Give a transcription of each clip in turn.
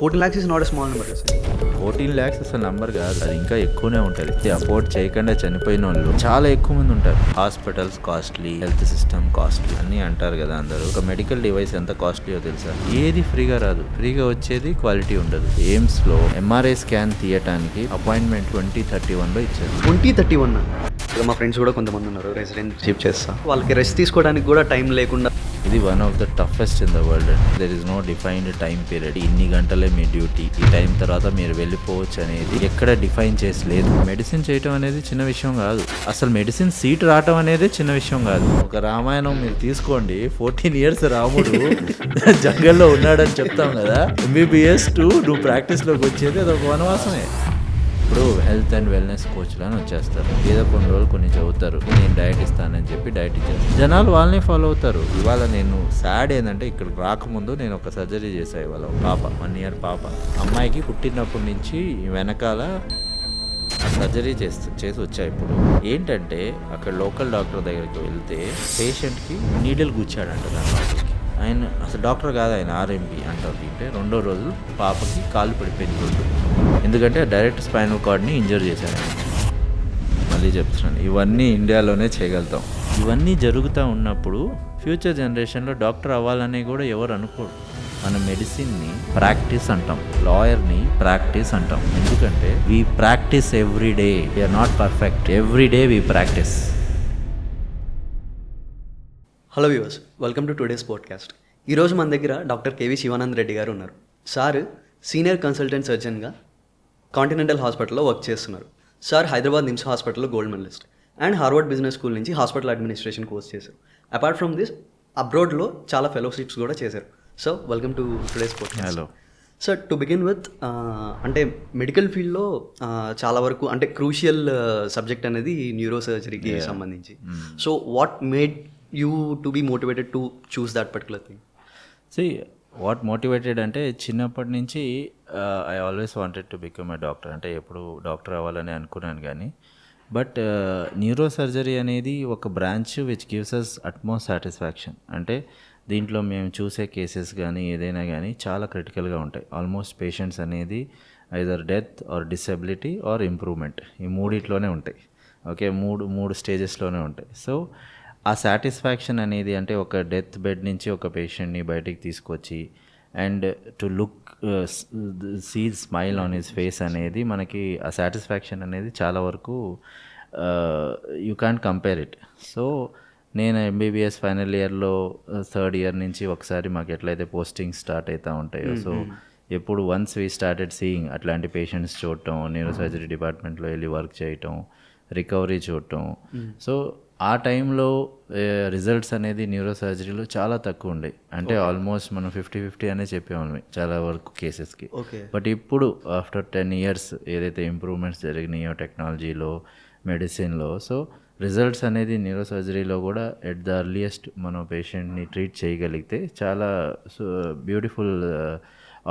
14 lakhs is not a small number. 14 lakhs అసలు number కాదు, అది ఇంకా ఎక్కువనే ఉంటుంది. అఫోర్డ్ చేయకుండా చనిపోయిన వాళ్ళు చాలా ఎక్కువ మంది ఉంటారు. Hospitals costly, health system costly అన్నీ అంటారు కదా అందరూ. ఒక మెడికల్ డివైస్ ఎంత కాస్ట్లీయో తెలుసా? ఏది ఫ్రీగా రాదు, ఫ్రీగా వచ్చేది క్వాలిటీ ఉండదు. ఎయిమ్స్ లో ఎంఆర్ఐ స్కాన్ తీయటానికి అపాయింట్మెంట్ 2031లో ఇచ్చారు. 2031. మా ఫ్రెండ్స్ కూడా కొంతమంది ఉన్నారు, రెసిడెన్షిప్ చేస్తా, వాళ్ళకి రెస్ట్ తీసుకోవడానికి కూడా టైం లేకుండా. ఇది one of the toughest in the world. There is no defined time period. ఇన్ని గంటలే మీ డ్యూటీ, ఈ టైం తర్వాత మీరు వెళ్ళిపోవచ్చు అనేది ఎక్కడ డిఫైన్ చేసి లేదు. మెడిసిన్ చేయటం అనేది చిన్న విషయం కాదు, అసలు మెడిసిన్ సీట్ రావటం అనేది చిన్న విషయం కాదు. ఒక రామాయణం మీరు తీసుకోండి, 14 years రాముడు జంగల్లో ఉన్నాడని చెప్తాం కదా. MBBS టు నువ్వు ప్రాక్టీస్లోకి వచ్చేది అది ఒక వనవాసమే. ఇప్పుడు హెల్త్ అండ్ వెల్నెస్ కోచ్లు అని వచ్చేస్తారు, ఏదో కొన్ని రోజులు కొన్ని చదువుతారు, నేను డైట్ ఇస్తానని చెప్పి డైట్ ఇచ్చేస్తాను. జనాలు వాళ్ళని ఫాలో అవుతారు. ఇవాళ నేను సాడ్ ఏంటంటే ఇక్కడికి రాకముందు నేను ఒక సర్జరీ చేశాను. ఇవాళ పాప 1 year పాప, అమ్మాయికి పుట్టినప్పటి నుంచి వెనకాల సర్జరీ చేసి వచ్చా. ఇప్పుడు ఏంటంటే అక్కడ లోకల్ డాక్టర్ దగ్గరికి వెళ్తే పేషెంట్కి నీడిల్ గుచ్చాడంట దాని లోపలికి. ఆయన అసలు డాక్టర్ కాదు, ఆయన RMP అంటారు. తింటే 2వ రోజు పాపకి కాలు పడిపోయింది, ఎందుకంటే డైరెక్ట్ స్పైనల్ కార్డ్ని ఇంజర్ చేశారు. మళ్ళీ చెప్తున్నాను, ఇవన్నీ ఇండియాలోనే చేయగలుగుతాం. ఇవన్నీ జరుగుతూ ఉన్నప్పుడు ఫ్యూచర్ జనరేషన్లో డాక్టర్ అవ్వాలని కూడా ఎవరు అనుకోరు. మనం మెడిసిన్ని ప్రాక్టీస్ అంటాం, లాయర్ని ప్రాక్టీస్ అంటాం. ఎందుకంటే we practice every day, we're not perfect, every day we practice. Hello viewers, welcome to today's podcast. ఈరోజు మన దగ్గర డాక్టర్ కేవి శివానంద్ రెడ్డి గారు ఉన్నారు. సార్ సీనియర్ కన్సల్టెంట్ సర్జన్గా కాంటినెంటల్ హాస్పిటల్లో వర్క్ చేస్తున్నారు. సార్ హైదరాబాద్ నిమ్స్ హాస్పిటల్లో gold medalist and Harvard business school నుంచి హాస్పిటల్ అడ్మినిస్ట్రేషన్ కోర్స్ చేశారు. అపార్ట్ ఫ్రమ్ దిస్ అబ్రాడ్లో చాలా ఫెలోషిప్స్ కూడా చేశారు. So welcome to today's podcast. Hello sir, to begin with, అంటే మెడికల్ ఫీల్డ్లో చాలా వరకు అంటే క్రూషియల్ సబ్జెక్ట్ అనేది న్యూరో సర్జరీకి సంబంధించి. So what made you to be motivated to choose that particular thing? See, what motivated అంటే చిన్నప్పటి నుంచి I always wanted to become a doctor. అంటే ఎప్పుడు డాక్టర్ అవ్వాలని అనుకున్నాను కానీ, బట్ న్యూరో సర్జరీ అనేది ఒక branch which gives us utmost satisfaction. అంటే దీంట్లో మేము చూసే కేసెస్ కానీ ఏదైనా కానీ చాలా క్రిటికల్గా ఉంటాయి. ఆల్మోస్ట్ పేషెంట్స్ అనేది either death or disability or improvement, ఈ మూడిట్లోనే ఉంటాయి. ఓకే, మూడు స్టేజెస్లోనే ఉంటాయి. సో ఆ సాటిస్ఫాక్షన్ అనేది, అంటే ఒక డెత్ బెడ్ నుంచి ఒక పేషెంట్ని బయటికి తీసుకొచ్చి and to look see smile on his face అనేది మనకి ఆ సాటిస్ఫాక్షన్ అనేది చాలా వరకు you can compare it. So నేను MBBS ఫైనల్ ఇయర్లో 3rd year నుంచి ఒకసారి మాకు ఎట్లయితే పోస్టింగ్ స్టార్ట్ అవుతూ ఉంటాయో, సో ఎప్పుడు వన్స్ వీ స్టార్టెడ్ సీయింగ్ అట్లాంటి పేషెంట్స్ చూడటం, న్యూరో సర్జరీ డిపార్ట్మెంట్లో వెళ్ళి వర్క్ చేయటం, రికవరీ చూడటం. సో ఆ టైంలో రిజల్ట్స్ అనేది న్యూరో సర్జరీలో చాలా తక్కువ ఉండే. అంటే ఆల్మోస్ట్ మనం 50-50 అనే చెప్పేవాళ్ళం చాలా వరకు కేసెస్కి. బట్ ఇప్పుడు ఆఫ్టర్ 10 years ఏదైతే ఇంప్రూవ్మెంట్స్ జరిగినాయో టెక్నాలజీలో, మెడిసిన్లో, సో రిజల్ట్స్ అనేది న్యూరో సర్జరీలో కూడా ఎట్ ద అర్లియస్ట్ మనం పేషెంట్ని ట్రీట్ చేయగలిగితే చాలా beautiful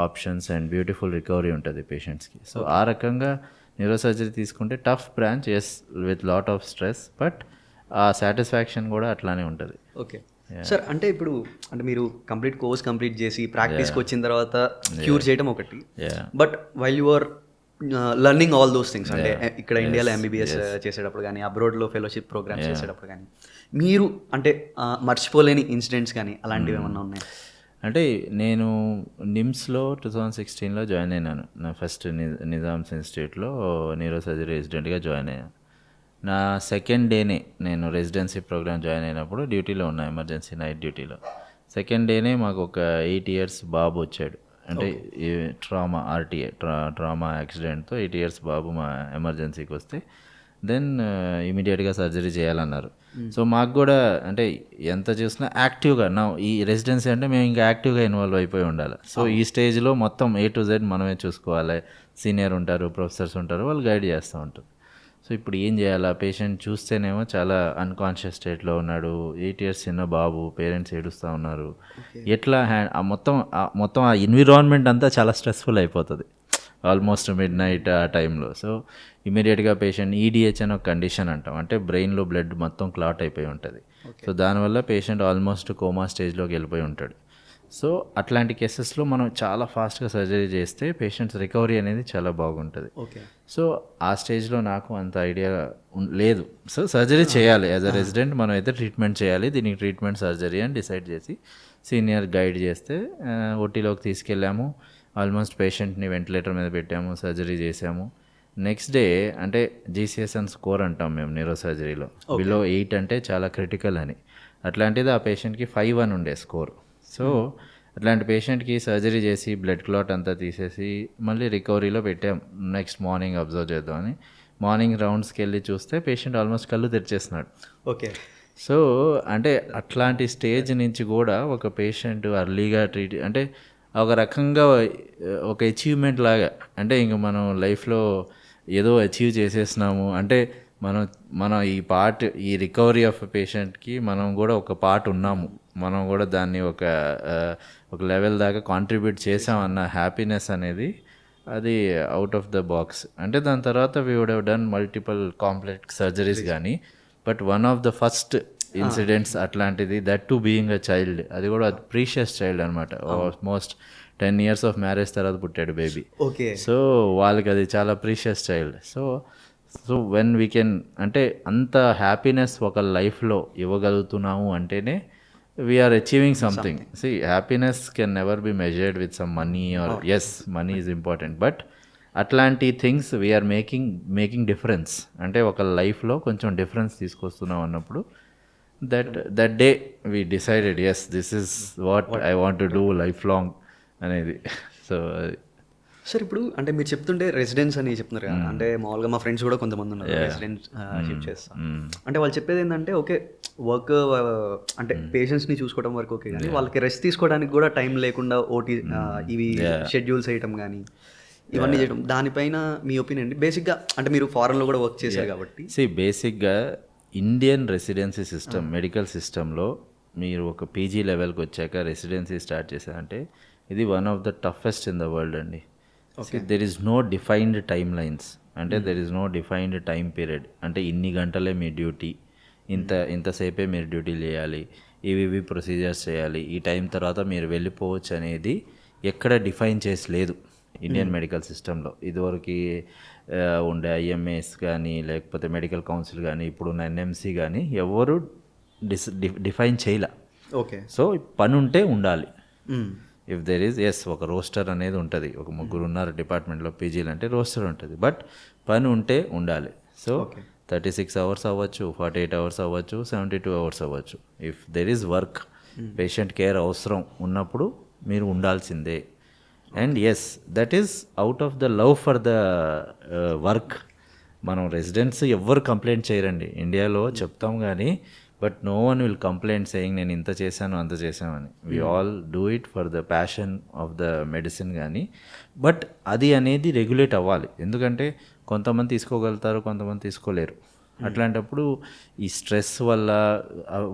options and beautiful recovery ఉంటుంది పేషెంట్స్కి. సో ఆ రకంగా న్యూరో సర్జరీ తీసుకుంటే tough branch, yes with lot of stress, but ఆ సాటిస్ఫాక్షన్ కూడా అట్లానే ఉంటుంది. ఓకే సార్, అంటే ఇప్పుడు అంటే మీరు కోర్స్ కంప్లీట్ చేసి ప్రాక్టీస్కి వచ్చిన తర్వాత క్యూర్ చేయడం ఒకటి, but while you are learning all those things, అంటే ఇక్కడ ఇండియాలో MBBS చేసేటప్పుడు కానీ అబ్రాడ్లో ఫెలోషిప్ ప్రోగ్రామ్స్ చేసేటప్పుడు కానీ మీరు అంటే మర్చిపోలేని ఇన్సిడెంట్స్ కానీ అలాంటివి ఏమన్నా ఉన్నాయి? అంటే నేను నిమ్స్లో 2016లో జాయిన్ అయినాను. నా ఫస్ట్ నిజామ్స్ ఇన్స్టిట్యూట్లో న్యూరో సర్జరీ రెసిడెంట్గా జాయిన్ అయ్యాను. నా 2nd day నేను రెసిడెన్సీ ప్రోగ్రామ్ జాయిన్ అయినప్పుడు డ్యూటీలో ఉన్నా, ఎమర్జెన్సీ నైట్ డ్యూటీలో. 2nd day మాకు ఒక 8 years బాబు వచ్చాడు. అంటే ట్రామా RTA ట్రామా యాక్సిడెంట్తో 8 years బాబు మా ఎమర్జెన్సీకి వస్తే దెన్ ఇమీడియట్గా సర్జరీ చేయాలన్నారు. సో మాకు కూడా అంటే ఎంత చూసినా యాక్టివ్గా ఈ రెసిడెన్సీ అంటే మేము ఇంకా యాక్టివ్గా ఇన్వాల్వ్ అయిపోయి ఉండాలి. సో ఈ స్టేజ్లో మొత్తం A to Z మనమే చూసుకోవాలి. సీనియర్ ఉంటారు, ప్రొఫెసర్స్ ఉంటారు, వాళ్ళు గైడ్ చేస్తూ ఉంటారు. సో ఇప్పుడు ఏం చేయాలా? పేషెంట్ చూస్తేనేమో చాలా అన్కాన్షియస్ స్టేట్లో ఉన్నాడు, 8 years చిన్న బాబు, పేరెంట్స్ ఏడుస్తూ ఉన్నారు. ఎట్లా మొత్తం ఆ ఎన్విరాన్మెంట్ అంతా చాలా స్ట్రెస్ఫుల్ అయిపోతుంది ఆల్మోస్ట్ midnight ఆ టైంలో. సో ఇమీడియట్గా పేషెంట్ EDH అని ఒక కండిషన్ అంటాం, అంటే బ్రెయిన్లో బ్లడ్ మొత్తం క్లాట్ అయిపోయి ఉంటుంది. సో దానివల్ల పేషెంట్ ఆల్మోస్ట్ కోమా స్టేజ్లోకి వెళ్ళిపోయి ఉంటాడు. సో అట్లాంటి కేసెస్లో మనం చాలా ఫాస్ట్గా సర్జరీ చేస్తే పేషెంట్స్ రికవరీ అనేది చాలా బాగుంటుంది. ఓకే. సో ఆ స్టేజ్లో నాకు అంత ఐడియా లేదు. సో సర్జరీ చేయాలి యాజ్ అ రెసిడెంట్, మనం అయితే ట్రీట్మెంట్ చేయాలి, దీనికి ట్రీట్మెంట్ సర్జరీ అని డిసైడ్ చేసి సీనియర్ గైడ్ చేస్తే ఓటీలోకి తీసుకెళ్ళాము. ఆల్మోస్ట్ పేషెంట్ని వెంటిలేటర్ మీద పెట్టాము, సర్జరీ చేసాము. నెక్స్ట్ డే అంటే జీసీఎస్ఎన్ స్కోర్ అంటాం మేము న్యూరో సర్జరీలో, బిలో 8 అంటే చాలా క్రిటికల్ అని. అట్లాంటిది ఆ పేషెంట్కి 5 ఉండే స్కోర్. సో అట్లాంటి పేషెంట్కి సర్జరీ చేసి బ్లడ్ క్లాట్ అంతా తీసేసి మళ్ళీ రికవరీలో పెట్టాం. నెక్స్ట్ మార్నింగ్ అబ్జర్వ్ చేద్దామని మార్నింగ్ రౌండ్స్కి వెళ్ళి చూస్తే పేషెంట్ ఆల్మోస్ట్ కళ్ళు తెరిచేస్తున్నాడు. ఓకే. సో అంటే అట్లాంటి స్టేజ్ నుంచి కూడా ఒక పేషెంట్ అర్లీగా ట్రీట్ అంటే ఒక రకంగా ఒక అచీవ్మెంట్ లాగా, అంటే ఇంక మనం లైఫ్లో ఏదో అచీవ్ చేసేసినాము అంటే మనం ఈ రికవరీ ఆఫ్ పేషెంట్కి మనం కూడా ఒక పార్ట్ ఉన్నాము, మనం కూడా దాన్ని ఒక లెవెల్ దాకా కాంట్రిబ్యూట్ చేసామన్న హ్యాపీనెస్ అనేది అది అవుట్ ఆఫ్ ద బాక్స్. అంటే దాని తర్వాత we would have done multiple complex surgeries కానీ, but one of the first incidents అట్లాంటిది, that to being a child, అది కూడా ప్రీషియస్ చైల్డ్ అనమాట. ఆల్మోస్ట్ 10 years ఆఫ్ మ్యారేజ్ తర్వాత పుట్టాడు బేబీ. ఓకే. సో వాళ్ళకి అది చాలా precious child. So when we can అంటే అంత హ్యాపీనెస్ ఒక లైఫ్లో ఇవ్వగలుగుతున్నాము అంటేనే we're achieving something. See happiness can never be measured with some money or as money is important, but అట్లాంటి థింగ్స్ వీఆర్ మేకింగ్ డిఫరెన్స్. అంటే ఒక లైఫ్లో కొంచెం డిఫరెన్స్ తీసుకొస్తున్నాం అన్నప్పుడు that day we decided yes this is what I want to do life long అనేది. So sir ఇప్పుడు అంటే మీరు చెప్తుంటే రెసిడెన్స్ అని చెప్తున్నారు కదా, అంటే మామూలుగా మా ఫ్రెండ్స్ కూడా కొంతమంది ఉన్నారు రెసిడెన్స్ షిఫ్ట్ చేస్తాం. అంటే వాళ్ళు చెప్పేది ఏంటంటే ఓకే వర్క్ అంటే పేషెంట్స్ని చూసుకోవడం వరకు ఓకే, కానీ వాళ్ళకి రెస్ట్ తీసుకోవడానికి కూడా టైం లేకుండా ఓటీ ఇవి షెడ్యూల్స్ వేయటం కానీ ఇవన్నీ చేయడం, దానిపైన మీ ఒపీనియన్ అండి? బేసిక్గా అంటే మీరు ఫారెన్లో కూడా వర్క్ చేశారు కాబట్టి బేసిక్గా ఇండియన్ రెసిడెన్సీ సిస్టమ్, మెడికల్ సిస్టంలో మీరు ఒక పీజీ లెవెల్కి వచ్చాక రెసిడెన్సీ స్టార్ట్ చేశారంటే ఇది one of the toughest in the world అండి. There is no defined time lines, అంటే there is no defined time period. అంటే ఇన్ని గంటలే మీ డ్యూటీ, ఇంతసేపే మీరు డ్యూటీ చేయాలి, ఇవి ప్రొసీజర్స్ చేయాలి, ఈ టైం తర్వాత మీరు వెళ్ళిపోవచ్చు అనేది ఎక్కడ డిఫైన్ చేసి లేదు ఇండియన్ మెడికల్ సిస్టంలో. ఇదివరకు ఉండే ఐఎంఏస్ కానీ లేకపోతే మెడికల్ కౌన్సిల్ కానీ ఇప్పుడున్న ఎన్ఎంసీ కానీ ఎవరు డిఫైన్ చేయలే. ఓకే. సో పని ఉంటే ఉండాలి. ఇఫ్ దెర్ ఈజ్ ఎస్ ఒక రోస్టర్ అనేది ఉంటుంది, ఒక 3 ఉన్నారు డిపార్ట్మెంట్లో పీజీలు అంటే రోస్టర్ ఉంటుంది, బట్ పని ఉంటే ఉండాలి. సో 36 hours అవ్వచ్చు, 48 hours అవ్వచ్చు, 72 hours అవ్వచ్చు. If there is work, patient care అవసరం ఉన్నప్పుడు మీరు ఉండాల్సిందే. And yes that is out of the love for the work. మనం రెసిడెంట్స్ ఎవ్వరు కంప్లైంట్ చేయరండి ఇండియాలో, చెప్తాం కానీ but no one will complaint saying నేను ఇంత చేశాను అంత చేశామని. We all do it for the passion of the medicine కానీ, బట్ అది అనేది రెగ్యులేట్ అవ్వాలి. ఎందుకంటే కొంతమంది తీసుకోగలుగుతారు, కొంతమంది తీసుకోలేరు. అట్లాంటప్పుడు ఈ స్ట్రెస్ వల్ల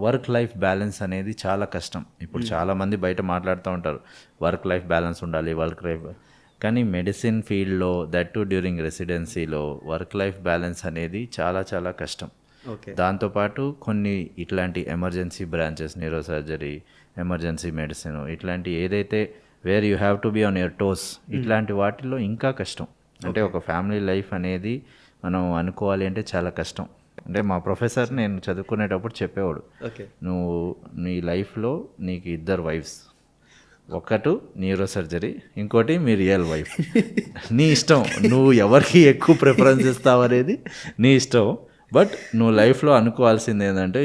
వర్క్ లైఫ్ బ్యాలెన్స్ అనేది చాలా కష్టం. ఇప్పుడు చాలామంది బయట మాట్లాడుతూ ఉంటారు వర్క్ లైఫ్ బ్యాలెన్స్ ఉండాలి, వర్క్ లైఫ్, కానీ మెడిసిన్ ఫీల్డ్లో దట్ టు డ్యూరింగ్ రెసిడెన్సీలో వర్క్ లైఫ్ బ్యాలెన్స్ అనేది చాలా చాలా కష్టం. దాంతోపాటు కొన్ని ఇట్లాంటి emergency branches, neuro surgery, emergency medicine, ఇట్లాంటి ఏదైతే where you have to be on your toes, ఇట్లాంటి వాటిల్లో ఇంకా కష్టం. అంటే ఒక ఫ్యామిలీ లైఫ్ అనేది మనం అనుకోవాలి అంటే చాలా కష్టం. అంటే మా ప్రొఫెసర్ నేను చదువుకునేటప్పుడు చెప్పేవాడు, నువ్వు నీ లైఫ్లో నీకు 2 వైఫ్స్, ఒకటి న్యూరో సర్జరీ, ఇంకోటి మీ రియల్ వైఫ్. నీ ఇష్టం, నువ్వు ఎవరికి ఎక్కువ ప్రిఫరెన్స్ ఇస్తావు అనేది నీ ఇష్టం. బట్ నువ్వు లైఫ్లో అనుకోవాల్సింది ఏంటంటే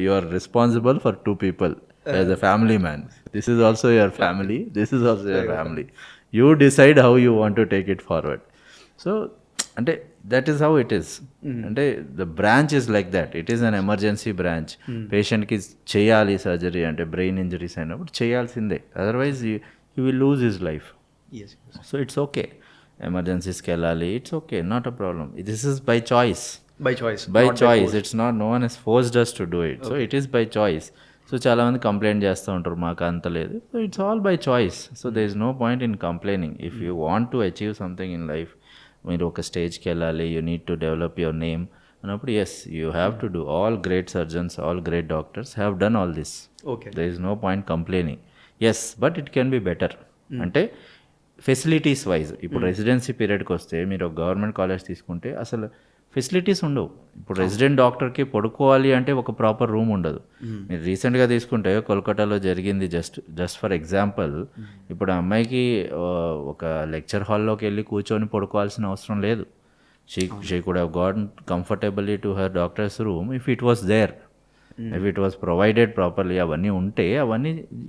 you are responsible for 2 people as a family man. This is also your family, this is also your family. You decide how you want to take it forward. So అంటే that is how it is. అంటే the branch is like that. It is an emergency branch. పేషెంట్కి చేయాలి surgery అంటే brain injuries అయినప్పుడు చేయాల్సిందే, otherwise you will lose his life. So it's okay, ఎమర్జెన్సీస్కి వెళ్ళాలి, it's okay, not a problem. This is by choice. By choice. It's not, no one has forced us to do it. Okay. So it is by choice. So చాలామంది complaint చేస్తూ ఉంటారు మాకు అంత లేదు. So it's all by choice. So there is no point in complaining. If you want to achieve something in life, మీరు ఒక స్టేజ్కి వెళ్ళాలి, you need to develop your name అన్నప్పుడు yes, you have to do. All great surgeons, all great doctors have done all this. Okay. There is no point complaining. Yes but it can be better. అంటే facilities wise ఇప్పుడు residency పీరియడ్కి వస్తే మీరు ఒక government college తీసుకుంటే అసలు facilities ఉండవు. ఇప్పుడు రెసిడెంట్ డాక్టర్కి పడుకోవాలి అంటే ఒక ప్రాపర్ రూమ్ ఉండదు. మీరు రీసెంట్గా తీసుకుంటే కోల్కతాలో జరిగింది, జస్ట్ ఫర్ ఎగ్జాంపుల్, ఇప్పుడు ఆ అమ్మాయికి ఒక లెక్చర్ హాల్లోకి వెళ్ళి కూర్చొని పడుకోవాల్సిన అవసరం లేదు. She could have got comfortably to her doctors room if it was there, if it was provided properly. అవన్నీ ఉంటే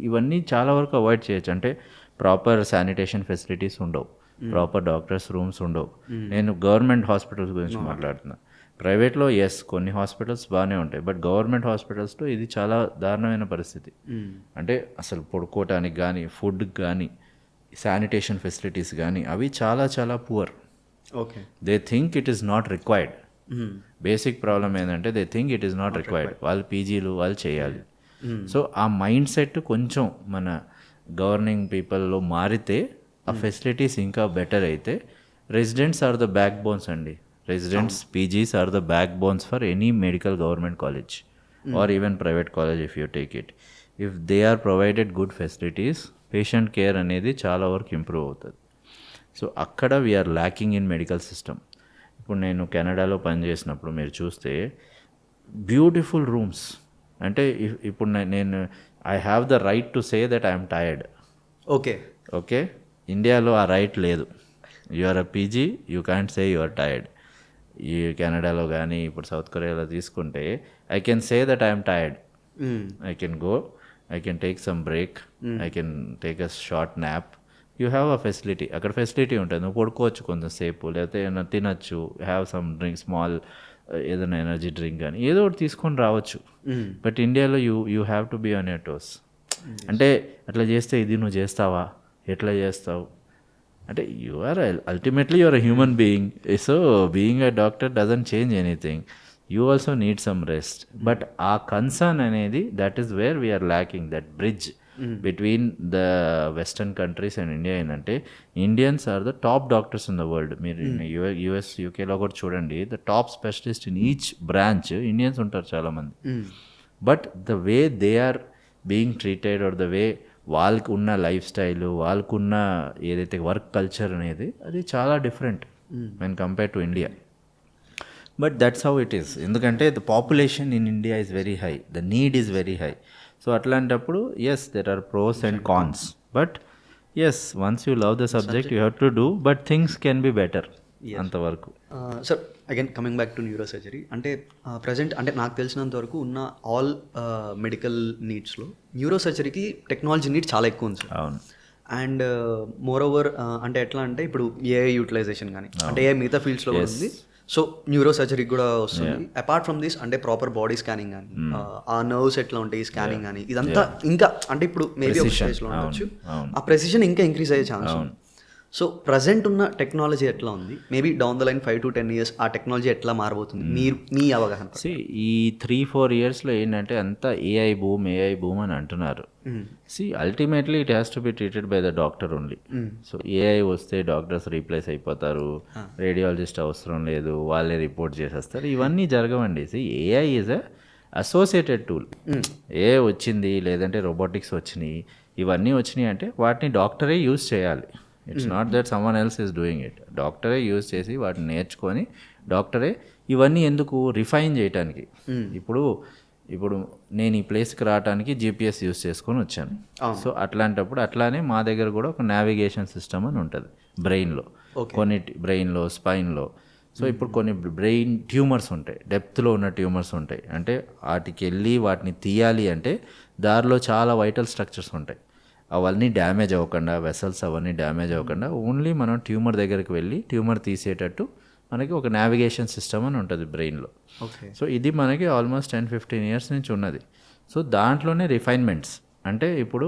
ఇవన్నీ చాలా వరకు అవాయిడ్ చేయొచ్చు. అంటే ప్రాపర్ శానిటేషన్ ఫెసిలిటీస్ ఉండవు, ప్రాపర్ డాక్టర్స్ రూమ్స్ ఉండవు. నేను గవర్నమెంట్ హాస్పిటల్స్ గురించి మాట్లాడుతున్నా. ప్రైవేట్లో కొన్ని హాస్పిటల్స్ బాగానే ఉంటాయి, బట్ గవర్నమెంట్ హాస్పిటల్స్లో ఇది చాలా దారుణమైన పరిస్థితి. అంటే అసలు పడుకోవటానికి కానీ, ఫుడ్కి కానీ, శానిటేషన్ ఫెసిలిటీస్ కానీ అవి చాలా చాలా poor. Okay, they think it is not required. Basic problem ఏంటంటే they think it is not required. వాళ్ళు పీజీలు వాళ్ళు చేయాలి. సో ఆ మైండ్ సెట్ కొంచెం మన గవర్నింగ్ పీపుల్లో మారితే ఆ ఫెసిలిటీస్ ఇంకా బెటర్ అయితే, residents are the backbones అండి. Residents PGs are the backbones for any medical government college or even private college if you take it. If they are provided good facilities, patient care అనేది చాలా వరకు improve అవుతుంది. So అక్కడ we're lacking in medical system. ఇప్పుడు నేను కెనడాలో పనిచేసినప్పుడు మీరు చూస్తే బ్యూటిఫుల్ రూమ్స్. అంటే ఇప్పుడు నేను I have the right to say that I'm tired. Okay, ఇండియాలో ఆ రైట్ లేదు. You are a PG, you can't say you are tired. ఈ కెనడాలో కానీ ఇప్పుడు సౌత్ కొరియాలో తీసుకుంటే I can say that I'm tired. I can go, I can take some break, I can take a short nap. You have a facility, అక్కడ facility ఉంటుంది. నువ్వు పడుకోవచ్చు కొంతసేపు, లేకపోతే ఏమైనా తినచ్చు, హ్యావ్ సమ్ డ్రింక్, స్మాల్ ఏదైనా ఎనర్జీ డ్రింక్ కానీ ఏదో ఒకటి తీసుకొని రావచ్చు. బట్ ఇండియాలో you have to be on your toes. అంటే అట్లా చేస్తే ఇది నువ్వు చేస్తావా, ఎట్లా చేస్తావు అంటే you are ultimately you are a human being. So being a doctor doesn't change anything. You also need some rest. But ఆ కన్సర్న్ అనేది that is where we're lacking that bridge between the western countries and India. ఏంటంటే Indians are the top doctors in the world. మీరు US యూకేలో కూడా చూడండి, the top specialist in each branch Indians ఉంటారు చాలామంది. But the way they are being treated or the way వాళ్ళకు ఉన్న life style, వాళ్ళకున్న ఏదైతే వర్క్ కల్చర్ అనేది అది చాలా different when compare to India. But that's how it is. ఎందుకంటే the population in India is very high, the need is very high. So అట్లాంటప్పుడు yes there are pros and cons. But yes once you love the subject you have to do, but things can be better అంతవరకు. Sir again coming back to neuro surgery, అంటే present అంటే నాకు తెలిసినంత వరకు ఉన్న all medical నీడ్స్లో neuro సర్జరీకి technology need చాలా ఎక్కువ ఉంది సార్. అవును. అండ్ మోర్ ఓవర్ అంటే ఎట్లా అంటే ఇప్పుడు ఏఐ యూటిలైజేషన్ కానీ అంటే ఏ మిగతా ఫీల్డ్స్లో కూడా ఉంది. సో న్యూరో సర్జరీకి కూడా వస్తుంది. అపార్ట్ ఫ్రమ్ దిస్ అంటే ప్రాపర్ బాడీ స్కానింగ్ కానీ ఆ నర్వ్స్ ఎట్లా ఉంటాయి స్కానింగ్ కానీ ఇదంతా ఇంకా అంటే ఇప్పుడు మేబీ ఒక స్టేజ్లో ఉండొచ్చు, ఆ ప్రెసిషన్ ఇంకా ఇంక్రీజ్ అయ్యే ఛాన్స్ ఉంది. సో ప్రజెంట్ ఉన్న టెక్నాలజీ ఎట్లా ఉంది, maybe down the line 5 to 10 years ఆ టెక్నాలజీ ఎట్లా మారబోతుంది మీ అవగాహన? ఈ 3-4 yearsలో ఏంటంటే అంతా ఏఐ బూమ్ అని అంటున్నారు. Ultimately it has to be treated by the doctor only. So AI వస్తే డాక్టర్స్ రీప్లేస్ అయిపోతారు, రేడియాలజిస్ట్ అవసరం లేదు, వాళ్ళే రిపోర్ట్ చేసేస్తారు. ఇవన్నీ జరగవండి. AI is a associated tool. AI వచ్చింది లేదంటే రోబోటిక్స్ వచ్చినాయి, ఇవన్నీ వచ్చినాయి అంటే వాటిని డాక్టరే యూజ్ చేయాలి. It's not that someone else is doing it. డాక్టరే యూజ్ చేసి వాటిని నేర్చుకొని డాక్టరే ఇవన్నీ ఎందుకు రిఫైన్ చేయడానికి. ఇప్పుడు నేను ఈ ప్లేస్కి రావడానికి జీపీఎస్ యూజ్ చేసుకొని వచ్చాను. సో అట్లాంటప్పుడు అట్లానే మా దగ్గర కూడా ఒక నావిగేషన్ సిస్టమ్ అని ఉంటుంది బ్రెయిన్లో, కొన్ని బ్రెయిన్లో, స్పైన్లో. సో ఇప్పుడు కొన్ని బ్రెయిన్ ట్యూమర్స్ ఉంటాయి, డెప్త్లో ఉన్న ట్యూమర్స్ ఉంటాయి. అంటే వాటికి వెళ్ళి వాటిని తీయాలి అంటే దారిలో చాలా వైటల్ స్ట్రక్చర్స్ ఉంటాయి. అవన్నీ డ్యామేజ్ అవ్వకుండా, వెసల్స్ అవన్నీ డ్యామేజ్ అవ్వకుండా ఓన్లీ మనం ట్యూమర్ దగ్గరికి వెళ్ళి ట్యూమర్ తీసేటట్టు మనకి ఒక నావిగేషన్ సిస్టమ్ అని ఉంటుంది బ్రెయిన్లో. సో ఇది మనకి ఆల్మోస్ట్ 10-15 years నుంచి ఉన్నది. సో దాంట్లోనే రిఫైన్మెంట్స్ అంటే ఇప్పుడు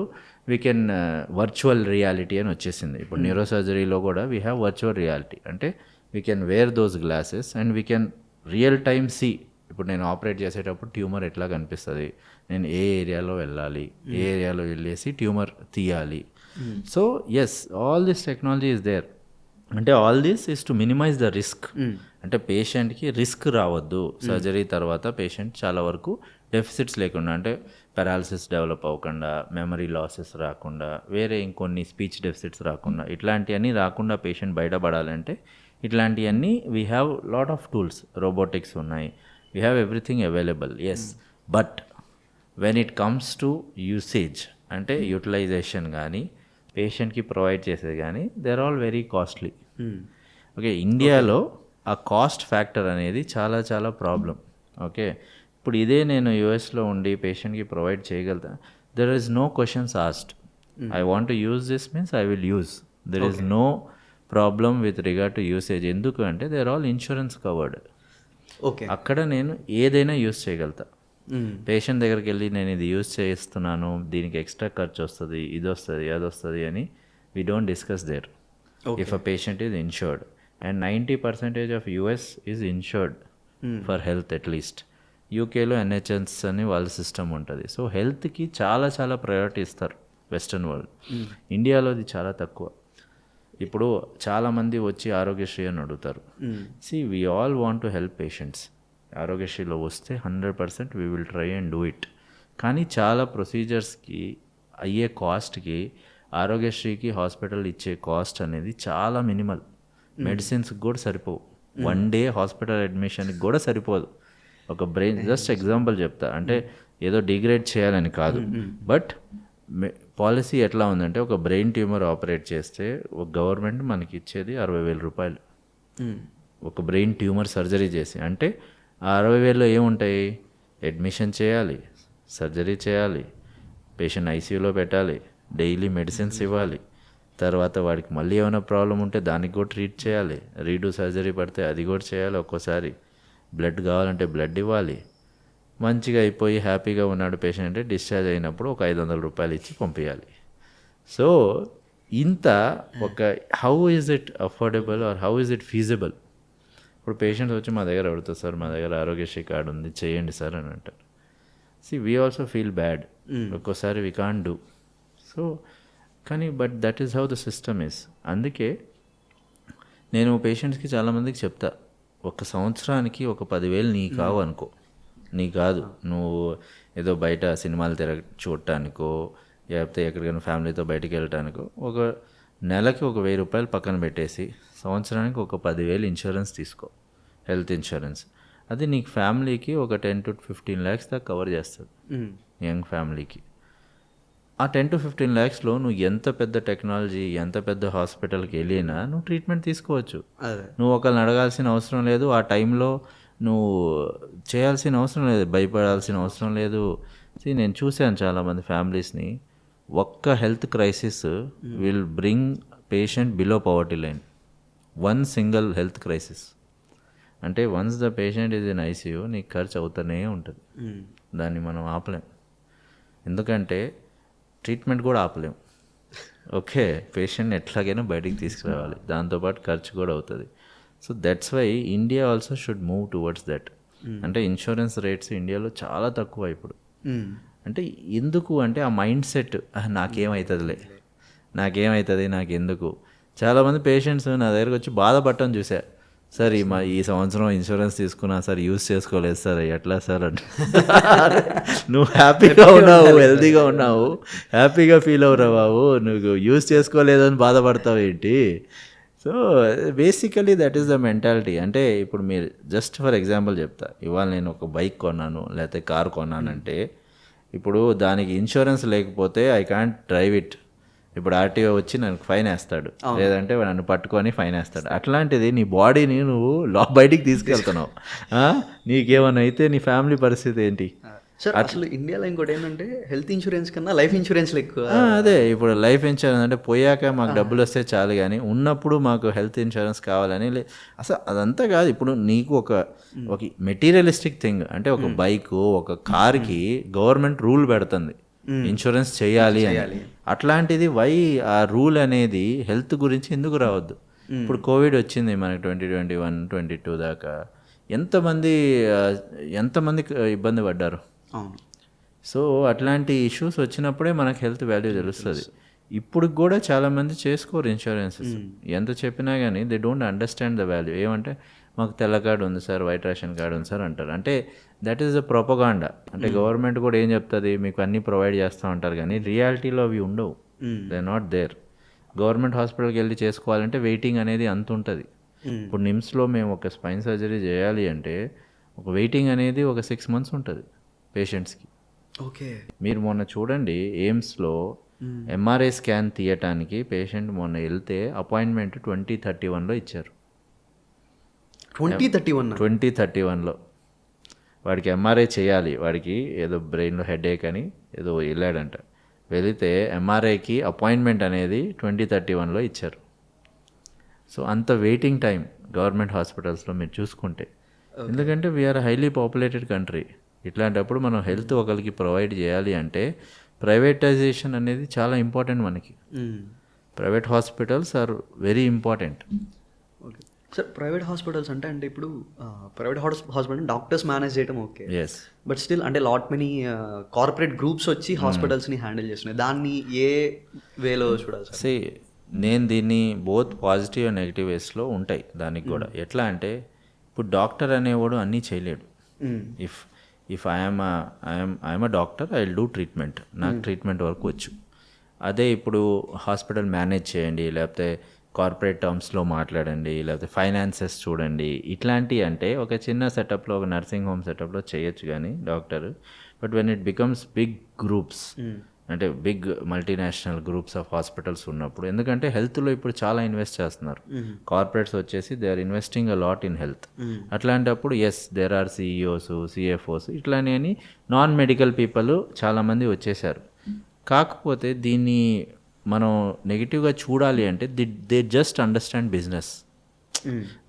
వీ కెన్ వర్చువల్ రియాలిటీ అని వచ్చేసింది. ఇప్పుడు న్యూరో సర్జరీలో కూడా వీ హ్యావ్ వర్చువల్ రియాలిటీ. అంటే we can wear those glasses and we can real time see. ఇప్పుడు నేను ఆపరేట్ చేసేటప్పుడు ట్యూమర్ ఎట్లా కనిపిస్తుంది, నేను ఏ ఏరియాలో వెళ్ళాలి, ఏ ఏరియాలో వెళ్ళేసి ట్యూమర్ తీయాలి. So yes all this technology is there. అంటే all this is to minimise the risk. అంటే పేషెంట్కి రిస్క్ రావద్దు. సర్జరీ తర్వాత పేషెంట్ చాలా వరకు డెఫిసిట్స్ లేకుండా, అంటే పెరాలసిస్ డెవలప్ అవ్వకుండా, మెమరీ లాసెస్ రాకుండా, వేరే ఇంకొన్ని స్పీచ్ డెఫిసిట్స్ రాకుండా, ఇట్లాంటివన్నీ రాకుండా పేషెంట్ బయటపడాలంటే ఇట్లాంటివన్నీ we have lot of tools. Robotics ఉన్నాయి, we have everything available, yes. But when it comes to usage, అంటే యూటిలైజేషన్ కానీ పేషెంట్కి ప్రొవైడ్ చేసేది కానీ, they are all very costly. Okay, ఇండియాలో ఆ కాస్ట్ ఫ్యాక్టర్ అనేది చాలా చాలా ప్రాబ్లం. ఓకే, ఇప్పుడు ఇదే నేను యూఎస్లో ఉండి పేషెంట్కి ప్రొవైడ్ చేయగలుగుతా, there is no questions asked. I want to use this means I will use. There is no problem with regard to usage. ఎందుకు అంటే they are all insurance covered. Okay, అక్కడ నేను ఏదైనా యూజ్ చేయగలుగుతా. పేషెంట్ దగ్గరికి వెళ్ళి నేను ఇది యూజ్ చేస్తున్నాను, దీనికి ఎక్స్ట్రా ఖర్చు వస్తుంది, ఇది వస్తుంది, అది వస్తుంది అని we don't discuss there if a patient is insured. And 90% of US is insured for health at least. యూకేలో ఎన్హెచ్ఎస్ అని వాళ్ళ సిస్టమ్ ఉంటుంది. సో హెల్త్కి చాలా చాలా ప్రయారిటీ ఇస్తారు వెస్ట్రన్ వరల్డ్. ఇండియాలో అది చాలా తక్కువ. ఇప్పుడు చాలామంది వచ్చి ఆరోగ్యశ్రీ అని అడుగుతారు. C we all want to help patients. ఆరోగ్యశ్రీలో వస్తే 100% we will try and do it. కానీ చాలా ప్రొసీజర్స్కి అయ్యే కాస్ట్కి ఆరోగ్యశ్రీకి హాస్పిటల్ ఇచ్చే కాస్ట్ అనేది చాలా మినిమల్. మెడిసిన్స్కి కూడా సరిపోవు. 1 డే హాస్పిటల్ అడ్మిషన్కి కూడా సరిపోదు. ఒక బ్రెయిన్, జస్ట్ ఎగ్జాంపుల్ చెప్తా, అంటే ఏదో డిగ్రేడ్ చేయాలని కాదు, బట్ పాలసీ ఎట్లా ఉందంటే ఒక బ్రెయిన్ ట్యూమర్ ఆపరేట్ చేస్తే ఒక గవర్నమెంట్ మనకి ఇచ్చేది 60,000 రూపాయలు ఒక బ్రెయిన్ ట్యూమర్ సర్జరీ చేసి. అంటే ఆ 60,000లో ఏముంటాయి? అడ్మిషన్ చేయాలి, సర్జరీ చేయాలి, పేషెంట్ ఐసీయూలో పెట్టాలి, డైలీ మెడిసిన్స్ ఇవ్వాలి, తర్వాత వాడికి మళ్ళీ ఏమైనా ప్రాబ్లం ఉంటే దానికి కూడా ట్రీట్ చేయాలి, రీడూ సర్జరీ పడితే అది కూడా చేయాలి, ఒక్కోసారి బ్లడ్ కావాలంటే బ్లడ్ ఇవ్వాలి. మంచిగా అయిపోయి హ్యాపీగా ఉన్నాడు పేషెంట్ అంటే డిశ్చార్జ్ అయినప్పుడు ఒక 500 రూపాయలు ఇచ్చి పంపించాలి. సో ఇంత ఒక how is it affordable or how is it feasible? ఇప్పుడు పేషెంట్స్ వచ్చి మా దగ్గర అడుగుతారు, సార్ మా దగ్గర ఆరోగ్యశ్రీ కార్డు ఉంది, చేయండి సార్ అని అంటారు. C we also feel bad, ఒక్కోసారి వీ కాంట్ డూ. సో కానీ but that is how the system is. అందుకే నేను పేషెంట్స్కి చాలామందికి చెప్తా, ఒక సంవత్సరానికి ఒక 10,000 నీ కావు అనుకో, నీ కాదు, నువ్వు ఏదో బయట సినిమాలు చూడటానికో లేకపోతే ఎక్కడికైనా ఫ్యామిలీతో బయటికి వెళ్ళటానికో ఒక నెలకి ఒక 1,000 రూపాయలు పక్కన పెట్టేసి సంవత్సరానికి ఒక 10,000 ఇన్సూరెన్స్ తీసుకో, హెల్త్ ఇన్సూరెన్స్. అది నీకు ఫ్యామిలీకి ఒక 10 to 15 lakhs దాకా కవర్ చేస్తుంది, యంగ్ ఫ్యామిలీకి. ఆ 10 to 15 lakhsలో నువ్వు ఎంత పెద్ద టెక్నాలజీ, ఎంత పెద్ద హాస్పిటల్కి వెళ్ళినా నువ్వు ట్రీట్మెంట్ తీసుకోవచ్చు. నువ్వు ఒకరిని అడగాల్సిన అవసరం లేదు, ఆ టైంలో నువ్వు చేయాల్సిన అవసరం లేదు, భయపడాల్సిన అవసరం లేదు. నేను చూశాను చాలామంది ఫ్యామిలీస్ని, ఒక్క health crisis will bring patient below poverty line. One single health crisis అంటే once the patient is in ICU నీకు ఖర్చు అవుతూనే ఉంటుంది. దాన్ని మనం ఆపలేం, ఎందుకంటే ట్రీట్మెంట్ కూడా ఆపలేం. ఓకే, పేషెంట్ని ఎట్లాగైనా బయటికి తీసుకురావాలి, దాంతోపాటు ఖర్చు కూడా అవుతుంది. So that's why India also should move towards that. అంటే ఇన్సూరెన్స్ రేట్స్ ఇండియాలో చాలా తక్కువ ఇప్పుడు. అంటే ఎందుకు అంటే ఆ మైండ్ సెట్, నాకేమవుతుందిలే, నాకెందుకు. చాలామంది పేషెంట్స్ నా దగ్గరకు వచ్చి బాధపడటం చూసా, సార్ ఈ సంవత్సరం ఇన్సూరెన్స్ తీసుకున్నా సార్, యూజ్ చేసుకోలేదు సార్, ఎట్లా సార్ అంటే నువ్వు హ్యాపీగా ఉన్నావు, హెల్తీగా ఉన్నావు, హ్యాపీగా ఫీల్ అవురా బాబు, నువ్వు యూజ్ చేసుకోలేదని బాధపడతావు ఏంటి? So basically that is the mentality. అంటే ఇప్పుడు మీరు జస్ట్ ఫర్ ఎగ్జాంపుల్ చెప్తా, ఇవాళ నేను ఒక బైక్ కొన్నాను లేకపోతే కార్ కొన్నానంటే ఇప్పుడు దానికి ఇన్సూరెన్స్ లేకపోతే ఐ కాంట్ డ్రైవ్ ఇట్. ఇప్పుడు ఆర్టీఓ వచ్చి నాకు ఫైన్ వేస్తాడు, లేదంటే నన్ను పట్టుకొని ఫైన్ వేస్తాడు. అట్లాంటిది నీ బాడీని నువ్వు బయటికి తీసుకెళ్తున్నావు, నీకేమన్నా అయితే నీ ఫ్యామిలీ పరిస్థితి ఏంటి? సార్ అసలు ఇండియాలో ఇంకోటి ఏంటంటే హెల్త్ ఇన్సూరెన్స్ కన్నా లైఫ్ ఇన్సూరెన్స్లు ఎక్కువ. అదే ఇప్పుడు లైఫ్ ఇన్సూరెన్స్ అంటే పోయాక మాకు డబ్బులు వస్తే చాలు, కానీ ఉన్నప్పుడు మాకు హెల్త్ ఇన్సూరెన్స్ కావాలని అసలు అదంతా కాదు. ఇప్పుడు నీకు ఒక మెటీరియలిస్టిక్ థింగ్ అంటే ఒక బైక్, ఒక కార్కి గవర్నమెంట్ రూల్ పెడుతుంది ఇన్సూరెన్స్ చేయాలి అని. అట్లాంటిది వై ఆ రూల్ అనేది హెల్త్ గురించి ఎందుకు రావద్దు? ఇప్పుడు కోవిడ్ వచ్చింది మనకి 2021, 2022 దాకా ఎంతమంది ఇబ్బంది పడ్డారు. సో అట్లాంటి ఇష్యూస్ వచ్చినప్పుడే మనకు హెల్త్ వాల్యూ తెలుస్తుంది. ఇప్పుడు కూడా చాలామంది చేసుకోరు ఇన్సూరెన్సెస్. ఎంత చెప్పినా కానీ they don't understand the value. ఏమంటే మాకు తెల్ల కార్డు ఉంది సార్, వైట్ రేషన్ కార్డు ఉంది సార్ అంటారు. అంటే దట్ ఈస్ ద ప్రొపగాండా. అంటే గవర్నమెంట్ కూడా ఏం చెప్తుంది, మీకు అన్నీ ప్రొవైడ్ చేస్తూ ఉంటారు, కానీ రియాలిటీలో అవి ఉండవు. They are not there. Government హాస్పిటల్కి వెళ్ళి చేసుకోవాలంటే వెయిటింగ్ అనేది అంత ఉంటుంది. ఇప్పుడు నిమ్స్లో మేము ఒక స్పైన్ సర్జరీ చేయాలి అంటే ఒక వెయిటింగ్ అనేది ఒక 6 months ఉంటుంది పేషెంట్స్కి. ఓకే. మీరు మొన్న చూడండి ఎయిమ్స్లో ఎంఆర్ఐ స్కాన్ తీయటానికి పేషెంట్ మొన్న వెళ్తే అపాయింట్మెంట్ 2031లో ఇచ్చారు. 2031లో వాడికి ఎంఆర్ఐ చేయాలి, వాడికి ఏదో బ్రెయిన్లో హెడేక్ అని ఏదో వెళ్ళాడంట. వెళితే ఎంఆర్ఐకి అపాయింట్మెంట్ అనేది 2031లో ఇచ్చారు. సో అంత వెయిటింగ్ టైం గవర్నమెంట్ హాస్పిటల్స్లో మీరు చూసుకుంటే. ఎందుకంటే వీఆర్ హైలీ పాపులేటెడ్ కంట్రీ. ఇట్లాంటప్పుడు మనం హెల్త్ ఒకరికి ప్రొవైడ్ చేయాలి అంటే ప్రైవేటైజేషన్ అనేది చాలా ఇంపార్టెంట్ మనకి. Private hospitals are very important. Okay sir, private hospitals అంటే ఇప్పుడు ప్రైవేట్ హాస్పిటల్ డాక్టర్స్ మేనేజ్ చేయడం ఓకే, ఎస్, బట్ స్టిల్ అంటే లాట్ మెనీ కార్పొరేట్ గ్రూప్స్ వచ్చి హాస్పిటల్స్ని హ్యాండిల్ చేస్తున్నాయి. దాన్ని ఏ వేలో చూడాలి సార్? సే నేను దీన్ని బోత్ పాజిటివ్ అండ్ నెగిటివ్ వేస్లో ఉంటాయి దానికి కూడా. ఎట్లా అంటే ఇప్పుడు డాక్టర్ అనేవాడు అన్నీ చేయలేడు. If I'm a doctor, I will do treatment, నాకు ట్రీట్మెంట్ వరకు వచ్చు. అదే ఇప్పుడు హాస్పిటల్ మేనేజ్ చేయండి, లేకపోతే కార్పొరేట్ టర్మ్స్లో మాట్లాడండి, లేకపోతే ఫైనాన్సెస్ చూడండి, ఇట్లాంటివి అంటే ఒక చిన్న సెటప్లో, ఒక నర్సింగ్ హోమ్ సెటప్లో చేయొచ్చు కానీ doctor. But when it becomes big groups, అంటే big multinational groups of hospitals ఉన్నప్పుడు, ఎందుకంటే హెల్త్లో ఇప్పుడు చాలా ఇన్వెస్ట్ చేస్తున్నారు కార్పొరేట్స్ వచ్చేసి, they are investing a lot in health. అట్లాంటప్పుడు yes, there are CEOs, CFOs, ఇట్లానే నాన్ మెడికల్ పీపుల్ చాలామంది వచ్చేసారు. కాకపోతే దీన్ని మనం నెగిటివ్గా చూడాలి అంటే they just understand business.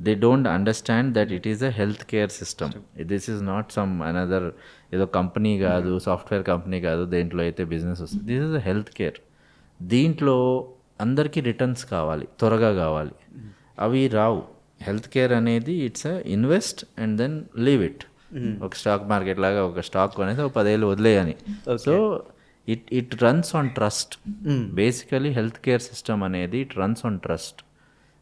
They don't understand that it is a health care system. This is not some another ఏదో కంపెనీ కాదు, సాఫ్ట్వేర్ కంపెనీ కాదు దేంట్లో అయితే బిజినెస్ వస్తుంది. This is a health care. దీంట్లో అందరికీ రిటర్న్స్ కావాలి, త్వరగా కావాలి, అవి రావు. హెల్త్ కేర్ అనేది it's a invest and then leave it. ఒక స్టాక్ మార్కెట్ లాగా ఒక స్టాక్ అనేది ఒక 10 ఏళ్ళు వదిలేయని. So it runs on trust. Basically health care system అనేది ఇట్ రన్స్ ఆన్ ట్రస్ట్.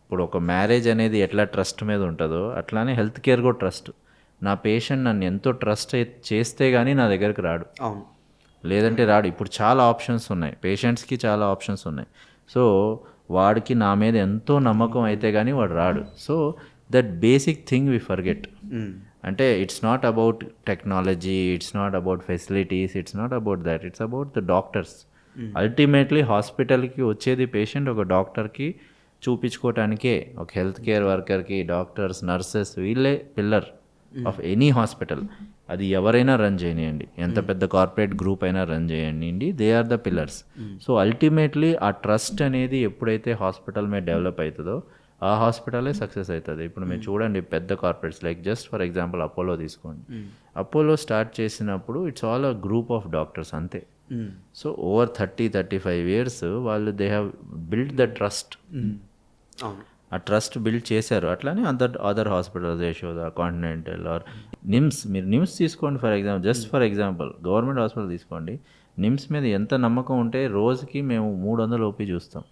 ఇప్పుడు ఒక మ్యారేజ్ అనేది ఎట్లా ట్రస్ట్ మీద ఉంటుందో అట్లానే హెల్త్ కేర్ కూడా ట్రస్ట్. నా పేషెంట్ నన్ను ఎంతో ట్రస్ట్ చేస్తే కానీ నా దగ్గరికి రాడు, లేదంటే రాడు. ఇప్పుడు చాలా ఆప్షన్స్ ఉన్నాయి, పేషెంట్స్కి చాలా ఆప్షన్స్ ఉన్నాయి. సో వాడికి నా మీద ఎంతో నమ్మకం అయితే కానీ వాడు రాడు. So that basic thing we forget. అంటే it's not about technology, it's not about facilities, it's not about that, it's about the doctors. Ultimately హాస్పిటల్కి వచ్చేది పేషెంట్ ఒక డాక్టర్కి చూపించుకోవటానికే. ఒక హెల్త్ కేర్ వర్కర్కి డాక్టర్స్, నర్సెస్, వీళ్ళే పిల్లర్ ఆఫ్ ఎనీ హాస్పిటల్. అది ఎవరైనా రన్ చేయనియండి, ఎంత పెద్ద కార్పొరేట్ గ్రూప్ అయినా రన్ చేయండి, they are the pillars. So ultimately ఆ ట్రస్ట్ అనేది ఎప్పుడైతే హాస్పిటల్ మీద డెవలప్ అవుతుందో ఆ హాస్పిటలే సక్సెస్ అవుతుంది. ఇప్పుడు మీరు చూడండి పెద్ద corporates like just for example Apollo తీసుకోండి. అపోలో స్టార్ట్ చేసినప్పుడు it's all a group of doctors అంతే. సో ఓవర్ 30-35 years వాళ్ళు they have build the trust. ఆ ట్రస్ట్ బిల్డ్ చేశారు. అట్లానే other hospitals, Yashoda, Continental or NIMS. మీరు నిమ్స్ తీసుకోండి for example, just for example government hospital తీసుకోండి. నిమ్స్ మీద ఎంత నమ్మకం ఉంటే రోజుకి మేము 300 ఓపీ చూస్తాం.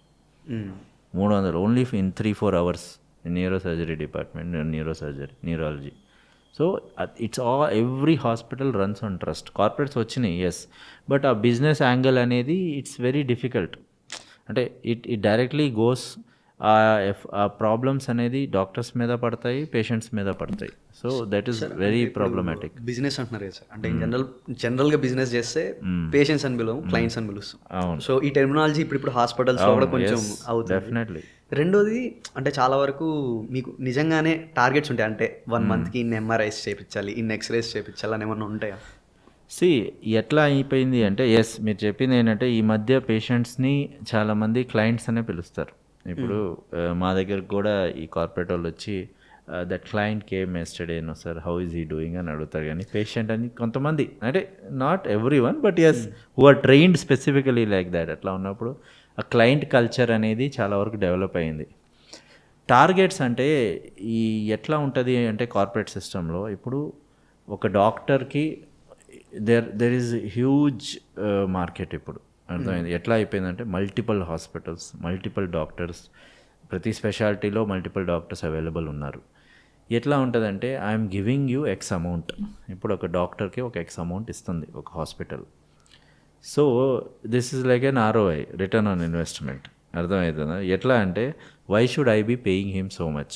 300 only in 3-4 hours in neuro surgery department, neurology. So it's every hospital runs on trust. Corporates వచ్చినాయి ఎస్, బట్ ఆ బిజినెస్ యాంగిల్ అనేది ఇట్స్ వెరీ డిఫికల్ట్. అంటే ఇట్ డైరెక్ట్లీ గోస్, ఆ ప్రాబ్లమ్స్ అనేది డాక్టర్స్ మీద పడతాయి, పేషెంట్స్ మీద పడతాయి. So that is very problematic. Business అంటున్నారు కదా సార్, అంటే జనరల్గా బిజినెస్ చేస్తే పేషెంట్స్ అని పిలవం, క్లయింట్స్ అని పిలుస్తాం. అవును. సో ఈ టెర్మినాలజీ ఇప్పుడు హాస్పిటల్స్లో కూడా కొంచెం అవుతుంది. డెఫినెట్లీ. రెండోది అంటే చాలా వరకు మీకు నిజంగానే టార్గెట్స్ ఉంటాయి, అంటే 1 monthకి ఇన్ని ఎంఆర్ఐస్ చేయించాలి, ఇన్ని ఎక్స్రేస్ చేయించాలి అని ఏమన్నా ఉంటాయా? ఎట్లా అయిపోయింది అంటే ఎస్, మీరు చెప్పింది ఏంటంటే ఈ మధ్య పేషెంట్స్ని చాలామంది క్లయింట్స్ అనే పిలుస్తారు. ఇప్పుడు మా దగ్గరకు కూడా ఈ కార్పొరేట్ వాళ్ళు వచ్చి that client came yesterday no sir how is he doing అని అడుగుతారు. కానీ పేషెంట్ అని కొంతమంది, అంటే not every one, but yes who are trained specifically like that. అట్లా ఉన్నప్పుడు ఆ క్లయింట్ కల్చర్ అనేది చాలా వరకు డెవలప్ అయింది. టార్గెట్స్ అంటే ఈ ఎట్లా ఉంటుంది అంటే కార్పొరేట్ సిస్టంలో ఇప్పుడు ఒక డాక్టర్కి దెర్ ఈజ్ హ్యూజ్ మార్కెట్. ఇప్పుడు అర్థమైంది. ఎట్లా అయిపోయిందంటే మల్టిపుల్ హాస్పిటల్స్, మల్టిపుల్ డాక్టర్స్, ప్రతి స్పెషాలిటీలో మల్టిపుల్ డాక్టర్స్ అవైలబుల్ ఉన్నారు. ఎట్లా ఉంటుందంటే I'm giving you X amount. ఇప్పుడు ఒక డాక్టర్కి ఒక ఎక్స్ అమౌంట్ ఇస్తుంది ఒక హాస్పిటల్. So this is like an ROI, return on investment. అర్థమవుతుందా? ఎట్లా అంటే why should I be paying him so much?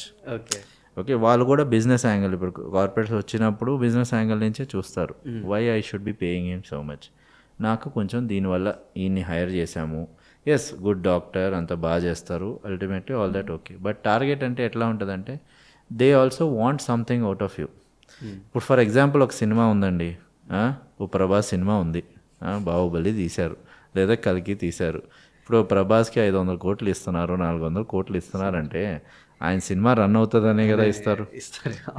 Okay, వాళ్ళు కూడా బిజినెస్ యాంగిల్, ఇప్పుడు కార్పొరేట్స్ వచ్చినప్పుడు బిజినెస్ యాంగిల్ నుంచే చూస్తారు. Why I should be paying him so much? నాకు కొంచెం దీనివల్ల ఈయన్ని హైర్ చేశాము, ఎస్ గుడ్ డాక్టర్, అంత బాగా చేస్తారు, ultimately all that okay. But target అంటే ఎట్లా ఉంటుందంటే they also want something out of you. ఇప్పుడు ఫర్ ఎగ్జాంపుల్ ఒక సినిమా ఉందండి, ఓ ప్రభాస్ సినిమా ఉంది, బాహుబలి తీశారు లేదా కల్కి తీశారు. ఇప్పుడు ప్రభాస్కి 500 కోట్లు ఇస్తున్నారు, 400 కోట్లు ఇస్తున్నారంటే ఆయన సినిమా రన్ అవుతుందనే కదా ఇస్తారు.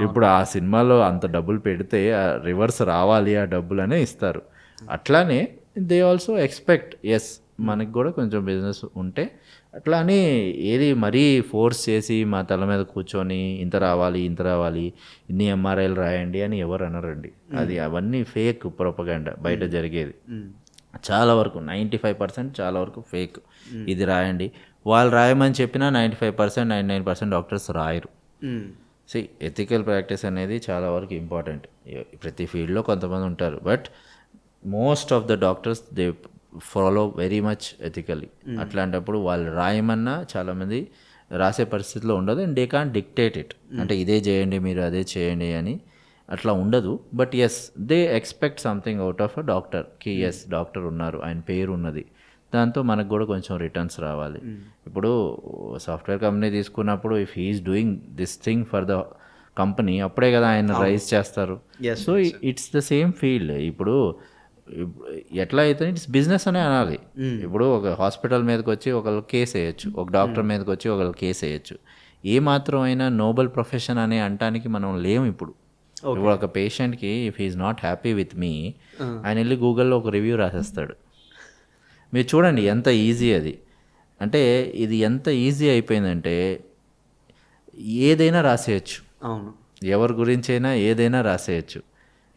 ఇప్పుడు ఆ సినిమాలో అంత డబ్బులు పెడితే రివర్స్ రావాలి ఆ డబ్బులనే ఇస్తారు. అట్లానే దే ఆల్సో ఎక్స్పెక్ట్, ఎస్ మనకి కూడా కొంచెం బిజినెస్ ఉంటే అట్లా అని ఏది మరీ ఫోర్స్ చేసి మా తల మీద కూర్చొని ఇంత రావాలి ఇంత రావాలి ఇన్ని MRIలు రాయండి అని ఎవరు అనరండి. అది అవన్నీ ఫేక్ ప్రొపగండా బయట జరిగేది. చాలా వరకు 95% చాలా వరకు ఫేక్. ఇది రాయండి, వాళ్ళు రాయమని చెప్పినా 95% 99% డాక్టర్స్ రాయరు. ఎథికల్ ప్రాక్టీస్ అనేది చాలా వరకు ఇంపార్టెంట్. ప్రతి ఫీల్డ్లో కొంతమంది ఉంటారు, but most of the doctors they follow very much ethically. అట్లాంటప్పుడు వాళ్ళు రాయమన్నా చాలామంది రాసే పరిస్థితిలో ఉండదు. And they can't dictate it, అంటే ఇదే చేయండి మీరు అదే చేయండి అని అట్లా ఉండదు. But yes they expect something out of a డాక్టర్కి. ఎస్ డాక్టర్ ఉన్నారు, ఆయన పేరు ఉన్నది, దాంతో మనకు కూడా కొంచెం రిటర్న్స్ రావాలి. ఇప్పుడు సాఫ్ట్వేర్ కంపెనీ తీసుకున్నప్పుడు if he is doing this thing for the company, అప్పుడే కదా ఆయన రైజ్ చేస్తారు. So it's the same field. ఇప్పుడు ఎట్లా అయితే ఇట్స్ బిజినెస్ అనే అనాలి. ఇప్పుడు ఒక హాస్పిటల్ మీదకి వచ్చి ఒకళ్ళు కేసు వేయచ్చు, ఒక డాక్టర్ మీదకి వచ్చి ఒకళ్ళు కేసు వేయచ్చు. ఏ మాత్రం అయినా నోబెల్ ప్రొఫెషన్ అనే అంటానికి మనం లేము. ఇప్పుడు ఒక పేషెంట్కి if he is not happy with me, ఆయన వెళ్ళి గూగుల్లో ఒక రివ్యూ రాసేస్తాడు. మీరు చూడండి ఎంత ఈజీ అది. అంటే ఇది ఎంత ఈజీ అయిపోయిందంటే ఏదైనా రాసేయచ్చు, అవును, ఎవరి గురించైనా ఏదైనా రాసేయచ్చు.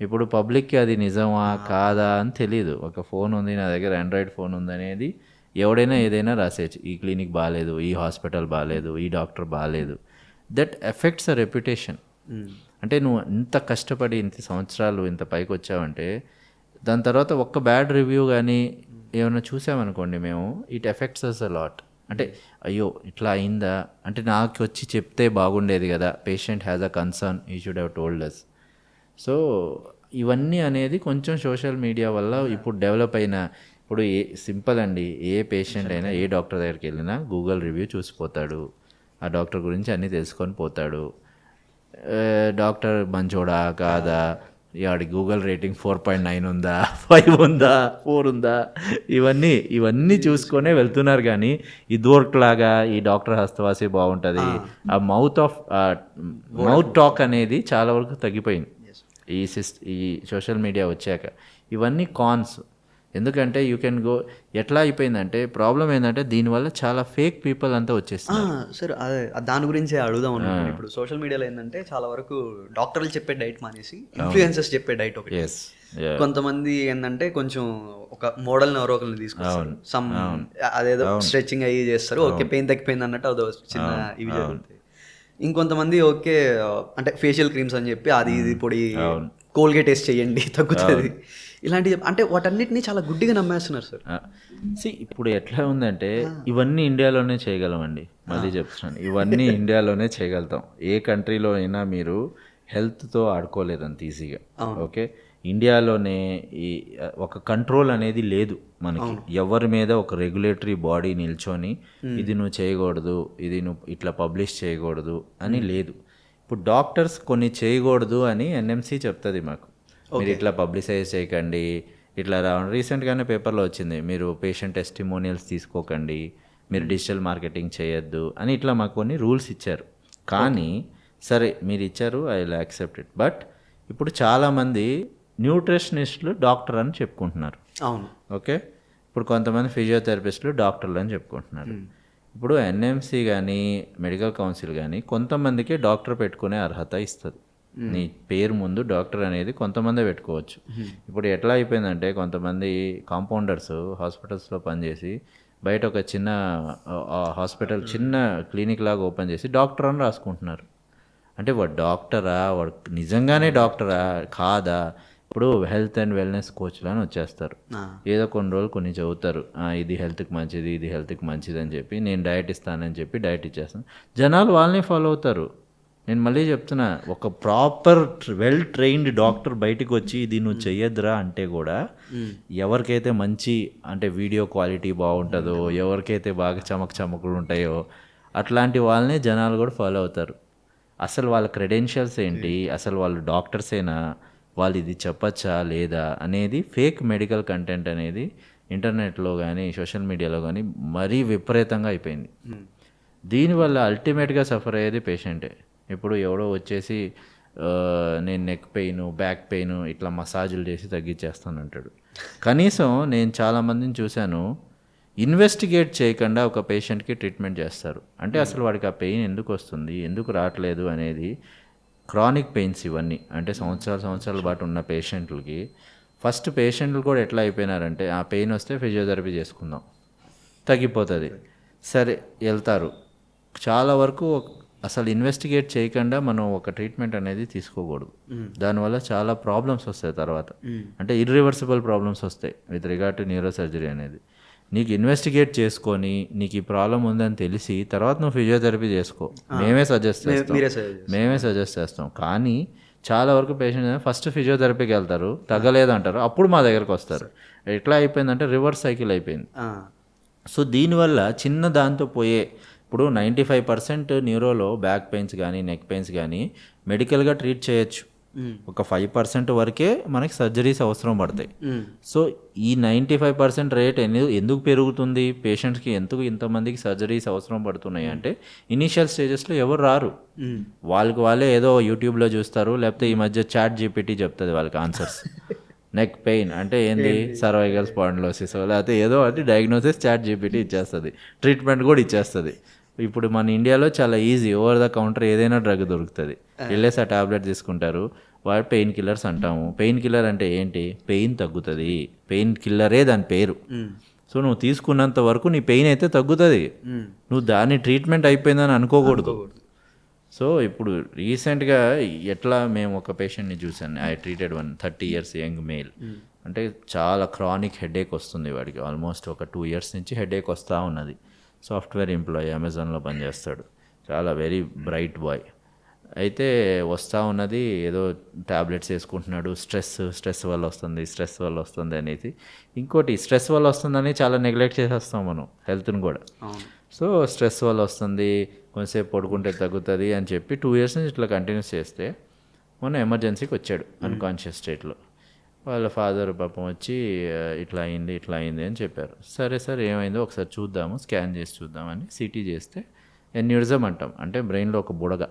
ఇప్పుడు పబ్లిక్కి అది నిజమా కాదా అని తెలీదు. ఒక ఫోన్ ఉంది నా దగ్గర, ఆండ్రాయిడ్ ఫోన్ ఉంది అనేది ఎవడైనా ఏదైనా రాసేయచ్చు. ఈ క్లినిక్ బాగాలేదు, ఈ హాస్పిటల్ బాగాలేదు, ఈ డాక్టర్ బాగాలేదు. That effects a reputation. అంటే నువ్వు ఇంత కష్టపడి ఇంత సంవత్సరాలు ఇంత పైకి వచ్చావంటే దాని తర్వాత ఒక్క బ్యాడ్ రివ్యూ కానీ ఏమైనా చూసామనుకోండి మేము, it affects us a lot. అంటే అయ్యో ఇట్లా అయిందా, అంటే నాకు వచ్చి చెప్తే బాగుండేది కదా, patient has a concern, he should have told us. So ఇవన్నీ అనేది కొంచెం సోషల్ మీడియా వల్ల ఇప్పుడు డెవలప్ అయిన. ఇప్పుడు సింపుల్ అండి, ఏ పేషెంట్ అయినా ఏ డాక్టర్ దగ్గరికి వెళ్ళినా గూగుల్ రివ్యూ చూసిపోతాడు, ఆ డాక్టర్ గురించి అన్నీ తెలుసుకొని పోతాడు. డాక్టర్ మంచోడా కాదా, వాడి గూగుల్ రేటింగ్ 4.9 ఉందా, 5 ఉందా, 4 ఉందా, ఇవన్నీ చూసుకొనే వెళ్తున్నారు. కానీ ఇదివరకులాగా ఈ డాక్టర్ హస్తవాసి బాగుంటుంది, ఆ మౌత్ టాక్ అనేది చాలా వరకు తగ్గిపోయింది ఈ సోషల్ మీడియా వచ్చాక. ఇవన్నీ కాన్స్. ఎందుకంటే యూ కెన్ గో, ఎట్లా అయిపోయిందంటే ప్రాబ్లం ఏంటంటే దీనివల్ల చాలా ఫేక్ పీపుల్ అంతా వచ్చేస్తారు. సార్ అదే దాని గురించి అడుగుదాం అనుకుంటున్నాను. ఇప్పుడు సోషల్ మీడియాలో ఏంటంటే చాలా వరకు డాక్టర్లు చెప్పే డైట్ మానేసి ఇన్ఫ్లుయెన్సర్స్ చెప్పే డైట్ ఒకటి. కొంతమంది ఏంటంటే కొంచెం ఒక మోడల్ని ఎవరో ఒకరిని తీసుకొస్తారు, సమ్ అదేదో స్ట్రెచ్చింగ్ అయ్యి చేస్తారు, ఓకే పెయిన్ తగ్గిపోయింది అన్నట్టు అదో చిన్న ఇవి జరుగుతాయి. ఇంకొంతమంది ఓకే అంటే ఫేషియల్ క్రీమ్స్ అని చెప్పి అది ఇది పొడి కోల్గేట్ టెస్ట్ చేయండి తగ్గుతుంది, ఇలాంటి అంటే వాటన్నిటిని చాలా గుడ్డిగా నమ్మేస్తున్నారు సార్. ఇప్పుడు ఎట్లా ఉందంటే ఇవన్నీ ఇండియాలోనే చేయగలమండి, మళ్ళీ చెప్తున్నాను, ఇవన్నీ ఇండియాలోనే చేయగలుగుతాం. ఏ కంట్రీలో అయినా మీరు హెల్త్తో ఆడుకోలేరు అంత ఈజీగా. ఓకే, ఇండియాలోనే ఈ ఒక కంట్రోల్ అనేది లేదు మనకి. ఎవరి మీద ఒక రెగ్యులేటరీ బాడీ నిల్చొని ఇది నువ్వు చేయకూడదు, ఇది నువ్వు ఇట్లా పబ్లిష్ చేయకూడదు అని లేదు. ఇప్పుడు డాక్టర్స్ కొన్ని చేయకూడదు అని NMC చెప్తుంది మాకు, మీరు ఇట్లా పబ్లిసైజ్ చేయకండి, ఇట్లా రీసెంట్గానే పేపర్లో వచ్చింది, మీరు పేషెంట్ టెస్టిమోనియల్స్ తీసుకోకండి, మీరు డిజిటల్ మార్కెటింగ్ చేయొద్దు అని ఇట్లా మాకు కొన్ని రూల్స్ ఇచ్చారు. కానీ సరే మీరు ఇచ్చారు, I will accept it. But ఇప్పుడు చాలామంది న్యూట్రిషనిస్టులు డాక్టర్ అని చెప్పుకుంటున్నారు. అవును, ఓకే, ఇప్పుడు కొంతమంది ఫిజియోథెరపిస్టులు డాక్టర్లు అని చెప్పుకుంటున్నారు. ఇప్పుడు NMC కానీ మెడికల్ కౌన్సిల్ కానీ కొంతమందికి డాక్టర్ పెట్టుకునే అర్హత ఇస్తుంది. నీ పేరు ముందు డాక్టర్ అనేది కొంతమందే పెట్టుకోవచ్చు. ఇప్పుడు ఎట్లా అయిపోయిందంటే కొంతమంది కాంపౌండర్స్ హాస్పిటల్స్లో పనిచేసి బయట ఒక చిన్న హాస్పిటల్ చిన్న క్లినిక్ లాగా ఓపెన్ చేసి డాక్టర్ అని రాసుకుంటున్నారు. అంటే వాడు డాక్టరా, వాడు నిజంగానే డాక్టరా కాదా? ఇప్పుడు హెల్త్ అండ్ వెల్నెస్ కోచ్లు అని వచ్చేస్తారు. ఏదో కొన్ని రోజులు కొన్ని చదువుతారు, ఇది హెల్త్కి మంచిది, ఇది హెల్త్కి మంచిది అని చెప్పి, నేను డయట్ ఇస్తానని చెప్పి డయట్ ఇచ్చేస్తాను. జనాలు వాళ్ళని ఫాలో అవుతారు. నేను మళ్ళీ చెప్తున్నా, ఒక ప్రాపర్ వెల్ ట్రైన్డ్ డాక్టర్ బయటకు వచ్చి ఇది నువ్వు చెయ్యొద్దురా అంటే కూడా ఎవరికైతే మంచి అంటే వీడియో క్వాలిటీ బాగుంటుందో, ఎవరికైతే బాగా చమకులు ఉంటాయో అట్లాంటి వాళ్ళనే జనాలు కూడా ఫాలో అవుతారు. అసలు వాళ్ళ క్రెడెన్షియల్స్ ఏంటి, అసలు వాళ్ళు డాక్టర్సేనా, వాళ్ళు ఇది చెప్పచ్చా లేదా అనేది ఫేక్ మెడికల్ కంటెంట్ అనేది ఇంటర్నెట్లో కానీ సోషల్ మీడియాలో కానీ మరీ విపరీతంగా అయిపోయింది. దీనివల్ల అల్టిమేట్గా సఫర్ అయ్యేది పేషెంటే. ఇప్పుడు ఎవడో వచ్చేసి నేను నెక్ పెయిన్, బ్యాక్ పెయిన్ ఇట్లా మసాజులు చేసి తగ్గించేస్తాను అంటాడు. కనీసం నేను చాలామందిని చూశాను, ఇన్వెస్టిగేట్ చేయకుండా ఒక పేషెంట్కి ట్రీట్మెంట్ చేస్తారు. అంటే అసలు వాడికి ఆ పెయిన్ ఎందుకు వస్తుంది, ఎందుకు రావట్లేదు అనేది. క్రానిక్ పెయిన్స్ ఇవన్నీ అంటే సంవత్సరాల పాటు ఉన్న పేషెంట్లకి ఫస్ట్ పేషెంట్లు కూడా ఎట్లా అయిపోయినారంటే, ఆ పెయిన్ వస్తే ఫిజియోథెరపీ చేసుకుందాం తగ్గిపోతుంది, సరే వెళ్తారు. చాలా వరకు అసలు ఇన్వెస్టిగేట్ చేయకుండా మనం ఒక ట్రీట్మెంట్ అనేది తీసుకోకూడదు. దానివల్ల చాలా ప్రాబ్లమ్స్ వస్తాయి తర్వాత, అంటే ఇర్రివర్సిబుల్ ప్రాబ్లమ్స్ వస్తాయి with regard to neuro surgery అనేది. నీకు ఇన్వెస్టిగేట్ చేసుకొని నీకు ఈ ప్రాబ్లం ఉందని తెలిసి తర్వాత నువ్వు ఫిజియోథెరపీ చేసుకో, మేమే సజెస్ట్ చేస్తాం. కానీ చాలా వరకు పేషెంట్ ఫస్ట్ ఫిజియోథెరపీకి వెళ్తారు, తగ్గలేదంటారు, అప్పుడు మా దగ్గరకు వస్తారు. ఎట్లా అయిపోయిందంటే రివర్స్ సైకిల్ అయిపోయింది. సో దీనివల్ల చిన్న దాంతో పోయే, ఇప్పుడు 95% న్యూరోలో బ్యాక్ పెయిన్స్ కానీ నెక్ పెయిన్స్ కానీ మెడికల్గా ట్రీట్ చేయొచ్చు. ఒక 5% వరకే మనకి సర్జరీస్ అవసరం పడతాయి. సో ఈ 95% రేట్ ఎందుకు పెరుగుతుంది, పేషెంట్స్కి ఎందుకు ఇంతమందికి సర్జరీస్ అవసరం పడుతున్నాయి అంటే, ఇనీషియల్ స్టేజెస్లో ఎవరు రారు, వాళ్ళే ఏదో యూట్యూబ్లో చూస్తారు, లేకపోతే ఈ మధ్య చాట్ జీపీటీ చెప్తుంది వాళ్ళకి ఆన్సర్స్. నెక్ పెయిన్ అంటే ఏంది, సర్వైకల్ స్పాండిలోసిస్, లేకపోతే ఏదో అది డయాగ్నోసిస్ చాట్ జీపీటీ ఇచ్చేస్తుంది, ట్రీట్మెంట్ కూడా ఇచ్చేస్తుంది. ఇప్పుడు మన ఇండియాలో చాలా ఈజీ, ఓవర్ ద కౌంటర్ ఏదైనా డ్రగ్ దొరుకుతుంది, వెళ్ళేసి ఆ టాబ్లెట్ తీసుకుంటారు. వాడు పెయిన్ కిల్లర్స్ అంటాము. పెయిన్ కిల్లర్ అంటే ఏంటి, పెయిన్ తగ్గుతుంది, పెయిన్ కిల్లరే దాని పేరు. సో నువ్వు తీసుకున్నంత వరకు నీ పెయిన్ అయితే తగ్గుతుంది, నువ్వు దాని ట్రీట్మెంట్ అయిపోయిందని అనుకోకూడదు. సో ఇప్పుడు రీసెంట్గా ఎట్లా మేము ఒక పేషెంట్ని చూసాను, I treated 30 years young male. అంటే చాలా క్రానిక్ హెడేక్ వస్తుంది వాడికి, ఆల్మోస్ట్ ఒక 2 years నుంచి హెడేక్ వస్తూ ఉన్నది. సాఫ్ట్వేర్ ఎంప్లాయీ, అమెజాన్లో పనిచేస్తాడు, చాలా వెరీ బ్రైట్ బాయ్. అయితే వస్తూ ఉన్నది, ఏదో ట్యాబ్లెట్స్ వేసుకుంటున్నాడు, స్ట్రెస్ వల్ల వస్తుంది అనేది. ఇంకోటి స్ట్రెస్ వల్ల వస్తుందని చాలా నెగ్లెక్ట్ చేసేస్తాం మనం హెల్త్ని కూడా. సో స్ట్రెస్ వల్ల వస్తుంది, కొంచెంసేపు పడుకుంటే తగ్గుతుంది అని చెప్పి 2 years నుంచి ఇట్లా కంటిన్యూస్ చేస్తే మొన్న ఎమర్జెన్సీకి వచ్చాడు అన్కాన్షియస్ స్టేట్లో. వాళ్ళ ఫాదర్ పాపం వచ్చి ఇట్లా అయింది అని చెప్పారు. సరే ఏమైందో ఒకసారి చూద్దాము, స్కాన్ చేసి చూద్దామని సిటీ చేస్తే ఎన్యూరిజం అంటాం, అంటే బ్రెయిన్లో ఒక బుడగ.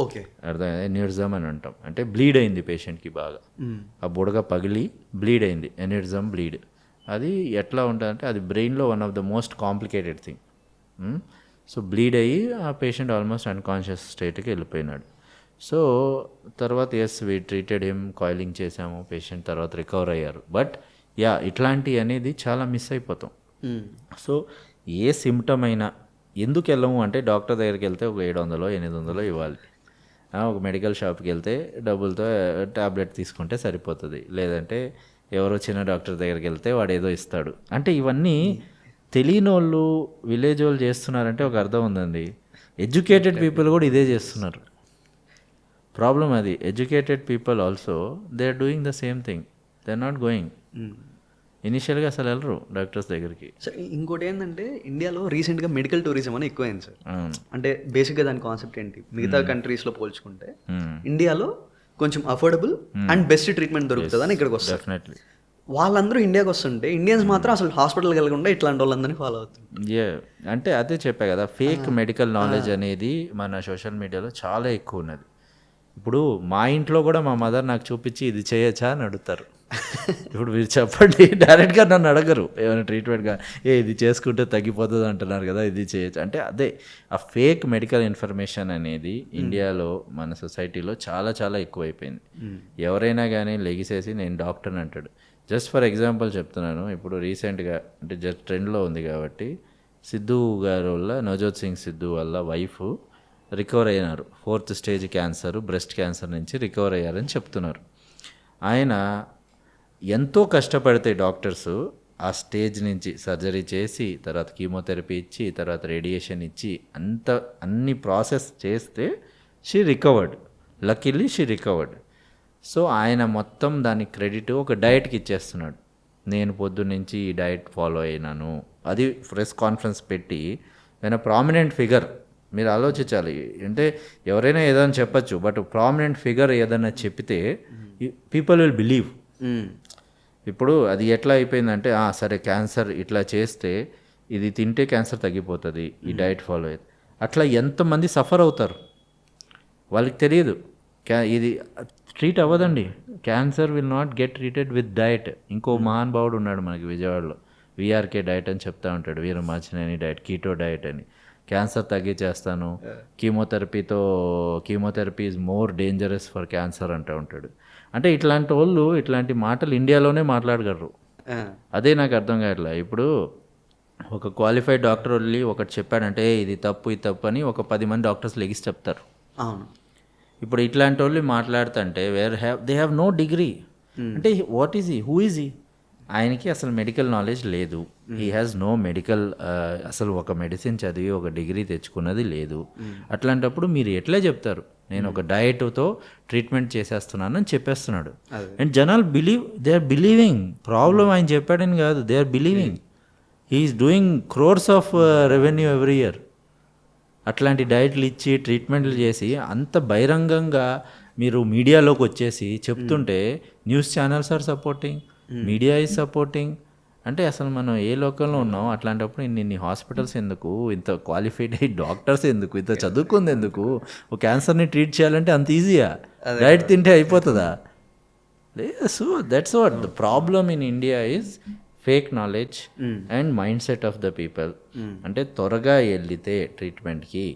ఓకే, అర్థమైంది, ఎన్యూరిజం అని అంటాం. అంటే బ్లీడ్ అయింది పేషెంట్కి బాగా, ఆ బుడగ పగిలి బ్లీడ్ అయింది, ఎన్యూరిజం బ్లీడ్. అది ఎట్లా ఉంటుందంటే అది బ్రెయిన్లో one of the most complicated thing. So bleed అయ్యి ఆ పేషెంట్ ఆల్మోస్ట్ అన్కాన్షియస్ స్టేట్కి వెళ్ళిపోయినాడు. సో తర్వాత వీ ట్రీటెడ్ హిమ్, కాయిలింగ్ చేసాము, పేషెంట్ తర్వాత రికవర్ అయ్యారు. బట్ ఇట్లాంటి అనేది చాలా మిస్ అయిపోతాం. సో ఏ సిమ్టమ్ అయినా ఎందుకు వెళ్ళము అంటే, డాక్టర్ దగ్గరికి వెళ్తే ఒక 700-800 ఇవ్వాలి, ఒక మెడికల్ షాప్కి వెళ్తే డబ్బులతో ట్యాబ్లెట్ తీసుకుంటే సరిపోతుంది, లేదంటే ఎవరో చిన్న డాక్టర్ దగ్గరికి వెళ్తే వాడు ఏదో ఇస్తాడు. అంటే ఇవన్నీ తెలియని వాళ్ళు, విలేజ్ వాళ్ళు చేస్తున్నారంటే ఒక అర్థం ఉందండి. ఎడ్యుకేటెడ్ పీపుల్ కూడా ఇదే చేస్తున్నారు. ప్రాబ్లం అది, educated people also they are doing the same thing, they are not going. ఇనిషియల్గా అసలు వెళ్ళరు డాక్టర్స్ దగ్గరికి. సార్ ఇంకోటి ఏంటంటే, ఇండియాలో రీసెంట్గా మెడికల్ టూరిజం అని ఎక్కువైంది సార్. అంటే బేసిక్గా దాని కాన్సెప్ట్ ఏంటి, మిగతా కంట్రీస్లో పోల్చుకుంటే ఇండియాలో కొంచెం అఫోర్డబుల్ అండ్ బెస్ట్ ట్రీట్మెంట్ దొరుకుతుంది అని ఇక్కడికి వస్తారు. డెఫినెట్లీ వాళ్ళందరూ ఇండియాకి వస్తుంటే ఇండియన్స్ మాత్రం అసలు హాస్పిటల్కి వెళ్ళకుండా ఇట్లాంటి వాళ్ళందరినీ ఫాలో అవుతుంది. అంటే అదే చెప్పా కదా, ఫేక్ మెడికల్ నాలెడ్జ్ అనేది మన సోషల్ మీడియాలో చాలా ఎక్కువ ఉన్నది. ఇప్పుడు మా ఇంట్లో కూడా మా మదర్ నాకు చూపించి ఇది చేయొచ్చా అని అడుగుతారు. ఇప్పుడు మీరు చెప్పండి, డైరెక్ట్గా నన్ను అడగరు ఏమైనా ట్రీట్మెంట్గా, ఇది చేసుకుంటే తగ్గిపోతుంది అంటున్నారు కదా, ఇది చేయొచ్చు అంటే. అదే ఆ ఫేక్ మెడికల్ ఇన్ఫర్మేషన్ అనేది ఇండియాలో మన సొసైటీలో చాలా చాలా ఎక్కువైపోయింది. ఎవరైనా కానీ లెగిసేసి నేను డాక్టర్ని అంటాడు. జస్ట్ ఫర్ ఎగ్జాంపుల్ చెప్తున్నాను, ఇప్పుడు రీసెంట్గా అంటే జస్ట్ ట్రెండ్లో ఉంది కాబట్టి, సిద్ధు గారి వల్ల, నవజోత్ సింగ్ సిద్ధు వల్ల వైఫ్ రికవర్ అయినారు. 4th stage cancer, breast cancer నుంచి రికవర్ అయ్యారని చెప్తున్నారు. ఆయన ఎంతో కష్టపడితే డాక్టర్స్ ఆ స్టేజ్ నుంచి సర్జరీ చేసి, తర్వాత కీమోథెరపీ ఇచ్చి, తర్వాత రేడియేషన్ ఇచ్చి, అన్ని ప్రాసెస్ చేస్తే she recovered. Luckily she recovered. So ఆయన మొత్తం దాని క్రెడిట్ ఒక డైట్కి ఇచ్చేస్తున్నాడు. నేను పొద్దున్నుంచి ఈ డైట్ ఫాలో అయినాను. అది ప్రెస్ కాన్ఫరెన్స్ పెట్టి, నేను ప్రామినెంట్ ఫిగర్, మీరు ఆలోచించాలి. అంటే ఎవరైనా ఏదైనా చెప్పచ్చు, బట్ ప్రామినెంట్ ఫిగర్ ఏదైనా చెప్తే పీపుల్ విల్ బిలీవ్. ఇప్పుడు అది ఎట్లా అయిపోయిందంటే, సరే క్యాన్సర్ ఇట్లా చేస్తే ఇది తింటే క్యాన్సర్ తగ్గిపోతుంది, ఈ డైట్ ఫాలో అయితే, అట్లా ఎంతమంది సఫర్ అవుతారు వాళ్ళకి తెలియదు. ఇది ట్రీట్ అవ్వదండి. Cancer will not get treated with diet. ఇంకో మహానుభావుడు ఉన్నాడు మనకి విజయవాడలో, విఆర్కే డైట్ అని చెప్తా ఉంటాడు, వీరమాచినేని డైట్, కీటో డైట్ అని. క్యాన్సర్ తగ్గించేస్తాను, chemotherapy is more dangerous for cancer అంటూ ఉంటాడు. అంటే ఇట్లాంటి వాళ్ళు ఇట్లాంటి మాటలు ఇండియాలోనే మాట్లాడగలరు. అదే నాకు అర్థం కావట్లా. ఇప్పుడు ఒక క్వాలిఫైడ్ డాక్టర్ వెళ్ళి ఒకటి చెప్పాడంటే ఇది తప్పు ఇది తప్పు అని ఒక 10 మంది డాక్టర్స్ లెగిసి చెప్తారు. అవును. ఇప్పుడు ఇట్లాంటి వాళ్ళు మాట్లాడుతుంటే దే హ్యావ్ నో డిగ్రీ. అంటే what is he, who is he? ఆయనకి అసలు మెడికల్ నాలెడ్జ్ లేదు. హీ హ్యాస్ నో మెడికల్, అసలు ఒక మెడిసిన్ చదివి ఒక డిగ్రీ తెచ్చుకున్నది లేదు. అట్లాంటప్పుడు మీరు ఎట్లా చెప్తారు నేను ఒక డైట్తో ట్రీట్మెంట్ చేసేస్తున్నానని చెప్పేస్తున్నాడు. అండ్ జనాలు దే ఆర్ బిలీవింగ్. ప్రాబ్లం ఆయన చెప్పాడని కాదు, they are believing. He is doing crores of revenue every year. అట్లాంటి డైట్లు ఇచ్చి ట్రీట్మెంట్లు చేసి అంత బహిరంగంగా మీరు మీడియాలోకి వచ్చేసి చెప్తుంటే, news channels are supporting, media is supporting. అంటే అసలు మనం ఏ లోకంలో ఉన్నాం? అట్లాంటప్పుడు ఇన్ని హాస్పిటల్స్ ఎందుకు, ఇంత క్వాలిఫైడ్ డాక్టర్స్ ఎందుకు, ఇంత చదువుకుంది ఎందుకు? ఒక క్యాన్సర్ని ట్రీట్ చేయాలంటే అంత ఈజీయా? డైట్ తింటే అయిపోతుందా? So that's what the problem in India is fake knowledge and mind set of the people. అంటే త్వరగా వెళ్తే ట్రీట్మెంట్కి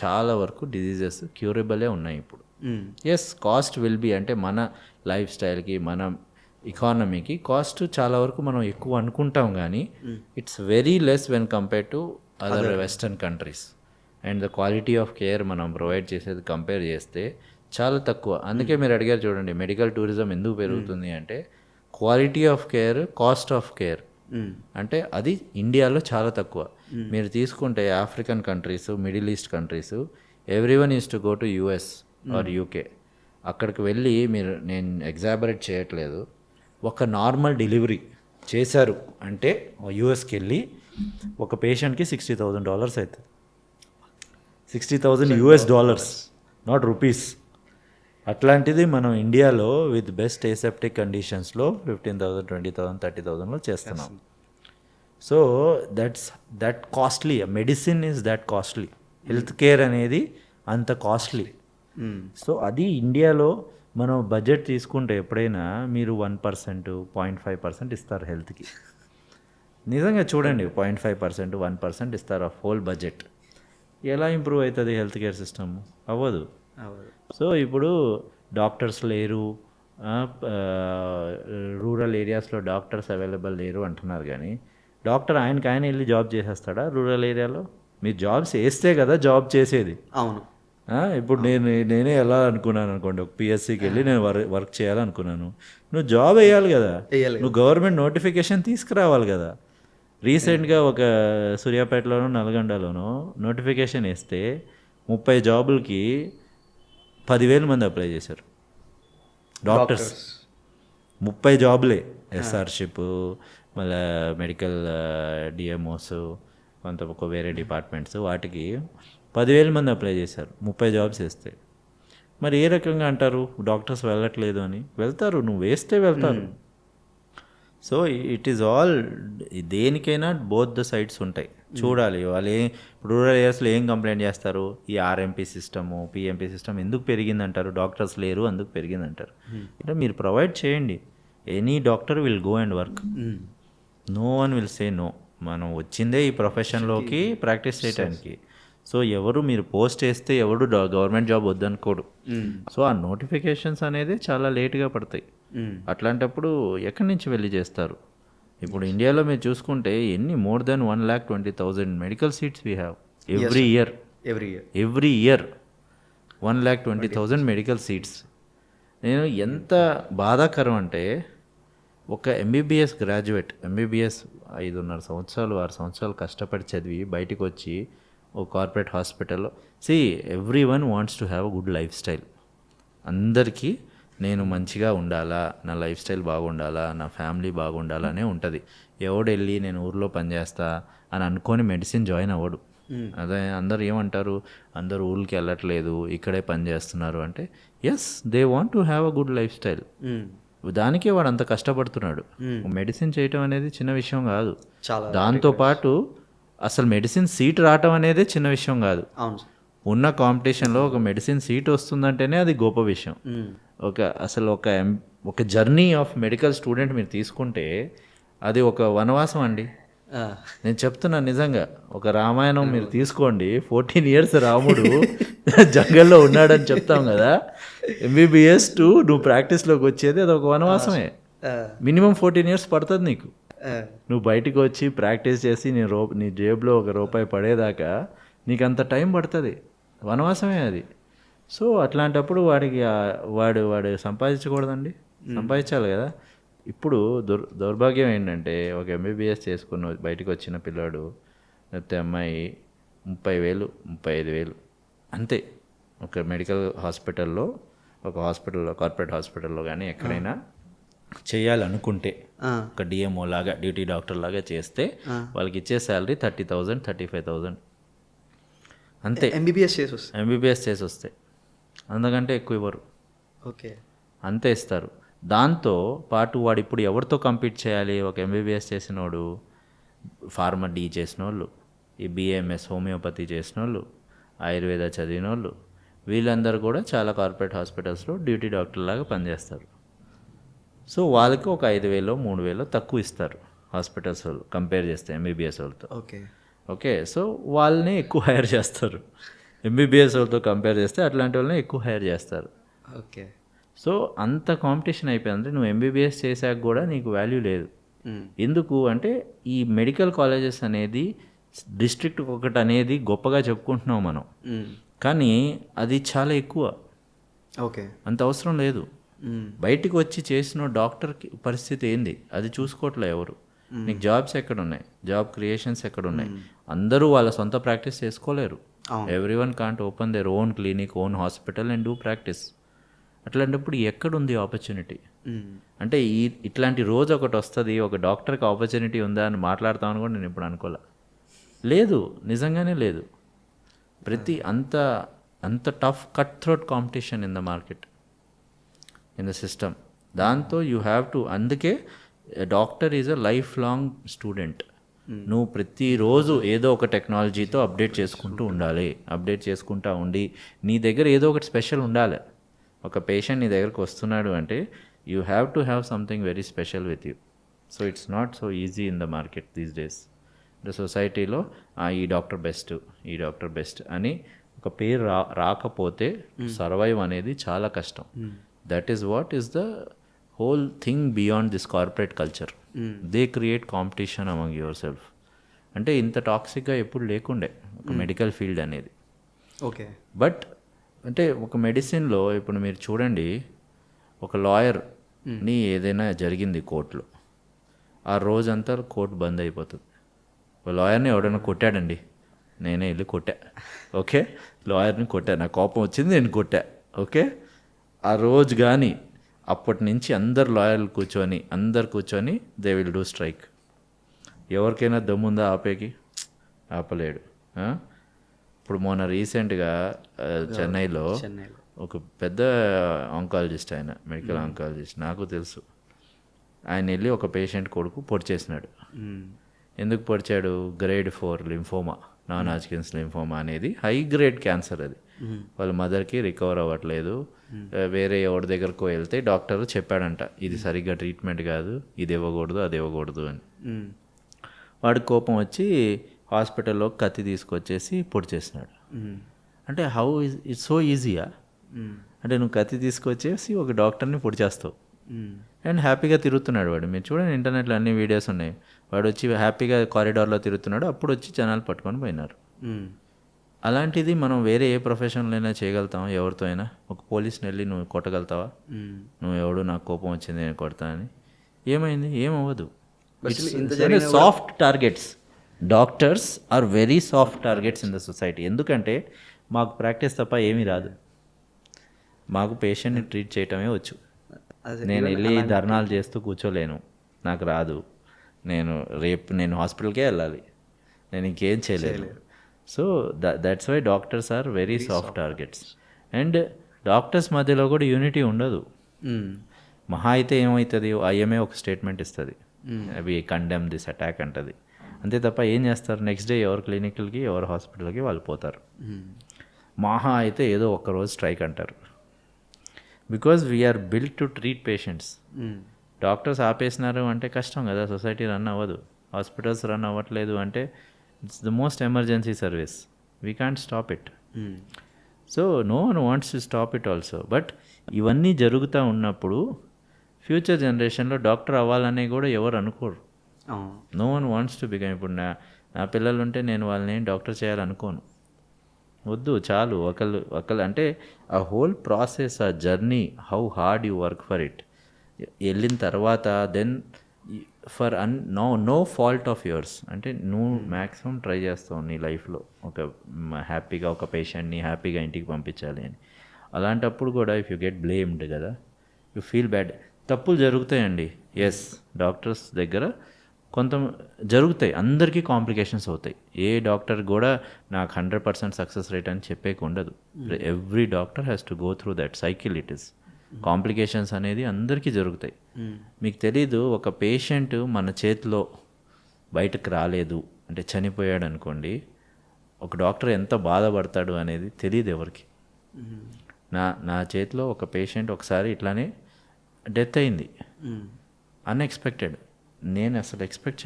చాలా వరకు డిజీజెస్ క్యూరబులే ఉన్నాయి ఇప్పుడు. ఎస్, కాస్ట్ విల్ బీ, అంటే మన లైఫ్ స్టైల్కి, మన ఎకానమీకి కాస్ట్ చాలా వరకు మనం ఎక్కువ అనుకుంటాం, కానీ it's very less when compare to other western countries. And the quality of care మనం ప్రొవైడ్ చేసేది కంపేర్ చేస్తే చాలా తక్కువ. అందుకే మీరు అడిగారు చూడండి, మెడికల్ టూరిజం ఎందుకు పెరుగుతుంది అంటే, quality of care, cost of care అంటే అది ఇండియాలో చాలా తక్కువ. మీరు తీసుకుంటే African countries, middle east countries, everyone is to go to US or UK. అక్కడికి వెళ్ళి నేను ఎగ్జాబరేట్ చేయట్లేదు, ఒక నార్మల్ డెలివరీ చేశారు అంటే యూఎస్కి వెళ్ళి ఒక పేషెంట్కి $60,000 అవుతుంది. $60,000 నాట్ రూపీస్. అట్లాంటిది మనం ఇండియాలో విత్ బెస్ట్ ఏసెప్టిక్ కండిషన్స్లో 15,000, 20,000, 30,000లో చేస్తున్నాం. So that costly. Medicine is that costly. Health care అనేది అంత కాస్ట్లీ. సో అది ఇండియాలో మనం బడ్జెట్ తీసుకుంటే ఎప్పుడైనా మీరు 1%, 0.5% ఇస్తారు హెల్త్కి. నిజంగా చూడండి, 0.5%, 1% ఇస్తారు ఆ హోల్ బడ్జెట్. ఎలా ఇంప్రూవ్ అవుతుంది హెల్త్ కేర్ సిస్టమ్? అవ్వదు. సో ఇప్పుడు డాక్టర్స్ లేరు, రూరల్ ఏరియాస్లో డాక్టర్స్ అవైలబుల్ లేరు అంటున్నారు, కానీ డాక్టర్ ఆయన వెళ్ళి జాబ్ చేసేస్తాడా రూరల్ ఏరియాలో? మీరు జాబ్స్ వేస్తే కదా జాబ్ చేసేది. అవును. ఇప్పుడు నేనే ఎలా అనుకున్నాను అనుకోండి, ఒక పిఎస్సికి వెళ్ళి నేను వర్క్ చేయాలనుకున్నాను. నువ్వు జాబ్ వేయాలి కదా, నువ్వు గవర్నమెంట్ నోటిఫికేషన్ తీసుకురావాలి కదా. రీసెంట్గా ఒక సూర్యాపేటలోనో నల్గొండలోనో నోటిఫికేషన్ వేస్తే 30 జాబులకి 10,000 మంది అప్లై చేశారు డాక్టర్స్. 30 జాబులే, ఎస్ఆర్షిప్, మళ్ళీ మెడికల్ డిఎంఓస్, కొంత ఒక వేరే డిపార్ట్మెంట్స్, వాటికి 10,000 మంది అప్లై చేశారు 30 జాబ్స్ వేస్తే. మరి ఏ రకంగా అంటారు డాక్టర్స్ వెళ్ళట్లేదు అని? వెళ్తారు, నువ్వు వేస్తే వెళ్తారు. సో ఇట్ ఈజ్ ఆల్, దేనికైనా బోత్ ద సైడ్స్ ఉంటాయి, చూడాలి. వాళ్ళు రూరల్ ఏరియాస్లో ఏం కంప్లైంట్ చేస్తారు? ఈ ఆర్ఎంపీ సిస్టము, పిఎంపీ సిస్టమ్ ఎందుకు పెరిగిందంటారు? డాక్టర్స్ లేరు అందుకు పెరిగిందంటారు. అంటే మీరు ప్రొవైడ్ చేయండి. Any doctor will go and work. No one will say no. మనం వచ్చిందే ఈ ప్రొఫెషన్లోకి ప్రాక్టీస్ చేయడానికి. సో ఎవరు మీరు పోస్ట్ వేస్తే ఎవడు గవర్నమెంట్ జాబ్ వద్దనుకోడు. సో ఆ నోటిఫికేషన్స్ అనేది చాలా లేట్గా పడతాయి. అట్లాంటప్పుడు ఎక్కడి నుంచి వెళ్ళి చేస్తారు? ఇప్పుడు ఇండియాలో మీరు చూసుకుంటే ఎన్ని more than 1,20,000 medical seats we have every year. 1,20,000 medical seats. నేను ఎంత బాధాకరం అంటే ఒక ఎంబీబీఎస్ గ్రాడ్యుయేట్, ఎంబీబీఎస్ 5.5 సంవత్సరాలు 6 సంవత్సరాలు కష్టపడి చదివి బయటకు వచ్చి ఒక కార్పొరేట్ హాస్పిటల్లో every one wants to have a good life style. అందరికీ నేను మంచిగా ఉండాలా, నా లైఫ్ స్టైల్ బాగుండాలా, నా ఫ్యామిలీ బాగుండాలనే ఉంటుంది. ఎవడు వెళ్ళి నేను ఊర్లో పనిచేస్తా అని అనుకొని మెడిసిన్ జాయిన్ అవ్వడు. అదే అందరు ఏమంటారు, అందరు ఊళ్ళకి వెళ్ళట్లేదు, ఇక్కడే పని చేస్తున్నారు అంటే yes, they want to have a good life style. దానికే వాడు అంత కష్టపడుతున్నాడు. మెడిసిన్ చేయటం అనేది చిన్న విషయం కాదు. దాంతోపాటు అసలు మెడిసిన్ సీట్ రావటం అనేది చిన్న విషయం కాదు. ఉన్న కాంపిటీషన్లో ఒక మెడిసిన్ సీట్ వస్తుందంటేనే అది గొప్ప విషయం. అసలు ఒక జర్నీ ఆఫ్ మెడికల్ స్టూడెంట్ మీరు తీసుకుంటే అది ఒక వనవాసం అండి. నేను చెప్తున్నా నిజంగా. ఒక రామాయణం మీరు తీసుకోండి, 14 years రాముడు జంగల్లో ఉన్నాడని చెప్తాం కదా. ఎంబీబీఎస్ టు నువ్వు ప్రాక్టీస్లోకి వచ్చేది అది ఒక వనవాసమే. మినిమం 14 years పడుతుంది నీకు. నువ్వు బయటికి వచ్చి ప్రాక్టీస్ చేసి నీ జేబులో ₹1 పడేదాకా నీకు అంత టైం పడుతుంది. వనవాసమే అది. సో అట్లాంటప్పుడు వాడు సంపాదించకూడదండి, సంపాదించాలి కదా. ఇప్పుడు దౌర్భాగ్యం ఏంటంటే ఒక ఎంబీబీఎస్ చేసుకుని బయటకు వచ్చిన పిల్లాడు లేకపోతే అమ్మాయి 30,000 35,000 అంతే. ఒక మెడికల్ హాస్పిటల్లో, ఒక హాస్పిటల్లో, కార్పొరేట్ హాస్పిటల్లో కానీ ఎక్కడైనా చేయాలనుకుంటే ఒక డిఎంఓ లాగా, డ్యూటీ డాక్టర్ లాగా చేస్తే వాళ్ళకి ఇచ్చే శాలరీ 30,000 35,000 అంతే. ఎంబీబీఎస్ చేసి వస్తే అంతకంటే ఎక్కువ ఇవ్వరు. అంతే ఇస్తారు. దాంతో పాటు వాడు ఇప్పుడు ఎవరితో కంపీట్ చేయాలి? ఒక ఎంబీబీఎస్ చేసినోడు, ఫార్మా డీ చేసిన వాళ్ళు, ఈ బిఏఎంఎస్ హోమియోపతి చేసిన వాళ్ళు, ఆయుర్వేద చదివిన వాళ్ళు, వీళ్ళందరూ కూడా చాలా కార్పొరేట్ హాస్పిటల్స్లో డ్యూటీ డాక్టర్ లాగా పనిచేస్తారు. సో వాళ్ళకి ఒక 5,000 3,000 తక్కువ ఇస్తారు హాస్పిటల్స్ వాళ్ళు కంపేర్ చేస్తే ఎంబీబీఎస్ వాళ్ళతో. ఓకే, సో వాళ్ళని ఎక్కువ హైర్ చేస్తారు. ఎంబీబీఎస్ వాళ్ళతో కంపేర్ చేస్తే అట్లాంటి వాళ్ళని ఎక్కువ హైర్ చేస్తారు. సో అంత కాంపిటీషన్ అయిపోయింది. నువ్వు ఎంబీబీఎస్ చేశాక కూడా నీకు వాల్యూ లేదు. ఎందుకు అంటే ఈ మెడికల్ కాలేజెస్ అనేది డిస్ట్రిక్ట్ ఒకటి అనేది గొప్పగా చెప్పుకుంటున్నాం మనం, కానీ అది చాలా ఎక్కువ. అంత అవసరం లేదు. బయటికి వచ్చి చేసిన డాక్టర్కి పరిస్థితి ఏంది అది చూసుకోవట్లే ఎవరు. నీకు జాబ్స్ ఎక్కడున్నాయి, జాబ్ క్రియేషన్స్ ఎక్కడున్నాయి? అందరూ వాళ్ళ సొంత ప్రాక్టీస్ చేసుకోలేరు. Everyone can't open their own clinic, own hospital and do practice. అట్లాంటప్పుడు ఎక్కడుంది ఆపర్చునిటీ? అంటే ఇట్లాంటి రోజు ఒకటి వస్తుంది, ఒక డాక్టర్కి ఆపర్చునిటీ ఉందా అని మాట్లాడతామని కూడా నేను ఇప్పుడు అనుకోలే. లేదు, నిజంగానే లేదు. అంత tough cut throat competition in the market, in the system. దాంతో యూ హ్యావ్ టు, అందుకే doctor is a life long student. నువ్వు ప్రతిరోజు ఏదో ఒక టెక్నాలజీతో అప్డేట్ చేసుకుంటూ ఉండాలి. అప్డేట్ చేసుకుంటూ ఉండి నీ దగ్గర ఏదో ఒకటి స్పెషల్ ఉండాలి. ఒక పేషెంట్ నీ దగ్గరకు వస్తున్నాడు అంటే you have to have something very special with you. So it's not so easy in the market these days. The సొసైటీలో ఈ డాక్టర్ బెస్ట్ అని ఒక పేరు రాకపోతే సర్వైవ్ అనేది చాలా కష్టం. That is what is the whole thing beyond this corporate culture. They create competition among yourself. అంటే ఇంత టాక్సిక్గా ఎప్పుడు లేకుండే ఒక మెడికల్ ఫీల్డ్ అనేది. బట్ అంటే ఒక మెడిసిన్లో ఇప్పుడు మీరు చూడండి, ఒక లాయర్ని ఏదైనా జరిగింది కోర్టులో, ఆ రోజంతా కోర్టు బంద్ అయిపోతుంది. ఒక లాయర్ని ఎవడైనా కొట్టాడండి, నేనే వెళ్ళి కొట్టా, ఓకే, లాయర్ని కొట్టా, నాకు కోపం వచ్చింది, నేను కొట్టా, ఓకే, ఆ రోజు కానీ అప్పటి నుంచి అందరు లాయర్లు కూర్చొని దే విల్ డూ స్ట్రైక్. ఎవరికైనా దమ్ముందా ఆపేకి? ఆపలేడు. ఇప్పుడు మొన్న రీసెంట్గా చెన్నైలో ఒక పెద్ద ఆంకాలజిస్ట్, ఆయన మెడికల్ ఆంకాలజిస్ట్, నాకు తెలుసు. ఆయన వెళ్ళి ఒక పేషెంట్ కొడుకు పొడిచేసినాడు. ఎందుకు పొడిచాడు? grade 4 lymphoma, non Hodgkin's lymphoma అనేది హై గ్రేడ్ క్యాన్సర్. అది వాళ్ళ మదర్కి రికవర్ అవ్వట్లేదు. వేరే ఎవరి దగ్గరకు వెళ్తే డాక్టర్ చెప్పాడంట, ఇది సరిగ్గా ట్రీట్మెంట్ కాదు, ఇది ఇవ్వకూడదు, అది ఇవ్వకూడదు అని. వాడి కోపం వచ్చి హాస్పిటల్లో కత్తి తీసుకొచ్చేసి పొడి చేసినాడు. అంటే హౌ ఇట్స్ సో ఈజీయా? అంటే నువ్వు కత్తి తీసుకొచ్చేసి ఒక డాక్టర్ని పొడి చేస్తావు అండ్ హ్యాపీగా తిరుగుతున్నాడు వాడు. మీరు చూడండి, ఇంటర్నెట్లో అన్ని వీడియోస్ ఉన్నాయి. వాడు వచ్చి హ్యాపీగా కారిడార్లో తిరుగుతున్నాడు, అప్పుడు వచ్చి జనాలు పట్టుకొని పోయినారు. అలాంటిది మనం వేరే ఏ ప్రొఫెషన్లో అయినా చేయగలుగుతావా? ఎవరితో అయినా? ఒక పోలీస్ని వెళ్ళి నువ్వు కొట్టగలుగుతావా? నువ్వు ఎవడు నాకు కోపం వచ్చింది నేను కొడతా అని? ఏమైంది? ఏమవ్వదు. Soft targets. Doctors are very soft targets in the society. ఎందుకంటే మాకు ప్రాక్టీస్ తప్ప ఏమీ రాదు. మాకు పేషెంట్ని ట్రీట్ చేయటమే వచ్చు. నేను వెళ్ళి ధర్నాలు చేస్తూ కూర్చోలేను, నాకు రాదు. నేను హాస్పిటల్కే వెళ్ళాలి, నేను ఇంకేం చేయలేను. So that's why doctors are very soft targets. And doctors మధ్యలో కూడా యూనిటీ ఉండదు. మహా అయితే ఏమవుతుంది, ఐఎంఏ ఒక స్టేట్మెంట్ ఇస్తుంది, అవి కండెమ్ దిస్ అటాక్ అంటది. అంతే తప్ప ఏం చేస్తారు? నెక్స్ట్ డే ఎవరు క్లినిక్లకి ఎవరు హాస్పిటల్కి వాళ్ళు పోతారు. మహా అయితే ఏదో ఒక్కరోజు స్ట్రైక్ అంటారు. Because we're build to treat patients. Doctors ఆపేసినారు అంటే కష్టం కదా, సొసైటీ రన్ అవ్వదు. హాస్పిటల్స్ రన్ అవ్వట్లేదు అంటే it's the most emergency service, we can't stop it. So no one wants to stop it also. But ఇవన్నీ జరుగుతూ ఉన్నప్పుడు ఫ్యూచర్ జనరేషన్లో డాక్టర్ అవ్వాలని కూడా ఎవరు అనుకోరు. No one wants to become. ఇప్పుడు నా పిల్లలు ఉంటే నేను వాళ్ళని డాక్టర్ చేయాలనుకోను. వద్దు, చాలు. ఒకళ్ళు అంటే ఆ హోల్ ప్రాసెస్, ఆ journey, how hard you work for it, వెళ్ళిన తర్వాత then for no fault of yours, అంటే నువ్వు మ్యాక్సిమం ట్రై చేస్తావు నీ లైఫ్లో ఒక హ్యాపీగా ఒక పేషెంట్ని హ్యాపీగా ఇంటికి పంపించాలి అని. అలాంటప్పుడు కూడా ఇఫ్ యూ గెట్ బ్లేమ్డ్ కదా, యూ ఫీల్ బ్యాడ్. తప్పులు జరుగుతాయండి, ఎస్, డాక్టర్స్ దగ్గర కొంత జరుగుతాయి, అందరికీ కాంప్లికేషన్స్ అవుతాయి. ఏ డాక్టర్ కూడా నాకు 100% సక్సెస్ రేట్ అని చెప్పేకి ఉండదు. Every doctor has to go through that cycle. It is complications అనేది అందరికీ జరుగుతాయి. మీకు తెలీదు, ఒక పేషెంట్ మన చేతిలో బయటకు రాలేదు అంటే చనిపోయాడు అనుకోండి, ఒక డాక్టర్ ఎంత బాధపడతాడు అనేది తెలియదు ఎవరికి. నా చేతిలో ఒక పేషెంట్ ఒకసారి ఇట్లానే డెత్ అయింది, అన్ఎక్స్పెక్టెడ్. నేను అసలు ఎక్స్పెక్ట్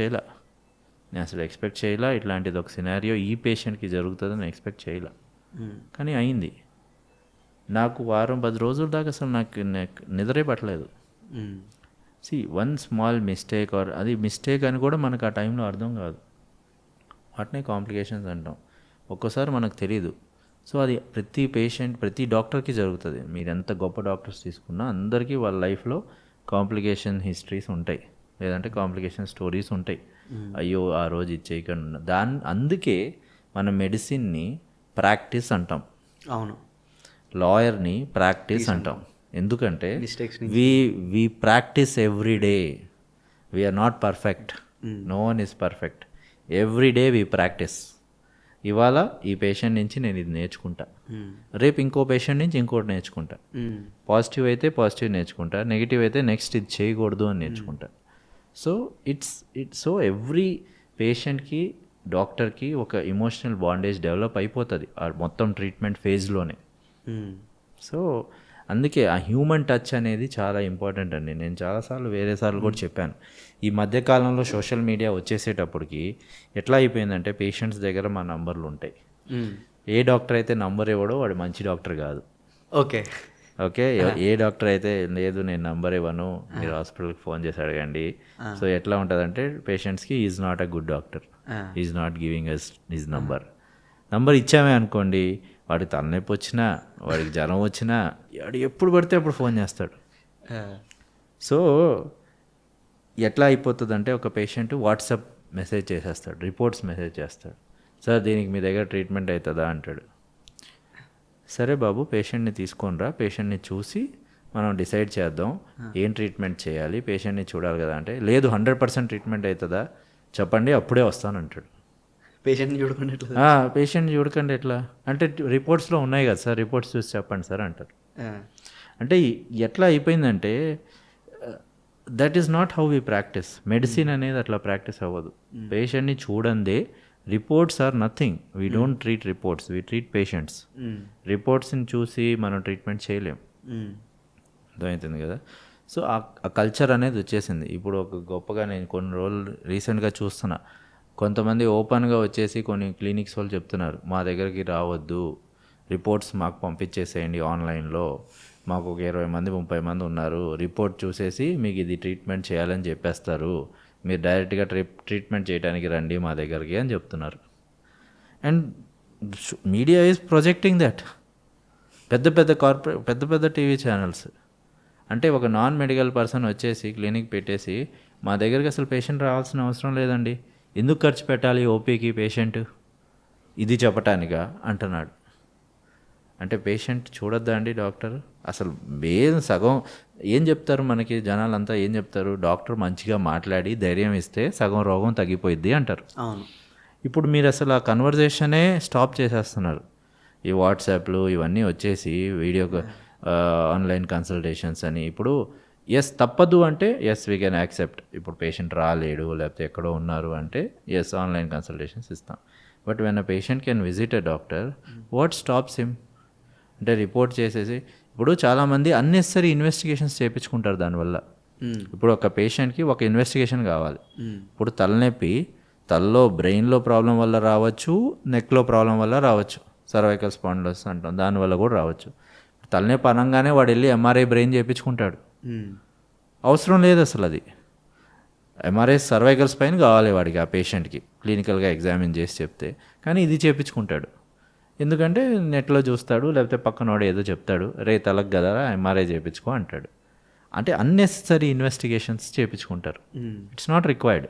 చేయలా ఇట్లాంటిది ఒక సినారియో ఈ పేషెంట్కి జరుగుతుందని ఎక్స్పెక్ట్ చేయలే, కానీ అయింది. నాకు 10 రోజుల దాకా అసలు నాకు నిద్రే పట్టలేదు. వన్ స్మాల్ మిస్టేక్, ఆర్ అది మిస్టేక్ అని కూడా మనకు ఆ టైంలో అర్థం కాదు. వాటినే కాంప్లికేషన్స్ అంటాం. ఒక్కోసారి మనకు తెలీదు. సో అది ప్రతి పేషెంట్, ప్రతి డాక్టర్కి జరుగుతుంది. మీరు ఎంత గొప్ప డాక్టర్స్ తీసుకున్నా అందరికీ వాళ్ళ లైఫ్లో కాంప్లికేషన్ హిస్టరీస్ ఉంటాయి, లేదంటే కాంప్లికేషన్ స్టోరీస్ ఉంటాయి. అయ్యో ఆ రోజు ఇది చేయకుండా అందుకే మన మెడిసిన్ని ప్రాక్టీస్ అంటాం. అవును, లాయర్ని ప్రాక్టీస్ అంటాం. ఎందుకంటే we practice every day. We're not perfect, no one is perfect. Every day we practice. ఇవాళ ఈ పేషెంట్ నుంచి నేను ఇది నేర్చుకుంటా, రేపు ఇంకో పేషెంట్ నుంచి ఇంకోటి నేర్చుకుంటా. పాజిటివ్ అయితే పాజిటివ్ నేర్చుకుంటా, నెగిటివ్ అయితే నెక్స్ట్ ఇది చేయకూడదు అని నేర్చుకుంటా. సో సో ఎవ్రీ పేషెంట్కి డాక్టర్కి ఒక ఎమోషనల్ బాండేజ్ డెవలప్ అయిపోతుంది ఆ మొత్తం ట్రీట్మెంట్ ఫేజ్లోనే. సో అందుకే ఆ హ్యూమన్ టచ్ అనేది చాలా ఇంపార్టెంట్ అండి. నేను చాలాసార్లు వేరేసార్లు కూడా చెప్పాను. ఈ మధ్యకాలంలో సోషల్ మీడియా వచ్చేసేటప్పటికి ఎట్లా అయిపోయిందంటే పేషెంట్స్ దగ్గర మా నంబర్లు ఉంటాయి. ఏ డాక్టర్ అయితే నంబర్ ఇవ్వడో వాడు మంచి డాక్టర్ కాదు. ఓకే, ఏ డాక్టర్ అయితే లేదు నేను నంబర్ ఇవ్వను, మీరు హాస్పిటల్కి ఫోన్ చేసి అడగండి. సో ఎట్లా ఉంటుందంటే పేషెంట్స్కి is not a good doctor, is not giving us his number ఇచ్చామే అనుకోండి, వాడికి తలనొప్పి వచ్చినా వాడికి జ్వరం వచ్చినా వాడు ఎప్పుడు పడితే అప్పుడు ఫోన్ చేస్తాడు. సో ఎట్లా అయిపోతుందంటే ఒక పేషెంట్ వాట్సాప్ మెసేజ్ చేసేస్తాడు, రిపోర్ట్స్ మెసేజ్ చేస్తాడు, సార్ దీనికి మీ దగ్గర ట్రీట్మెంట్ అవుతుందా అంటాడు. సరే బాబు, పేషెంట్ని తీసుకొనిరా, పేషెంట్ని చూసి మనం డిసైడ్ చేద్దాం ఏం ట్రీట్మెంట్ చేయాలి, పేషెంట్ని చూడాలి కదా అంటే, లేదు 100% ట్రీట్మెంట్ అవుతుందా చెప్పండి అప్పుడే వస్తానంటాడు. పేషెంట్ని చూడకండి ఎట్లా? పేషెంట్ని చూడకండి ఎట్లా అంటే, రిపోర్ట్స్లో ఉన్నాయి కదా సార్, రిపోర్ట్స్ చూసి చెప్పండి సార్ అంటారు. అంటే ఎట్లా అయిపోయిందంటే that is not how we practice. Medicine అనేది అట్లా ప్రాక్టీస్ అవ్వదు. పేషెంట్ని చూడందే reports are nothing. We don't treat reports, we treat patients. రిపోర్ట్స్ని చూసి మనం ట్రీట్మెంట్ చేయలేం. అర్థమవుతుంది కదా. సో ఆ కల్చర్ అనేది వచ్చేసింది. ఇప్పుడు ఒక గొప్పగా నేను కొన్ని రోజులు రీసెంట్గా చూస్తున్నా, కొంతమంది ఓపెన్గా వచ్చేసి కొన్ని క్లినిక్స్ వాళ్ళు చెప్తున్నారు, మా దగ్గరికి రావద్దు, రిపోర్ట్స్ మాకు పంపించేసేయండి ఆన్లైన్లో, మాకు ఒక 20 మంది 30 మంది ఉన్నారు, రిపోర్ట్ చూసేసి మీకు ఇది ట్రీట్మెంట్ చేయాలని చెప్పేస్తారు, మీరు డైరెక్ట్గా ట్రీట్మెంట్ చేయడానికి రండి మా దగ్గరికి అని చెప్తున్నారు. And media is projecting that. పెద్ద పెద్ద టీవీ ఛానల్స్ అంటే ఒక నాన్ మెడికల్ పర్సన్ వచ్చేసి క్లినిక్ పెట్టేసి మా దగ్గరికి అసలు పేషెంట్ రావాల్సిన అవసరం లేదండి, ఎందుకు ఖర్చు పెట్టాలి ఓపీకి పేషెంట్, ఇది చెప్పటానిగా అంటున్నాడు. అంటే పేషెంట్ చూడొద్దా అండి డాక్టర్? అసలు సగం ఏం చెప్తారు మనకి జనాలంతా, ఏం చెప్తారు, డాక్టర్ మంచిగా మాట్లాడి ధైర్యం ఇస్తే సగం రోగం తగ్గిపోయిద్ది అంటారు. అవును. ఇప్పుడు మీరు అసలు ఆ కన్వర్జేషనే స్టాప్ చేసేస్తున్నారు. ఈ వాట్సాప్లు ఇవన్నీ వచ్చేసి వీడియో ఆన్లైన్ కన్సల్టేషన్స్ అని. ఇప్పుడు ఎస్ తప్పదు అంటే ఎస్ వీ కెన్ యాక్సెప్ట్. ఇప్పుడు పేషెంట్ రాలేడు లేకపోతే ఎక్కడో ఉన్నారు అంటే ఎస్ ఆన్లైన్ కన్సల్టేషన్స్ ఇస్తాం. But when a patient can visit a doctor, what stops him? అంటే రిపోర్ట్ చేసేసి ఇప్పుడు చాలామంది అన్నెసరీ ఇన్వెస్టిగేషన్స్ చేయించుకుంటారు దానివల్ల. ఇప్పుడు ఒక పేషెంట్కి ఒక ఇన్వెస్టిగేషన్ కావాలి. ఇప్పుడు తలనొప్పి తలలో బ్రెయిన్లో ప్రాబ్లం వల్ల రావచ్చు, నెక్లో ప్రాబ్లం వల్ల రావచ్చు, సర్వైకల్ స్పాండిలోసిస్ అంటాం, దానివల్ల కూడా రావచ్చు. తలనొప్పి అనగానే వాడు వెళ్ళి ఎంఆర్ఐ బ్రెయిన్ చేయించుకుంటాడు. అవసరం లేదు అసలు అది. ఎంఆర్ఐ సర్వైకల్ స్పైన్ కావాలి వాడికి, ఆ పేషెంట్కి క్లినికల్గా ఎగ్జామిన్ చేసి చెప్తే, కానీ ఇది చేయించుకుంటాడు. ఎందుకంటే నెట్లో చూస్తాడు, లేకపోతే పక్కనోడు ఏదో చెప్తాడు, రే తలకు కదా ఎంఆర్ఐ చేయించుకో అంటాడు. అంటే అన్నెసరీ ఇన్వెస్టిగేషన్స్ చేయించుకుంటారు. It's not required.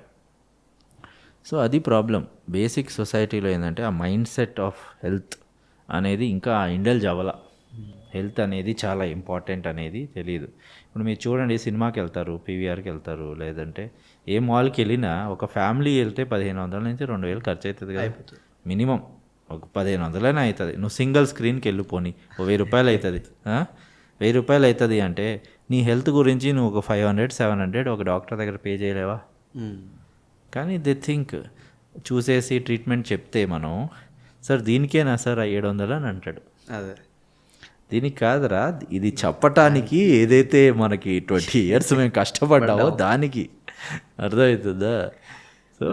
సో అది ప్రాబ్లం. బేసిక్ సొసైటీలో ఏంటంటే ఆ మైండ్ సెట్ ఆఫ్ హెల్త్ అనేది ఇంకా ఇండల్జ్ అవ్వాల. హెల్త్ అనేది చాలా ఇంపార్టెంట్ అనేది తెలియదు. ఇప్పుడు మీరు చూడండి, సినిమాకి వెళ్తారు, పీవీఆర్కి వెళ్తారు, లేదంటే ఏ మాల్కి వెళ్ళినా ఒక ఫ్యామిలీ వెళ్తే 1500 నుంచి 2000 ఖర్చు అవుతుంది కదా మినిమం. ఒక 1500 అవుతుంది. నువ్వు సింగిల్ స్క్రీన్కి వెళ్ళిపోని ఒక 1000 రూపాయలు అవుతుంది. 1000 రూపాయలు అవుతుంది అంటే నీ హెల్త్ గురించి నువ్వు ఒక 500-700 ఒక డాక్టర్ దగ్గర పే చేయలేవా? కానీ దే థింక్ చూసేసి ట్రీట్మెంట్ చెప్తే మనం, సార్ దీనికేనా సార్ 700 అని అంటాడు. అదే దీనికి కాదురా, ఇది చెప్పటానికి ఏదైతే మనకి 20 years మేము కష్టపడ్డామో దానికి. అర్థమవుతుందా? సో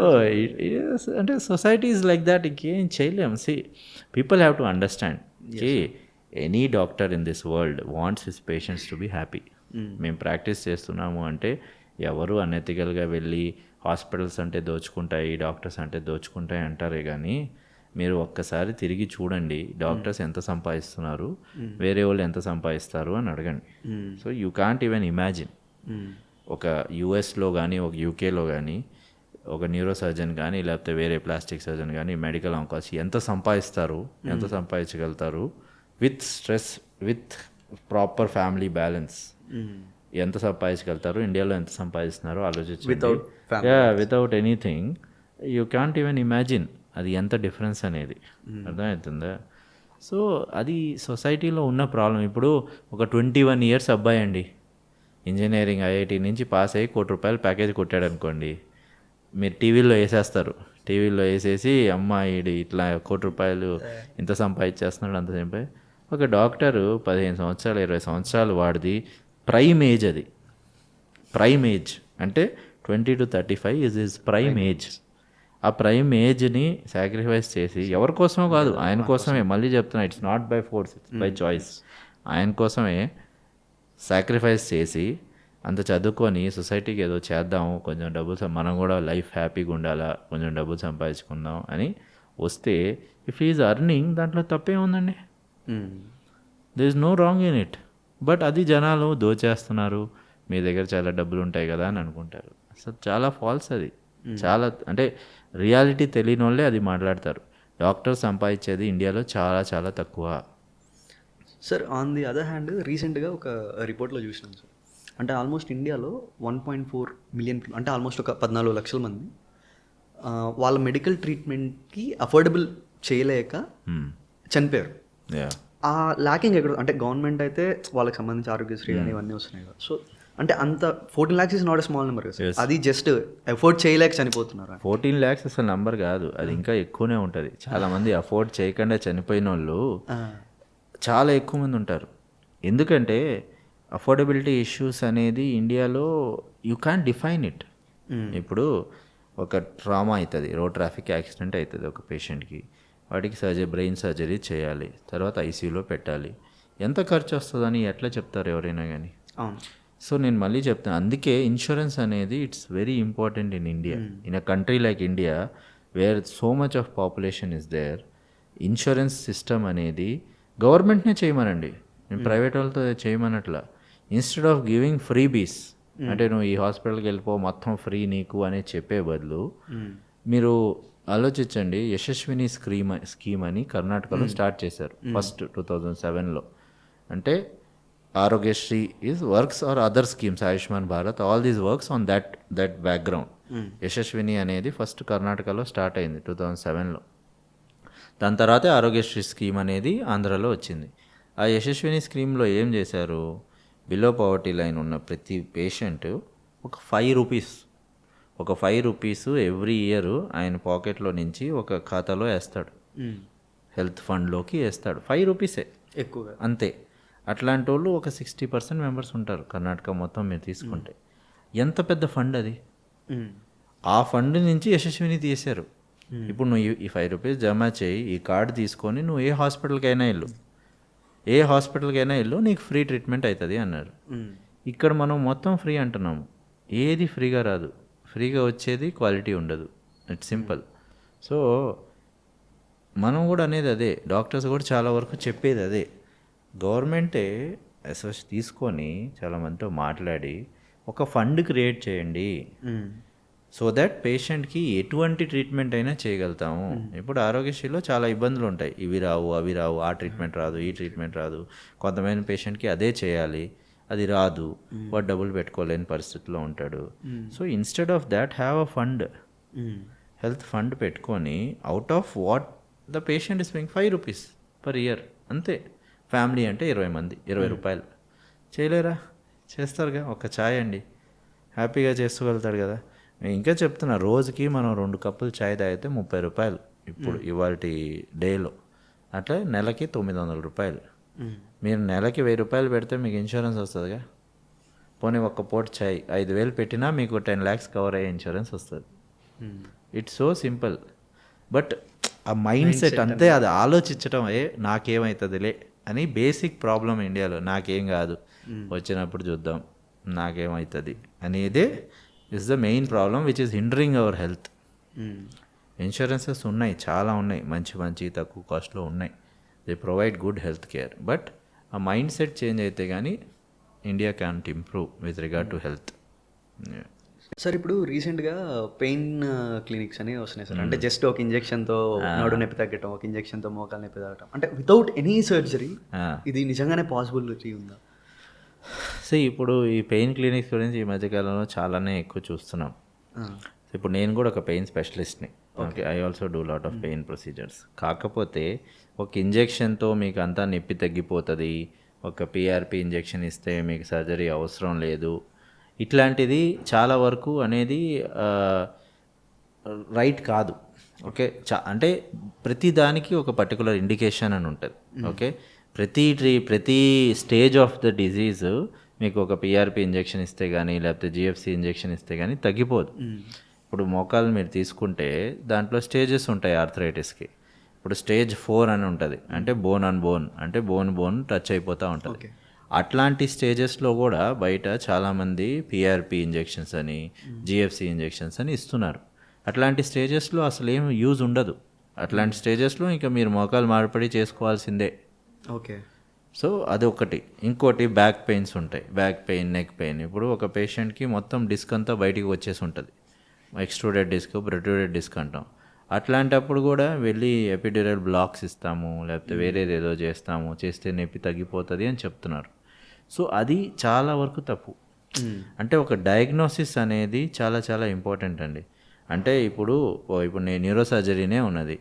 అంటే సొసైటీ ఈజ్ లైక్ దాట్. ఇంకేం చేయలేము. See people have to understand కి any doctor in this world wants his patients to be happy. మేము ప్రాక్టీస్ చేస్తున్నాము అంటే ఎవరు అనెథికల్గా వెళ్ళి హాస్పిటల్స్ అంటే దోచుకుంటాయి, డాక్టర్స్ అంటే దోచుకుంటాయి అంటారే కానీ మీరు ఒక్కసారి తిరిగి చూడండి డాక్టర్స్ ఎంత సంపాదిస్తున్నారు, వేరే వాళ్ళు ఎంత సంపాదిస్తారు అని అడగండి. So you can't even imagine. ఒక యుఎస్లో కానీ ఒక యూకేలో కానీ ఒక న్యూరో సర్జన్ కానీ లేకపోతే వేరే ప్లాస్టిక్ సర్జన్ కానీ మెడికల్ ఆంకాలజీ ఎంత సంపాదిస్తారు, ఎంత సంపాదించగలుగుతారు with stress, with proper family balance ఎంత సంపాదించగలుగుతారు, ఇండియాలో ఎంత సంపాదిస్తున్నారో ఆలోచించండి. Without anything you can't even imagine అది ఎంత డిఫరెన్స్ అనేది. అర్థమవుతుందా? సో అది సొసైటీలో ఉన్న ప్రాబ్లం. ఇప్పుడు ఒక 21 years అబ్బాయి అండి, ఇంజనీరింగ్ ఐఐటి నుంచి పాస్ అయ్యి ₹1 కోటి ప్యాకేజ్ కొట్టాడు అనుకోండి, మీరు టీవీలో వేసేస్తారు. టీవీలో వేసేసి అమ్మాయి ఇట్లా ₹1 కోటి ఇంత సంపాదించేస్తున్నాడు అంత సంపాది. ఒక డాక్టరు 15 సంవత్సరాలు 20 సంవత్సరాలు వాడిది ప్రైమ్ ఏజ్. అది ప్రైమ్ ఏజ్ అంటే 20 to 35 is his prime age. ఆ ప్రైమ్ ఏజ్ని సాక్రిఫైస్ చేసి ఎవరి కోసమో కాదు, ఆయన కోసమే, మళ్ళీ చెప్తున్నా, it's not by force, it's by choice. ఆయన కోసమే సాక్రిఫైస్ చేసి అంత చదువుకొని సొసైటీకి ఏదో చేద్దాము, కొంచెం డబ్బులు మనం కూడా లైఫ్ హ్యాపీగా ఉండాలా, కొంచెం డబ్బులు సంపాదించుకుందాం అని వస్తే ఇఫ్ ఈజ్ అర్నింగ్, దాంట్లో తప్పే ఉందండి. There is no wrong in it. But అది జనాలు దోచేస్తున్నారు, మీ దగ్గర చాలా డబ్బులు ఉంటాయి కదా అని అనుకుంటారు. అసలు చాలా ఫాల్స్ అది. చాలా అంటే రియాలిటీ తెలియని వాళ్ళే అది మాట్లాడతారు. డాక్టర్ సంపాదించేది ఇండియాలో చాలా చాలా తక్కువ. Sir on the other hand రీసెంట్గా ఒక రిపోర్ట్లో చూసినాం సార్, అంటే ఆల్మోస్ట్ ఇండియాలో 1.4 million అంటే ఆల్మోస్ట్ ఒక 14 లక్షల మంది వాళ్ళ మెడికల్ ట్రీట్మెంట్కి అఫోర్డబుల్ చేయలేక చనిపోయారు. ఆ ల్యాకింగ్ ఎక్కడ అంటే గవర్నమెంట్ అయితే వాళ్ళకి సంబంధించి ఆరోగ్యశ్రీ కానీ ఇవన్నీ వస్తున్నాయి కదా. సో అంటే అంత 14 lakhs is not a small number కదా సార్. Yes. అది జస్ట్ ఎఫోర్డ్ చేయలేక చనిపోతున్నారు. 14 lakhs అసలు నంబర్ కాదు, అది ఇంకా ఎక్కువనే ఉంటుంది. చాలామంది అఫోర్డ్ చేయకుండా చనిపోయిన వాళ్ళు చాలా ఎక్కువ మంది ఉంటారు. ఎందుకంటే అఫోర్డబిలిటీ ఇష్యూస్ అనేది ఇండియాలో యూ క్యాన్ డిఫైన్ ఇట్. ఇప్పుడు ఒక ట్రామా అవుతుంది, రోడ్ ట్రాఫిక్ యాక్సిడెంట్ అవుతుంది ఒక పేషెంట్కి, వాటికి బ్రెయిన్ సర్జరీ చేయాలి, తర్వాత ఐసీయూలో పెట్టాలి. ఎంత ఖర్చు వస్తుందని ఎట్లా చెప్తారు ఎవరైనా కానీ. అవును. సో నేను మళ్ళీ చెప్తాను, అందుకే ఇన్సూరెన్స్ అనేది it's very important in India. In a country like India where so much of population is there, insurance system అనేది గవర్నమెంట్నే చేయమనండి, నేను ప్రైవేట్ వాళ్ళతో చేయమనట్లా. Instead of giving freebies, అంటే నువ్వు ఈ హాస్పిటల్కి వెళ్ళిపో మొత్తం ఫ్రీ నీకు అని చెప్పే బదులు మీరు ఆలోచించండి. యశస్విని స్కీమ్ అని కర్ణాటకలో స్టార్ట్ చేశారు ఫస్ట్ 2007లో. అంటే Arogyasri is works or other schemes, Ayushman Bharat, all these works on that background. Yeshasvini అనేది ఫస్ట్ కర్ణాటకలో స్టార్ట్ అయింది 2007లో. దాని తర్వాతే ఆరోగ్యశ్రీ స్కీమ్ అనేది ఆంధ్రాలో వచ్చింది. ఆ యశస్విని స్కీమ్లో ఏం చేశారు, బిలో పవర్టీ లైన్ ఉన్న ప్రతి పేషెంట్ ఒక 5 రూపీస్, ఒక 5 రూపీస్ ఎవ్రీ ఇయర్ ఆయన పాకెట్లో నుంచి ఒక ఖాతాలో వేస్తాడు, హెల్త్ ఫండ్లోకి వేస్తాడు. 5 రూపీసే ఎక్కువగా అంతే. అట్లాంటి వాళ్ళు ఒక 60% మెంబర్స్ ఉంటారు కర్ణాటక మొత్తం మీరు తీసుకుంటే. ఎంత పెద్ద ఫండ్ అది. ఆ ఫండ్ నుంచి యశస్విని తీశారు. ఇప్పుడు నువ్వు ఈ 5 రూపీస్ జమ చేయి, ఈ కార్డు తీసుకొని నువ్వు ఏ హాస్పిటల్కైనా వెళ్ళు, నీకు ఫ్రీ ట్రీట్మెంట్ అవుతుంది అన్నారు. ఇక్కడ మనం మొత్తం ఫ్రీ అంటున్నాము, ఏది ఫ్రీగా రాదు, ఫ్రీగా వచ్చేది క్వాలిటీ ఉండదు. It's simple. సో మనం కూడా అనేది అదే, డాక్టర్స్ కూడా చాలా వరకు చెప్పేది అదే. గవర్నమెంటే ఎస్ఎస్ తీసుకొని చాలామందితో మాట్లాడి ఒక ఫండ్ క్రియేట్ చేయండి, సో దట్ పేషెంట్కి ఎటువంటి ట్రీట్మెంట్ అయినా చేయగలుగుతాము. ఇప్పుడు ఆరోగ్యశ్రీలో చాలా ఇబ్బందులు ఉంటాయి, ఇవి రావు అవి రావు, ఆ ట్రీట్మెంట్ రాదు ఈ ట్రీట్మెంట్ రాదు. కొంతమంది పేషెంట్కి అదే చేయాలి, అది రాదు, వాడు డబ్బులు పెట్టుకోలేని పరిస్థితిలో ఉంటాడు. So instead of that have a fund, health fund పెట్టుకొని out of what the patient is paying 5 rupees per year అంతే. ఫ్యామిలీ అంటే 20 మంది, 20 రూపాయలు చేయలేరా, చేస్తారుగా. ఒక ఛాయ్ అండి హ్యాపీగా చేసుకోగలుగుతాడు కదా. నేను ఇంకా చెప్తున్నా, రోజుకి మనం 2 కప్పులు ఛాయ్ తాగితే 30 రూపాయలు ఇప్పుడు ఇవాళ డేలో, అట్లా నెలకి 900 రూపాయలు. మీరు నెలకి 1000 రూపాయలు పెడితే మీకు ఇన్సూరెన్స్ వస్తుందిగా. పోనీ ఒక్క పూట ఛాయ్ 5000 పెట్టినా మీకు 10 lakhs కవర్ అయ్యే ఇన్సూరెన్స్ వస్తుంది. It's so simple. బట్ ఆ మైండ్ సెట్ అంతే, అది ఆలోచించడం నాకేమవుతుందిలే అని బేసిక్ ప్రాబ్లం ఇండియాలో. నాకేం కాదు, వచ్చినప్పుడు చూద్దాం, నాకేమవుతుంది అనేదే is the main problem which is hindering our health. Insurances ఉన్నాయి, చాలా ఉన్నాయి, మంచి తక్కువ కాస్ట్లో ఉన్నాయి. They provide good health care. But ఆ మైండ్ సెట్ చేంజ్ అయితే కానీ India can improve with regard to health. Sir ఇప్పుడు రీసెంట్గా పెయిన్ క్లినిక్స్ అనేవి వస్తున్నాయి సార్. అంటే జస్ట్ ఒక ఇంజెక్షన్తో నడు నొప్పి తగ్గటం, ఒక ఇంజెక్షన్తో మోకాలు నొప్పి తగ్గటం, అంటే వితౌట్ ఎనీ సర్జరీ. ఇది నిజంగానే పాసిబిలిటీ ఉందా? సో ఇప్పుడు ఈ పెయిన్ క్లినిక్స్ గురించి ఈ మధ్యకాలంలో చాలానే ఎక్కువ చూస్తున్నాం. ఇప్పుడు నేను కూడా ఒక పెయిన్ స్పెషలిస్ట్ని. Okay, I also do lot of pain procedures. కాకపోతే ఒక ఇంజెక్షన్తో మీకు అంతా నొప్పి తగ్గిపోతుంది, ఒక పిఆర్పి ఇంజెక్షన్ ఇస్తే మీకు సర్జరీ అవసరం లేదు, ఇట్లాంటిది చాలా వరకు అనేది రైట్ కాదు. ఓకే, అంటే ప్రతి దానికి ఒక పర్టికులర్ ఇండికేషన్ అని ఉంటుంది. ఓకే, ప్రతి స్టేజ్ ఆఫ్ ద డిజీజ్ మీకు ఒక పిఆర్పి ఇంజెక్షన్ ఇస్తే కానీ లేకపోతే జిఎఫ్సి ఇంజెక్షన్ ఇస్తే కానీ తగ్గిపోదు. ఇప్పుడు మోకాలు మీరు తీసుకుంటే దాంట్లో స్టేజెస్ ఉంటాయి ఆర్థరైటిస్కి. ఇప్పుడు స్టేజ్ 4 అని ఉంటుంది, అంటే బోన్ ఆన్ బోన్, అంటే బోన్ టచ్ అయిపోతూ ఉంటుంది. అట్లాంటి స్టేజెస్లో కూడా బయట చాలామంది పిఆర్పి ఇంజెక్షన్స్ అని జిఎఫ్సి ఇంజెక్షన్స్ అని ఇస్తున్నారు. అట్లాంటి స్టేజెస్లో అసలు ఏం యూజ్ ఉండదు. అట్లాంటి స్టేజెస్లో ఇంకా మీరు మోకాలు మార్పిడి చేసుకోవాల్సిందే. ఓకే, సో అది ఒకటి. ఇంకోటి బ్యాక్ పెయిన్స్ ఉంటాయి, బ్యాక్ పెయిన్, నెక్ పెయిన్. ఇప్పుడు ఒక పేషెంట్కి మొత్తం డిస్క్ అంతా బయటికి వచ్చేసి ఉంటుంది, ఎక్స్ట్రూడెడ్ డిస్క్, ప్రొట్రూడెడ్ డిస్క్ అంటాం. అట్లాంటప్పుడు కూడా వెళ్ళి ఎపిడ్యూరల్ బ్లాక్స్ ఇస్తాము, లేకపోతే వేరేది ఏదో చేస్తే నొప్పి తగ్గిపోతుంది అని చెప్తున్నారు. సో అది చాలా వరకు తప్పు. అంటే ఒక డయాగ్నోసిస్ అనేది చాలా చాలా ఇంపార్టెంట్ అండి. అంటే ఇప్పుడు నేను న్యూరోసర్జరీనే ఉన్నది,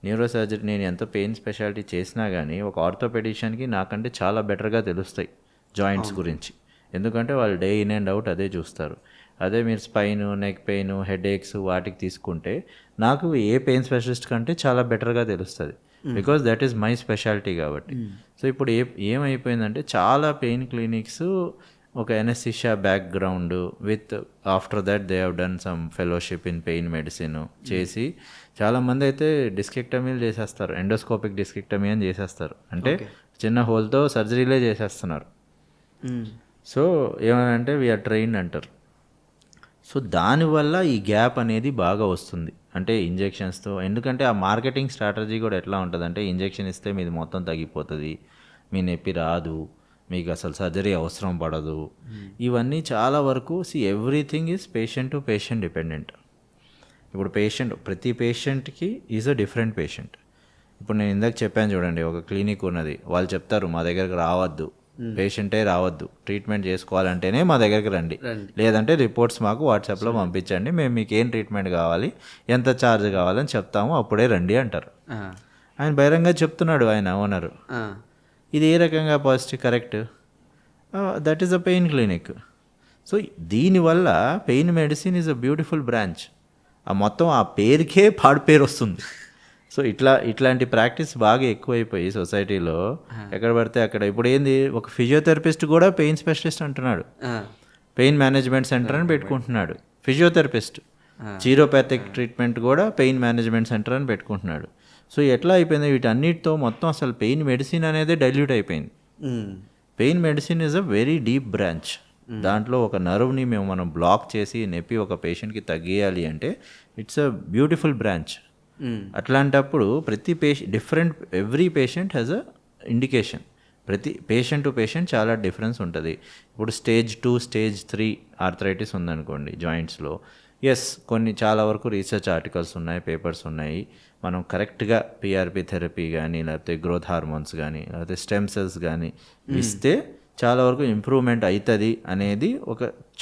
న్యూరోసర్జరీ నేను ఎంత పెయిన్ స్పెషాలిటీ చేసినా కానీ ఒక ఆర్థోపెడిషియన్కి నాకంటే చాలా బెటర్గా తెలుస్తాయి జాయింట్స్ గురించి. ఎందుకంటే వాళ్ళు డే ఇన్ అండ్ అవుట్ అదే చూస్తారు. అదే మీరు spine, neck pain, headaches వాటికి తీసుకుంటే నాకు ఏ పెయిన్ స్పెషలిస్ట్ కంటే చాలా బెటర్గా తెలుస్తుంది, because that is my speciality కాబట్టి. సో ఇప్పుడు ఏమైపోయిందంటే చాలా పెయిన్ క్లినిక్స్ ఒక anaesthesia background with after that they have done some fellowship in pain medicine చేసి చాలామంది అయితే డిస్కెక్టమీలు చేసేస్తారు, ఎండోస్కోపిక్ డిస్కెక్టమీ అని చేసేస్తారు, అంటే చిన్న హోల్తో సర్జరీలే చేసేస్తున్నారు. సో ఏమనంటే వీఆర్ ట్రైన్డ్ అంటారు. సో దానివల్ల ఈ గ్యాప్ అనేది బాగా వస్తుంది, అంటే ఇంజెక్షన్స్తో. ఎందుకంటే ఆ మార్కెటింగ్ స్ట్రాటజీ కూడా ఎట్లా ఉంటుందంటే ఇంజెక్షన్ ఇస్తే మీది మొత్తం తగ్గిపోతుంది, మీ నొప్పి రాదు, మీకు అసలు సర్జరీ అవసరం పడదు. ఇవన్నీ చాలా వరకు everything is patient to patient dependent. ఇప్పుడు ప్రతి పేషెంట్కి ఈజ్ అ డిఫరెంట్ పేషెంట్. ఇప్పుడు నేను ఇందాక చెప్పాను చూడండి, ఒక క్లినిక్ ఉన్నది, వాళ్ళు చెప్తారు మా దగ్గరకు రావద్దు, పేషెంటే రావద్దు, ట్రీట్మెంట్ చేసుకోవాలంటేనే మా దగ్గరికి రండి, లేదంటే రిపోర్ట్స్ మాకు వాట్సాప్లో పంపించండి, మేము మీకు ఏం ట్రీట్మెంట్ కావాలి, ఎంత ఛార్జ్ కావాలని చెప్తాము, అప్పుడే రండి అంటారు. ఆయన బహిరంగ చెప్తున్నాడు, ఆయన ఓనరు. ఇది ఏ రకంగా positive correct? That is a pain clinic. So దీనివల్ల pain medicine is a beautiful branch. మొత్తం ఆ పేరుకే పాడు పేరు వస్తుంది. సో ఇట్లాంటి ప్రాక్టీస్ బాగా ఎక్కువైపోయి సొసైటీలో ఎక్కడ పడితే అక్కడ. ఇప్పుడు ఏంది, ఒక ఫిజియోథెరపిస్ట్ కూడా పెయిన్ స్పెషలిస్ట్ అంటున్నాడు, పెయిన్ మేనేజ్మెంట్ సెంటర్ అని పెట్టుకుంటున్నాడు ఫిజియోథెరపిస్ట్. జీరోపాథిక్ ట్రీట్మెంట్ కూడా పెయిన్ మేనేజ్మెంట్ సెంటర్ అని పెట్టుకుంటున్నాడు. సో ఎట్లా అయిపోయింది, వీటన్నిటితో మొత్తం అసలు పెయిన్ మెడిసిన్ అనేది డైల్యూట్ అయిపోయింది. Pain medicine is a very deep branch. దాంట్లో ఒక నర్వ్ని మనం బ్లాక్ చేసి నొప్పి ఒక పేషెంట్కి తగ్గేయాలి అంటే ఇట్స్ అ బ్యూటిఫుల్ బ్రాంచ్. అట్లాంటప్పుడు ప్రతి every patient has a indication. ప్రతి పేషెంట్ టు పేషెంట్ చాలా డిఫరెన్స్ ఉంటుంది. ఇప్పుడు స్టేజ్ 2, స్టేజ్ 3 ఆర్థరైటిస్ ఉందనుకోండి జాయింట్స్లో, కొన్ని చాలా వరకు రీసెర్చ్ ఆర్టికల్స్ ఉన్నాయి, పేపర్స్ ఉన్నాయి. మనం కరెక్ట్గా పిఆర్పి థెరపీ కానీ, లేకపోతే గ్రోత్ హార్మోన్స్ కానీ, లేకపోతే స్టెమ్ సెల్స్ కానీ ఇస్తే చాలా వరకు ఇంప్రూవ్మెంట్ అవుతుంది అనేది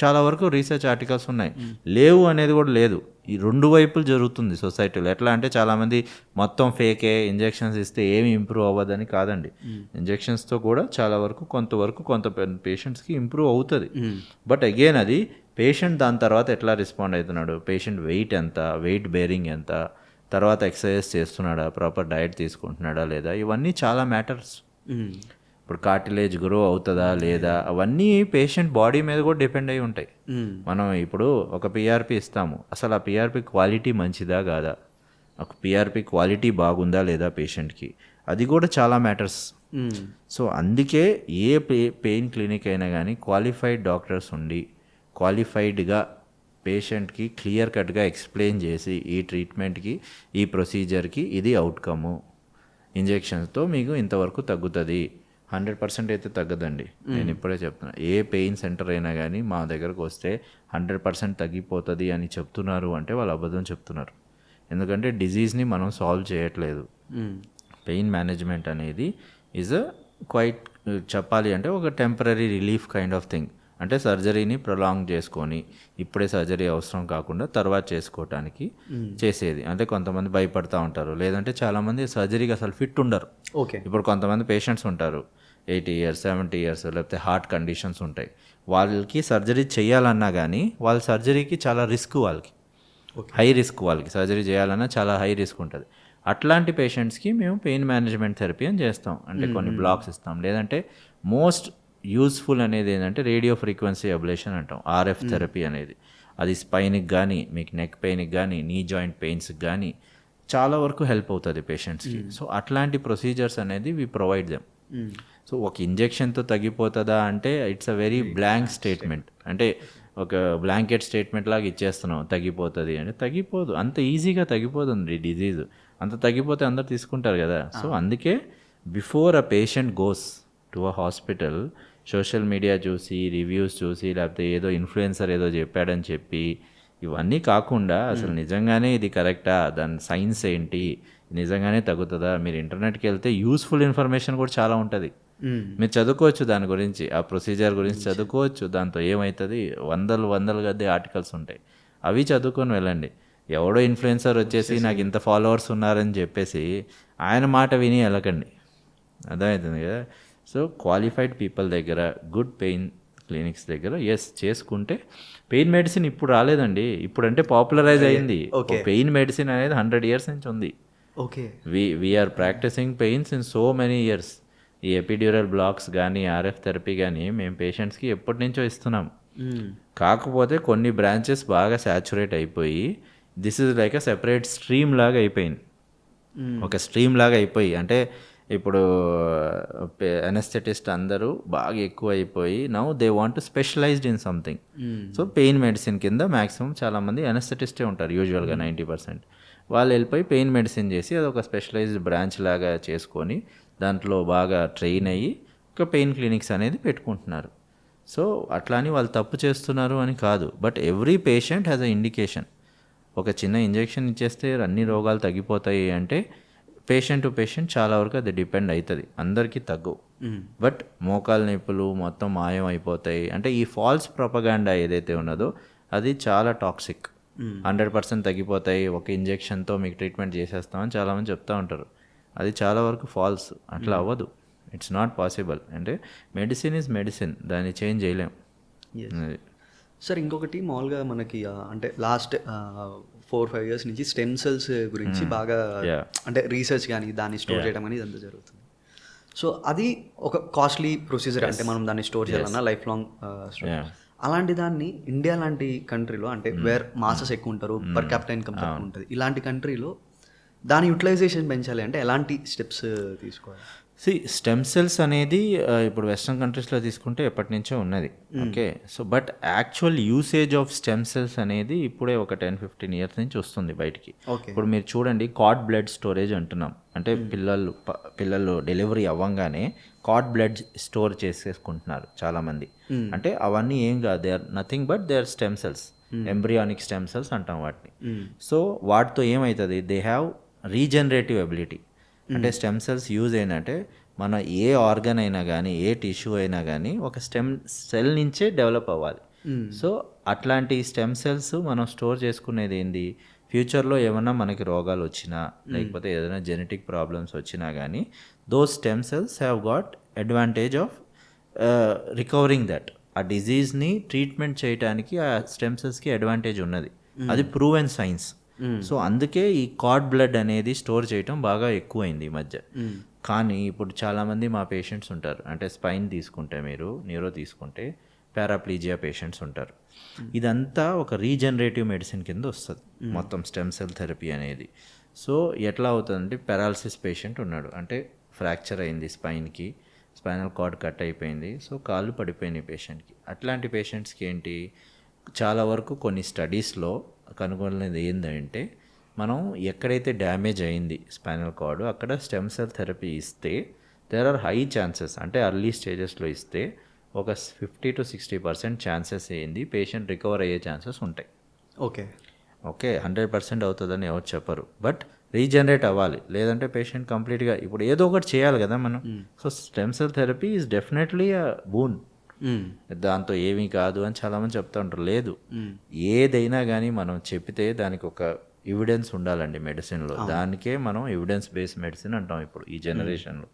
చాలా వరకు రీసెర్చ్ ఆర్టికల్స్ ఉన్నాయి. లేవు అనేది కూడా లేదు. ఈ రెండు వైపులు జరుగుతుంది సొసైటీలో. ఎట్లా అంటే చాలామంది మొత్తం ఫేకే, ఇంజెక్షన్స్ ఇస్తే ఏమి ఇంప్రూవ్ అవ్వదని కాదండి. ఇంజెక్షన్స్తో కూడా చాలా వరకు కొంత పేషెంట్స్కి ఇంప్రూవ్ అవుతుంది. బట్ అగైన్ అది పేషెంట్ దాని తర్వాత ఎట్లా రెస్పాండ్ అవుతున్నాడు, పేషెంట్ వెయిట్ ఎంత, వెయిట్ బేరింగ్ ఎంత, తర్వాత ఎక్సర్సైజ్ చేస్తున్నాడా, ప్రాపర్ డైట్ తీసుకుంటున్నాడా లేదా, ఇవన్నీ చాలా మ్యాటర్స్. ఇప్పుడు కార్టిలేజ్ గ్రో అవుతుందా లేదా, అవన్నీ పేషెంట్ బాడీ మీద కూడా డిపెండ్ అయి ఉంటాయి. మనం ఇప్పుడు ఒక పిఆర్పి ఇస్తాము, అసలు ఆ పిఆర్పి క్వాలిటీ మంచిదా కాదా, ఒక పిఆర్పి క్వాలిటీ బాగుందా లేదా పేషెంట్కి, అది కూడా చాలా మ్యాటర్స్. సో అందుకే ఏ పెయిన్ క్లినిక్ అయినా కానీ క్వాలిఫైడ్ డాక్టర్స్ ఉండి క్వాలిఫైడ్గా పేషెంట్కి క్లియర్ కట్గా ఎక్స్ప్లెయిన్ చేసి ఈ ట్రీట్మెంట్కి, ఈ ప్రొసీజర్కి ఇది అవుట్కము, ఇంజెక్షన్స్తో మీకు ఇంతవరకు తగ్గుతుంది. 100% అయితే తగ్గదండి, నేను ఇప్పుడే చెప్తున్నా. ఏ పెయిన్ సెంటర్ అయినా కానీ మా దగ్గరకు వస్తే 100% తగ్గిపోతుంది అని చెప్తున్నారు అంటే వాళ్ళు అబద్ధం చెప్తున్నారు. ఎందుకంటే డిజీజ్ని మనం సాల్వ్ చేయట్లేదు. పెయిన్ మేనేజ్మెంట్ అనేది ఈజ్ క్వైట్ చెప్పాలి అంటే ఒక temporary relief kind of thing. అంటే సర్జరీని ప్రొలాంగ్ చేసుకొని ఇప్పుడే సర్జరీ అవసరం కాకుండా తర్వాత చేసుకోవటానికి చేసేది. అంటే కొంతమంది భయపడతా ఉంటారు, లేదంటే చాలామంది సర్జరీకి అసలు ఫిట్ ఉండరు. ఇప్పుడు కొంతమంది పేషెంట్స్ ఉంటారు 80 years 70 years, లేకపోతే హార్ట్ కండిషన్స్ ఉంటాయి, వాళ్ళకి సర్జరీ చేయాలన్నా కానీ వాళ్ళ సర్జరీకి చాలా రిస్క్, వాళ్ళకి హై రిస్క్, వాళ్ళకి సర్జరీ చేయాలన్నా చాలా హై రిస్క్ ఉంటుంది. అట్లాంటి పేషెంట్స్కి మేము పెయిన్ మేనేజ్మెంట్ థెరపీ అని చేస్తాం. అంటే కొన్ని బ్లాక్స్ ఇస్తాం, లేదంటే మోస్ట్ యూస్ఫుల్ అనేది ఏంటంటే రేడియో ఫ్రీక్వెన్సీ అబ్లేషన్ అంటాం, ఆర్ఎఫ్ థెరపీ అనేది. అది స్పైన్కి కానీ, మీకు నెక్ పెయిన్కి కానీ, నీ జాయింట్ పెయిన్స్కి కానీ చాలా వరకు హెల్ప్ అవుతుంది పేషెంట్స్కి. సో అట్లాంటి ప్రొసీజర్స్ అనేది వి ప్రొవైడ్ దెమ్. సో ఒక ఇంజెక్షన్తో తగ్గిపోతుందా అంటే it's a very blank statement. అంటే ఒక బ్లాంకెట్ స్టేట్మెంట్ లాగా ఇచ్చేస్తున్నాం తగ్గిపోతుంది అంటే తగ్గిపోదు, అంత ఈజీగా తగ్గిపోతుంది డిజీజ్. అంత తగ్గిపోతే అందరు తీసుకుంటారు కదా. సో అందుకే before a patient goes to a hospital, social media చూసి, రివ్యూస్ చూసి, లేకపోతే ఏదో ఇన్ఫ్లుయెన్సర్ ఏదో చెప్పాడని చెప్పి, ఇవన్నీ కాకుండా అసలు నిజంగానే ఇది కరెక్టా, దాని సైన్స్ ఏంటి, నిజంగానే తగ్గుతుందా, మీరు ఇంటర్నెట్కి వెళ్తే యూస్ఫుల్ ఇన్ఫర్మేషన్ కూడా చాలా ఉంటుంది. మీరు చదువుకోవచ్చు దాని గురించి, ఆ ప్రొసీజర్ గురించి చదువుకోవచ్చు, దాంతో ఏమవుతుంది వందలు గద్దే ఆర్టికల్స్ ఉంటాయి, అవి చదువుకొని వెళ్ళండి. ఎవడో ఇన్ఫ్లుయెన్సర్ వచ్చేసి నాకు ఇంత ఫాలోవర్స్ ఉన్నారని చెప్పేసి ఆయన మాట విని వెళ్ళకండి, అర్థమవుతుంది కదా. సో క్వాలిఫైడ్ పీపుల్ దగ్గర, గుడ్ పెయిన్ క్లినిక్స్ దగ్గర ఎస్ చేసుకుంటే పెయిన్ మెడిసిన్ ఇప్పుడు రాలేదండి, ఇప్పుడు అంటే పాపులరైజ్ అయింది. పెయిన్ మెడిసిన్ అనేది 100 years నుంచి ఉంది. Okay. We're practicing pains in so many years. ఈ ఎపిడ్యూరల్ బ్లాక్స్ కానీ ఆర్ఎఫ్ థెరపీ కానీ మేము పేషెంట్స్కి ఎప్పటి నుంచో ఇస్తున్నాం. కాకపోతే కొన్ని బ్రాంచెస్ బాగా సాచురేట్ అయిపోయి this is like a separate stream లాగా అయిపోయింది. ఒక స్ట్రీమ్ లాగా అయిపోయి అంటే ఇప్పుడు అనెస్థెటిస్ట్ అందరూ బాగా ఎక్కువ అయిపోయి now they want specialized in something. So pain medicine కింద మ్యాక్సిమం చాలామంది అనెస్థెటిస్టే ఉంటారు యూజువల్గా 90%. వాళ్ళు వెళ్ళిపోయి పెయిన్ మెడిసిన్ చేసి అది ఒక స్పెషలైజ్డ్ బ్రాంచ్ లాగా చేసుకొని దాంట్లో బాగా ట్రైన్ అయ్యి ఒక పెయిన్ క్లినిక్స్ అనేది పెట్టుకుంటున్నారు. సో అట్లా అని వాళ్ళు తప్పు చేస్తున్నారు అని కాదు, but every patient has a indication. ఒక చిన్న ఇంజెక్షన్ ఇచ్చేస్తే అన్ని రోగాలు తగ్గిపోతాయి అంటే పేషెంట్ టు పేషెంట్ చాలా వరకు అది డిపెండ్ అవుతుంది, అందరికీ తగ్గవు. బట్ మోకాలు నొప్పులు మొత్తం మాయం అయిపోతాయి అంటే ఈ ఫాల్స్ ప్రొపగాండా ఏదైతే ఉన్నదో అది చాలా టాక్సిక్. 100% తగ్గిపోతాయి, ఒక ఇంజెక్షన్తో మీకు ట్రీట్మెంట్ చేసేస్తామని చాలామంది చెప్తూ ఉంటారు. అది చాలా వరకు ఫాల్స్, అట్లా అవ్వదు. It's not possible. అంటే మెడిసిన్ ఈజ్ మెడిసిన్, దాన్ని చేంజ్ చేయలేం. సార్ ఇంకొకటి మామూలుగా మనకి అంటే లాస్ట్ 4-5 years నుంచి స్టెమ్ సెల్స్ గురించి బాగా అంటే రీసెర్చ్ కానీ దాన్ని స్టోర్ చేయడం కానీ ఇదంతా జరుగుతుంది. సో అది ఒక కాస్ట్లీ ప్రొసీజర్, అంటే మనం దాన్ని స్టోర్ చేయాలన్నా లైఫ్ లాంగ్ అలాంటి దాన్ని ఇండియా లాంటి కంట్రీలో అంటే వేర్ మాసెస్ ఎక్కువ ఉంటారు, పర్ క్యాపిటల్ ఇన్కమ్ తక్కువ ఉంటుంది, ఇలాంటి కంట్రీలో దాని యూటిలైజేషన్ పెంచాలి అంటే ఎలాంటి స్టెప్స్ తీసుకోవాలి? స్టెమ్ సెల్స్ అనేది ఇప్పుడు వెస్ట్రన్ కంట్రీస్లో తీసుకుంటే ఎప్పటి నుంచో ఉన్నది. Okay. So but actual usage of stem cells అనేది ఇప్పుడే ఒక 10-15 years నుంచి వస్తుంది బయటికి. ఇప్పుడు మీరు చూడండి కార్డ్ బ్లడ్ స్టోరేజ్ అంటున్నాం, అంటే పిల్లలు డెలివరీ అవ్వంగానే కార్డ్ బ్లడ్ స్టోర్ చేసేసుకుంటున్నారు చాలామంది. అంటే అవన్నీ ఏం కాదు, they are nothing but they are stem cells, embryonic stem cells అంటాం వాటిని. సో వాటితో ఏమవుతుంది, దే హ్యావ్ రీజనరేటివ్ ఎబిలిటీ. అంటే స్టెమ్ సెల్స్ యూజ్ ఏంటంటే మన ఏ ఆర్గన్ అయినా కానీ ఏ టిష్యూ అయినా కానీ ఒక స్టెమ్ సెల్ నుంచే డెవలప్ అవ్వాలి. సో అట్లాంటి స్టెమ్ సెల్స్ మనం స్టోర్ చేసుకునేది ఏంది, ఫ్యూచర్లో ఏమైనా మనకి రోగాలు వచ్చినా లేకపోతే ఏదైనా జెనెటిక్ ప్రాబ్లమ్స్ వచ్చినా కానీ those stem cells have got advantage of recovering that. ఆ డిజీజ్ని ట్రీట్మెంట్ చేయడానికి ఆ స్టెమ్ సెల్స్కి అడ్వాంటేజ్ ఉన్నది, అది ప్రూవెన్ సైన్స్. సో అందుకే ఈ కార్డ్ బ్లడ్ అనేది స్టోర్ చేయటం బాగా ఎక్కువైంది ఈ మధ్య. కానీ ఇప్పుడు చాలామంది మా పేషెంట్స్ ఉంటారు, అంటే స్పైన్ తీసుకుంటే మీరు న్యూరో తీసుకుంటే పారాప్లీజియా పేషెంట్స్ ఉంటారు. ఇదంతా ఒక రీజనరేటివ్ మెడిసిన్ కింద వస్తుంది మొత్తం స్టెమ్ సెల్ థెరపీ అనేది. సో ఎట్లా అవుతుందంటే పారాలసిస్ పేషెంట్ ఉన్నాడు, అంటే ఫ్రాక్చర్ అయింది స్పైన్కి, స్పైనల్ కార్డ్ కట్ అయిపోయింది, సో కాళ్ళు పడిపోయినాయి పేషెంట్కి. అట్లాంటి పేషెంట్స్కి ఏంటి, చాలా వరకు కొన్ని స్టడీస్లో కనుగొనేది ఏంటంటే మనం ఎక్కడైతే డ్యామేజ్ అయింది స్పైనల్ కార్డ్ అక్కడ స్టెమ్ సెల్ థెరపీ ఇస్తే దేర్ ఆర్ హై ఛాన్సెస్, అంటే అర్లీ స్టేజెస్లో ఇస్తే ఒక 50-60% ఛాన్సెస్ అయింది పేషెంట్ రికవర్ అయ్యే ఛాన్సెస్ ఉంటాయి. ఓకే 100% అవుతుందని ఎవరు చెప్పరు, బట్ రీజనరేట్ అవ్వాలి, లేదంటే పేషెంట్ కంప్లీట్గా ఇప్పుడు ఏదో ఒకటి చేయాలి కదా మనం. So stem cell therapy is definitely a boon. దాంతో ఏమీ కాదు అని చాలామంది చెప్తా ఉంటారు. లేదు, ఏదైనా కానీ మనం చెప్తే దానికి ఒక ఎవిడెన్స్ ఉండాలండి మెడిసిన్లో. దానికే మనం ఎవిడెన్స్ బేస్డ్ మెడిసిన్ అంటాం ఇప్పుడు ఈ జనరేషన్లో.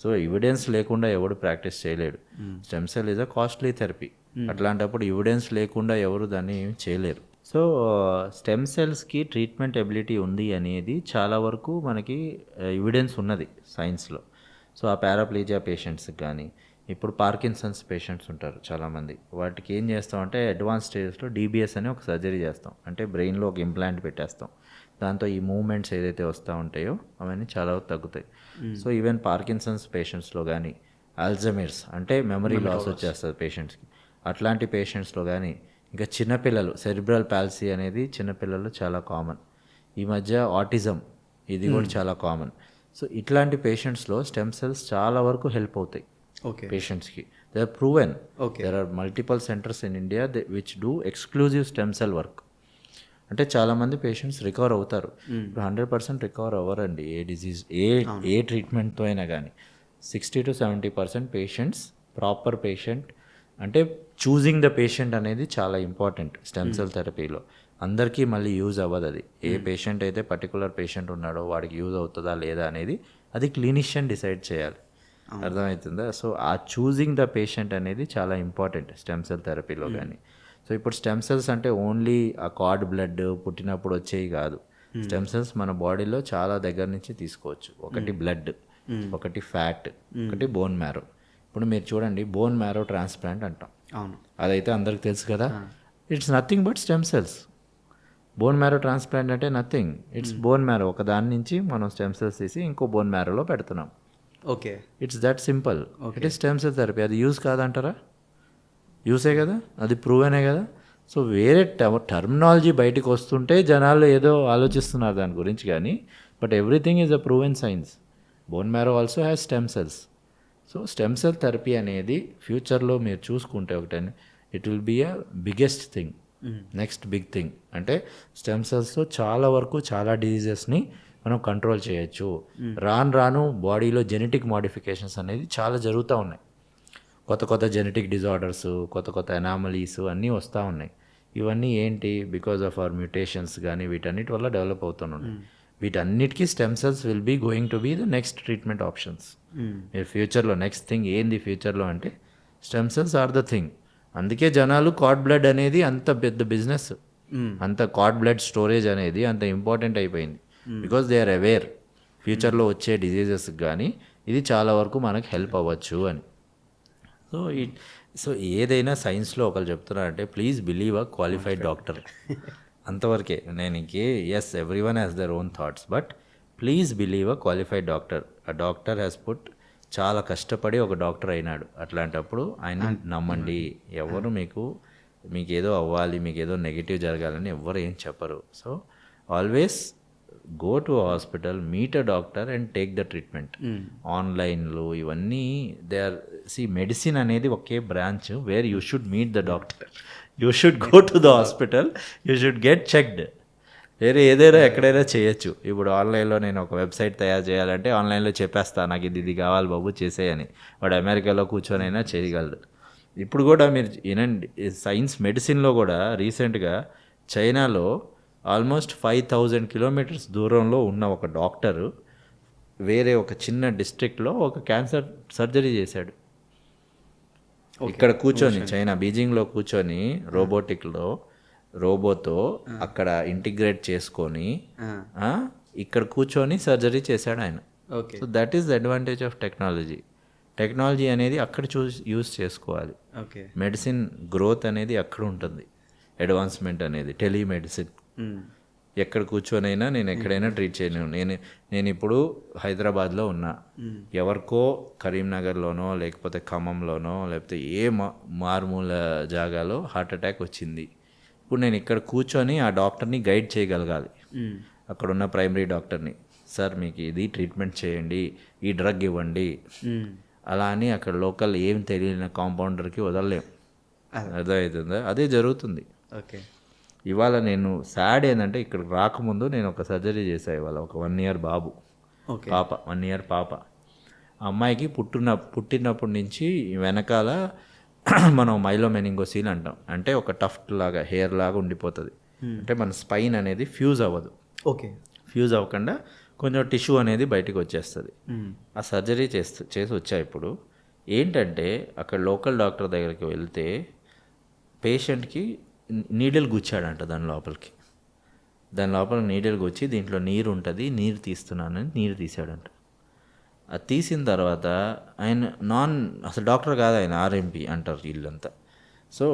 సో ఎవిడెన్స్ లేకుండా ఎవడు ప్రాక్టీస్ చేయలేడు. Stem cell is a costly therapy, అట్లాంటప్పుడు ఎవిడెన్స్ లేకుండా ఎవరు దాన్ని చేయలేరు. సో స్టెమ్ సెల్స్కి ట్రీట్మెంట్ ఎబిలిటీ ఉంది అనేది చాలా వరకు మనకి ఎవిడెన్స్ ఉన్నది సైన్స్లో. సో ఆ పారాప్లీజియా పేషెంట్స్కి కానీ ఇప్పుడు పార్కిన్సన్స్ పేషెంట్స్ ఉంటారు చాలామంది, వాటికి ఏం చేస్తామంటే అడ్వాన్స్ స్టేజెస్లో డీబీఎస్ అని ఒక సర్జరీ చేస్తాం, అంటే బ్రెయిన్లో ఒక ఇంప్లాంట్ పెట్టేస్తాం. దాంతో ఈ మూమెంట్స్ ఏదైతే వస్తూ ఉంటాయో అవన్నీ చాలా తగ్గుతాయి. సో ఈవెన్ పార్కిన్సన్స్ పేషెంట్స్లో కానీ ఆల్జమీర్స్ అంటే మెమరీ లాస్ వచ్చేస్తుంది పేషెంట్స్కి, అట్లాంటి పేషెంట్స్లో కానీ ఇంకా చిన్నపిల్లలు సెరిబ్రల్ పాల్సీ అనేది చిన్నపిల్లలు చాలా కామన్. ఈ మధ్య ఆటిజం ఇది కూడా చాలా కామన్. సో ఇట్లాంటి పేషెంట్స్లో స్టెమ్ సెల్స్ చాలా వరకు హెల్ప్ అవుతాయి పేషెంట్స్కి. They are proven. There are multiple centres in India which do exclusive stem cell work. అంటే చాలామంది పేషెంట్స్ రికవర్ అవుతారు. ఇప్పుడు 100% రికవర్ అవ్వరండి ఏ డిజీజ్ ఏ ట్రీట్మెంట్తో అయినా కానీ. 60-70% పేషెంట్స్ ప్రాపర్ పేషెంట్, అంటే చూజింగ్ ద పేషెంట్ అనేది చాలా ఇంపార్టెంట్ స్టెమ్ సెల్ థెరపీలో. అందరికీ మళ్ళీ యూజ్ అవ్వదు అది. ఏ పేషెంట్ అయితే పర్టికులర్ పేషెంట్ ఉన్నాడో వాడికి యూజ్ అవుతుందా లేదా అనేది అది క్లినిషియన్ డిసైడ్ చేయాలి. అర్థమవుతుందా? సో ఆ చూజింగ్ ద పేషెంట్ అనేది చాలా ఇంపార్టెంట్ స్టెమ్ సెల్ థెరపీలో కానీ. సో ఇప్పుడు స్టెమ్ సెల్స్ అంటే ఓన్లీ ఆ కార్డ్ బ్లడ్ పుట్టినప్పుడు వచ్చేవి కాదు. స్టెమ్ సెల్స్ మన బాడీలో చాలా దగ్గర నుంచి తీసుకోవచ్చు. ఒకటి బ్లడ్, ఒకటి ఫ్యాట్, ఒకటి బోన్ మ్యారో. ఇప్పుడు మీరు చూడండి, బోన్ మ్యారో ట్రాన్స్ప్లాంట్ అంటాం. అవును. అదైతే అందరికి తెలుసు కదా. It's nothing but stem cells. Bone marrow transplant అంటే నథింగ్, ఇట్స్ బోన్ మ్యారో. ఒక దాని నుంచి మనం స్టెమ్ సెల్స్ తీసి ఇంకో బోన్ మ్యారోలో పెడుతున్నాం. Okay. It's that simple. It is stem cell therapy. అది యూజ్ కాదంటారా? యూసే కదా, అది ప్రూవెనే కదా. సో వేరే టర్మినాలజీ బయటకు వస్తుంటే జనాలు ఏదో ఆలోచిస్తున్నారు దాని గురించి, కానీ but everything is a proven science. Bone marrow also has stem cells. So stem cell therapy అనేది ఫ్యూచర్లో మీరు చూసుకుంటే ఒకటని it will be a biggest thing, next big thing. అంటే స్టెమ్ సెల్స్తో చాలా వరకు చాలా డిజీజెస్ని మనం కంట్రోల్ చేయొచ్చు. రాను రాను బాడీలో జెనెటిక్ మోడిఫికేషన్స్ అనేది చాలా జరుగుతూ ఉన్నాయి. కొత్త కొత్త జెనెటిక్ డిజార్డర్స్, కొత్త కొత్త ఎనామలీస్ అన్నీ వస్తూ ఉన్నాయి. ఇవన్నీ ఏంటి? బికాజ్ ఆఫ్ అవర్ మ్యూటేషన్స్ కానీ వీటన్నిటి వల్ల డెవలప్ అవుతున్నాయి. వీటన్నిటికీ stem cells will be going to be the next treatment options. మీరు ఫ్యూచర్లో నెక్స్ట్ థింగ్ ఏంది ఫ్యూచర్లో అంటే stem cells are the thing. అందుకే జనాలు కార్డ్ బ్లడ్ అనేది అంత పెద్ద బిజినెస్, అంత కార్డ్ బ్లడ్ స్టోరేజ్ అనేది అంత ఇంపార్టెంట్ అయిపోయింది. బికాజ్ దే ఆర్ అవేర్ ఫ్యూచర్లో వచ్చే డిజీజెస్కి కానీ ఇది చాలా వరకు మనకు హెల్ప్ అవ్వచ్చు అని. సో ఏదైనా సైన్స్లో ఒకరు చెప్తున్నారంటే please believe a qualified doctor. అంతవరకే. నేను ఇంకే yes every one has their own thoughts, but please believe a qualified doctor. A doctor has put చాలా కష్టపడి ఒక డాక్టర్ అయినాడు. అట్లాంటప్పుడు ఆయన నమ్మండి. ఎవరు మీకు ఏదో అవ్వాలి, మీకు ఏదో నెగిటివ్ జరగాలని ఎవ్వరు ఏం చెప్పరు. So always go to hospital, meet a doctor and take the treatment. ఆన్లైన్లో ఇవన్నీ దే ఆర్ మెడిసిన్ అనేది ఒకే branch where you should meet the doctor. You should go to the hospital, you should get checked. వేరే ఏదైనా ఎక్కడైనా చేయొచ్చు. ఇప్పుడు ఆన్లైన్లో నేను ఒక వెబ్సైట్ తయారు చేయాలంటే ఆన్లైన్లో చెప్పేస్తా నాకు ఇది కావాలి బాబు చేసేయని. వాడు అమెరికాలో కూర్చొనైనా చేయగలడు. ఇప్పుడు కూడా మీరు వినండి, సైన్స్ మెడిసిన్లో కూడా రీసెంట్గా చైనాలో ఆల్మోస్ట్ 5000 కిలోమీటర్స్ దూరంలో ఉన్న ఒక డాక్టరు వేరే ఒక చిన్న డిస్ట్రిక్ట్లో ఒక క్యాన్సర్ సర్జరీ చేశాడు. ఇక్కడ కూర్చొని చైనా బీజింగ్లో కూర్చొని రోబోతో అక్కడ ఇంటిగ్రేట్ చేసుకొని ఇక్కడ కూర్చొని సర్జరీ చేశాడు ఆయన. So that is the advantage of technology. Technology అనేది అక్కడ యూజ్ చేసుకోవాలి. మెడిసిన్ గ్రోత్ అనేది అక్కడ ఉంటుంది. అడ్వాన్స్మెంట్ అనేది టెలిమెడిసిన్ ఎక్కడ కూర్చొనైనా నేను ఎక్కడైనా ట్రీట్ చేయను. నేను ఇప్పుడు హైదరాబాద్లో ఉన్నా, ఎవరికో కరీంనగర్లోనో లేకపోతే ఖమ్మంలోనో లేకపోతే ఏ మారుమూల జాగాలో హార్ట్ అటాక్ వచ్చింది. ఇప్పుడు నేను ఇక్కడ కూర్చొని ఆ డాక్టర్ని గైడ్ చేయగలగాలి. అక్కడ ఉన్న ప్రైమరీ డాక్టర్ని, సార్ మీకు ఇది ట్రీట్మెంట్ చేయండి, ఈ డ్రగ్ ఇవ్వండి, అలా అని అక్కడ లోకల్ ఏం తెలియని కాంపౌండర్కి వదలలేం. అర్థమవుతుందా? అదే జరుగుతుంది. ఓకే. ఇవాళ నేను సాడ్ ఏంటంటే ఇక్కడికి రాకముందు నేను ఒక సర్జరీ చేశాను. ఇవాళ ఒక 1 year బాబు పాప, 1 year పాప. ఆ అమ్మాయికి పుట్టినప్పటి నుంచి వెనకాల మనం మైలోమెనింగోసీల్ అంటాం. అంటే ఒక టఫ్ట్ లాగా హెయిర్ లాగా ఉండిపోతుంది. అంటే మన స్పైన్ అనేది ఫ్యూజ్ అవ్వదు. ఓకే. ఫ్యూజ్ అవ్వకుండా కొంచెం టిష్యూ అనేది బయటకు వచ్చేస్తుంది. ఆ సర్జరీ చేసి వచ్చా. ఇప్పుడు ఏంటంటే అక్కడ లోకల్ డాక్టర్ దగ్గరికి వెళ్తే పేషెంట్కి నీడిల్ గుచ్చాడంట దాని లోపలికి నీడిల్ గుచ్చి దీంట్లో నీరు ఉంటుంది, నీరు తీస్తున్నానని నీరు తీసాడంట. అది తీసిన తర్వాత ఆయన అసలు డాక్టర్ కాదు, ఆయన ఆర్ఎంపీ అంటారు వీళ్ళంతా. సో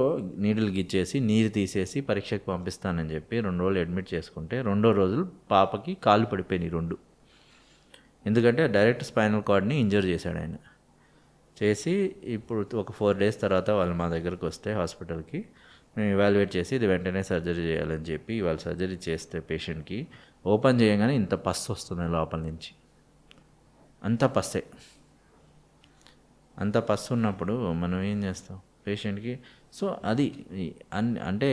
నీడిల్ గిచ్చేసి నీరు తీసేసి పరీక్షకు పంపిస్తానని చెప్పి 2 రోజులు అడ్మిట్ చేసుకుంటే 2వ రోజు పాపకి కాళ్ళు పడిపోయినాయి 2. ఎందుకంటే డైరెక్ట్ స్పైనల్ కార్డ్ని ఇంజర్ చేశాడు ఆయన. చేసి ఇప్పుడు ఒక 4 days తర్వాత వాళ్ళు మా దగ్గరకు వస్తే హాస్పిటల్కి మేము ఇవాల్యుయేట్ చేసి ఇది వెంటనే సర్జరీ చేయాలని చెప్పి ఇవాళ సర్జరీ చేస్తే పేషెంట్కి ఓపెన్ చేయగానే ఇంత పస్సు వస్తుంది లోపల నుంచి. అంత పస్సు ఉన్నప్పుడు మనం ఏం చేస్తాం పేషెంట్కి? సో అది అంటే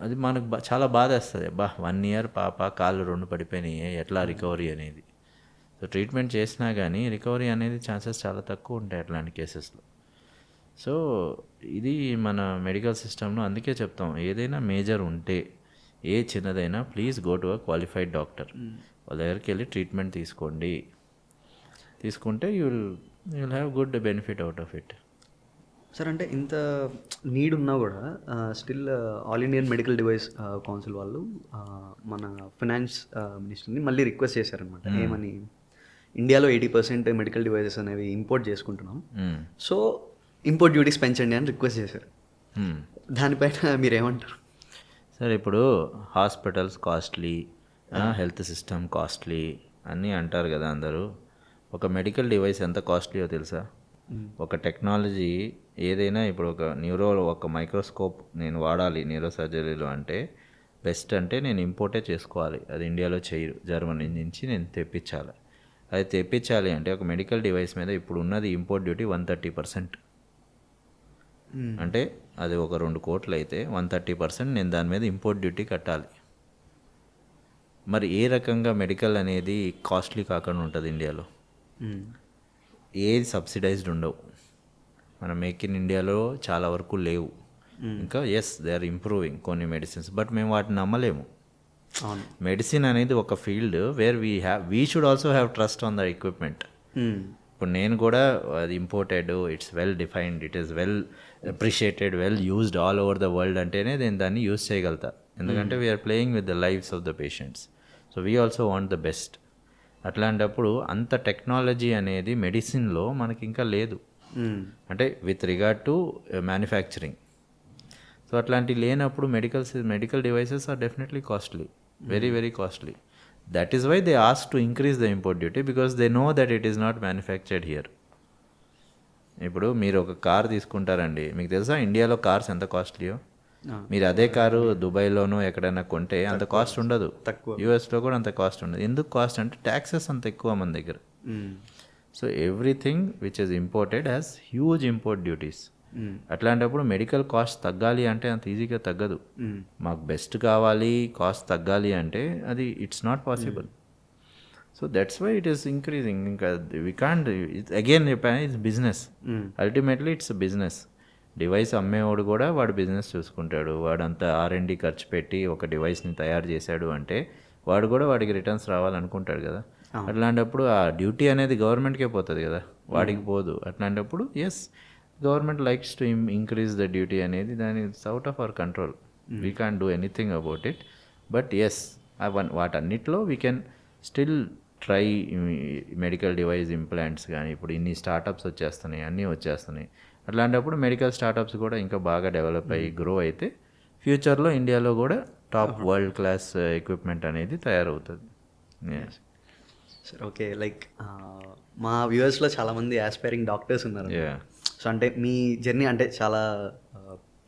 అది మనకు చాలా బాధ వేస్తుంది. 1 year పాప కాళ్ళు 2 పడిపోయినాయి, ఎట్లా రికవరీ అనేది. సో ట్రీట్మెంట్ చేసినా కానీ రికవరీ అనేది ఛాన్సెస్ చాలా తక్కువ ఉంటాయి అట్లాంటి కేసెస్లో. సో ఇది మన మెడికల్ సిస్టంలో అందుకే చెప్తాం, ఏదైనా మేజర్ ఉంటే ఏ చిన్నదైనా please go to a qualified doctor. వాళ్ళ దగ్గరికి వెళ్ళి ట్రీట్మెంట్ తీసుకుంటే you will you will have good benefit out of it. Sir అంటే ఇంత నీడ్ ఉన్నా కూడా still all Indian medical device council వాళ్ళు మన ఫినాన్స్ మినిస్టర్ని మళ్ళీ రిక్వెస్ట్ చేశారనమాట. ఏమని, ఇండియాలో 80% మెడికల్ డివైసెస్ అనేవి ఇంపోర్ట్ చేసుకుంటున్నాం, సో ఇంపోర్ట్ డ్యూటీస్ పెంచండి అని రిక్వెస్ట్ చేశారు. దానిపైన మీరేమంటారు? సార్ ఇప్పుడు hospitals costly, health system costly అన్నీ అంటారు కదా అందరూ. ఒక మెడికల్ డివైస్ ఎంత కాస్ట్లీయో తెలుసా? ఒక టెక్నాలజీ ఏదైనా ఇప్పుడు ఒక మైక్రోస్కోప్ నేను వాడాలి న్యూరో సర్జరీలో అంటే బెస్ట్ అంటే నేను ఇంపోర్టే చేసుకోవాలి. అది ఇండియాలో చేయరు, జర్మనీ నుంచి నేను తెప్పించాలి. అది తెప్పించాలి అంటే ఒక మెడికల్ డివైస్ మీద ఇప్పుడు ఉన్నది ఇంపోర్ట్ డ్యూటీ 130%. అంటే అది ఒక 2 కోట్లు అయితే 130% నేను దాని మీద ఇంపోర్ట్ డ్యూటీ కట్టాలి. మరి ఏ రకంగా మెడికల్ అనేది కాస్ట్లీ కాకుండా ఉంటుంది ఇండియాలో? ఏది సబ్సిడైజ్డ్ ఉండవు. మన మేక్ ఇన్ ఇండియాలో చాలా వరకు లేవు. ఇంకా ఎస్ దే ఆర్ ఇంప్రూవింగ్ కొన్ని మెడిసిన్స్, బట్ మేము వాటిని నమ్మలేము. మెడిసిన్ అనేది ఒక field where we should also have trust on the equipment. ఇప్పుడు నేను కూడా అది imported, it's well defined, it is well appreciated, well used all over the world అంటేనే నేను దాన్ని యూజ్ చేయగలుగుతా. ఎందుకంటే we're playing with the lifes of the patients, so we also want the best. అట్లాంటప్పుడు అంత టెక్నాలజీ అనేది మెడిసిన్లో మనకి ఇంకా లేదు, అంటే with regard to manufacturing. So అట్లాంటివి లేనప్పుడు medical devices are definitely costly, very very costly. That is why they ask to increase the import duty, because they know that it is not manufactured here. ఇప్పుడు మీరు ఒక car తీసుకుంటారండి, మీకు తెలుసా ఇండియాలో cars ఎంత కాస్ట్లీయో? మీరు అదే కారు దుబాయ్లోనో ఎక్కడైనా కొంటే అంత కాస్ట్ ఉండదు, తక్కువ. యూఎస్లో కూడా అంత కాస్ట్ ఉండదు. ఎందుకు కాస్ట్ అంటే ట్యాక్సెస్ అంత ఎక్కువ మన దగ్గర. So everything which is imported has huge import duties. అట్లాంటప్పుడు మెడికల్ కాస్ట్ తగ్గాలి అంటే అంత ఈజీగా తగ్గదు. మాకు బెస్ట్ కావాలి, కాస్ట్ తగ్గాలి అంటే అది it's not possible. So that's why it is increasing. ఇంకా వి కాంట్ అగైన్ చెప్పాను, it's business. Ultimately it's business. Device అమ్మేవాడు కూడా వాడు బిజినెస్ చూసుకుంటాడు. వాడంతా R&D ఖర్చు పెట్టి ఒక డివైస్ని తయారు చేశాడు అంటే వాడు కూడా వాడికి రిటర్న్స్ రావాలనుకుంటాడు కదా. అట్లాంటప్పుడు ఆ డ్యూటీ అనేది గవర్నమెంట్కే పోతుంది కదా, వాడికి పోదు. అట్లాంటప్పుడు yes, government likes to increase the duty అనేది, దాని it's out of our control. We can do anything about it. But yes, వాటన్నిటిలో we can still try medical device implants. కానీ ఇప్పుడు ఇన్ని స్టార్టప్స్ వచ్చేస్తున్నాయి, అన్నీ వచ్చేస్తున్నాయి. అట్లాంటప్పుడు మెడికల్ స్టార్టప్స్ కూడా ఇంకా బాగా డెవలప్ అయ్యి గ్రో అయితే ఫ్యూచర్లో ఇండియాలో కూడా టాప్ వరల్డ్ క్లాస్ ఎక్విప్మెంట్ అనేది తయారవుతుంది. సార్ ఓకే, లైక్ మా వ్యూవర్స్లో చాలామంది ఆస్పైరింగ్ డాక్టర్స్ ఉన్నారు. సో అంటే మీ జర్నీ అంటే చాలా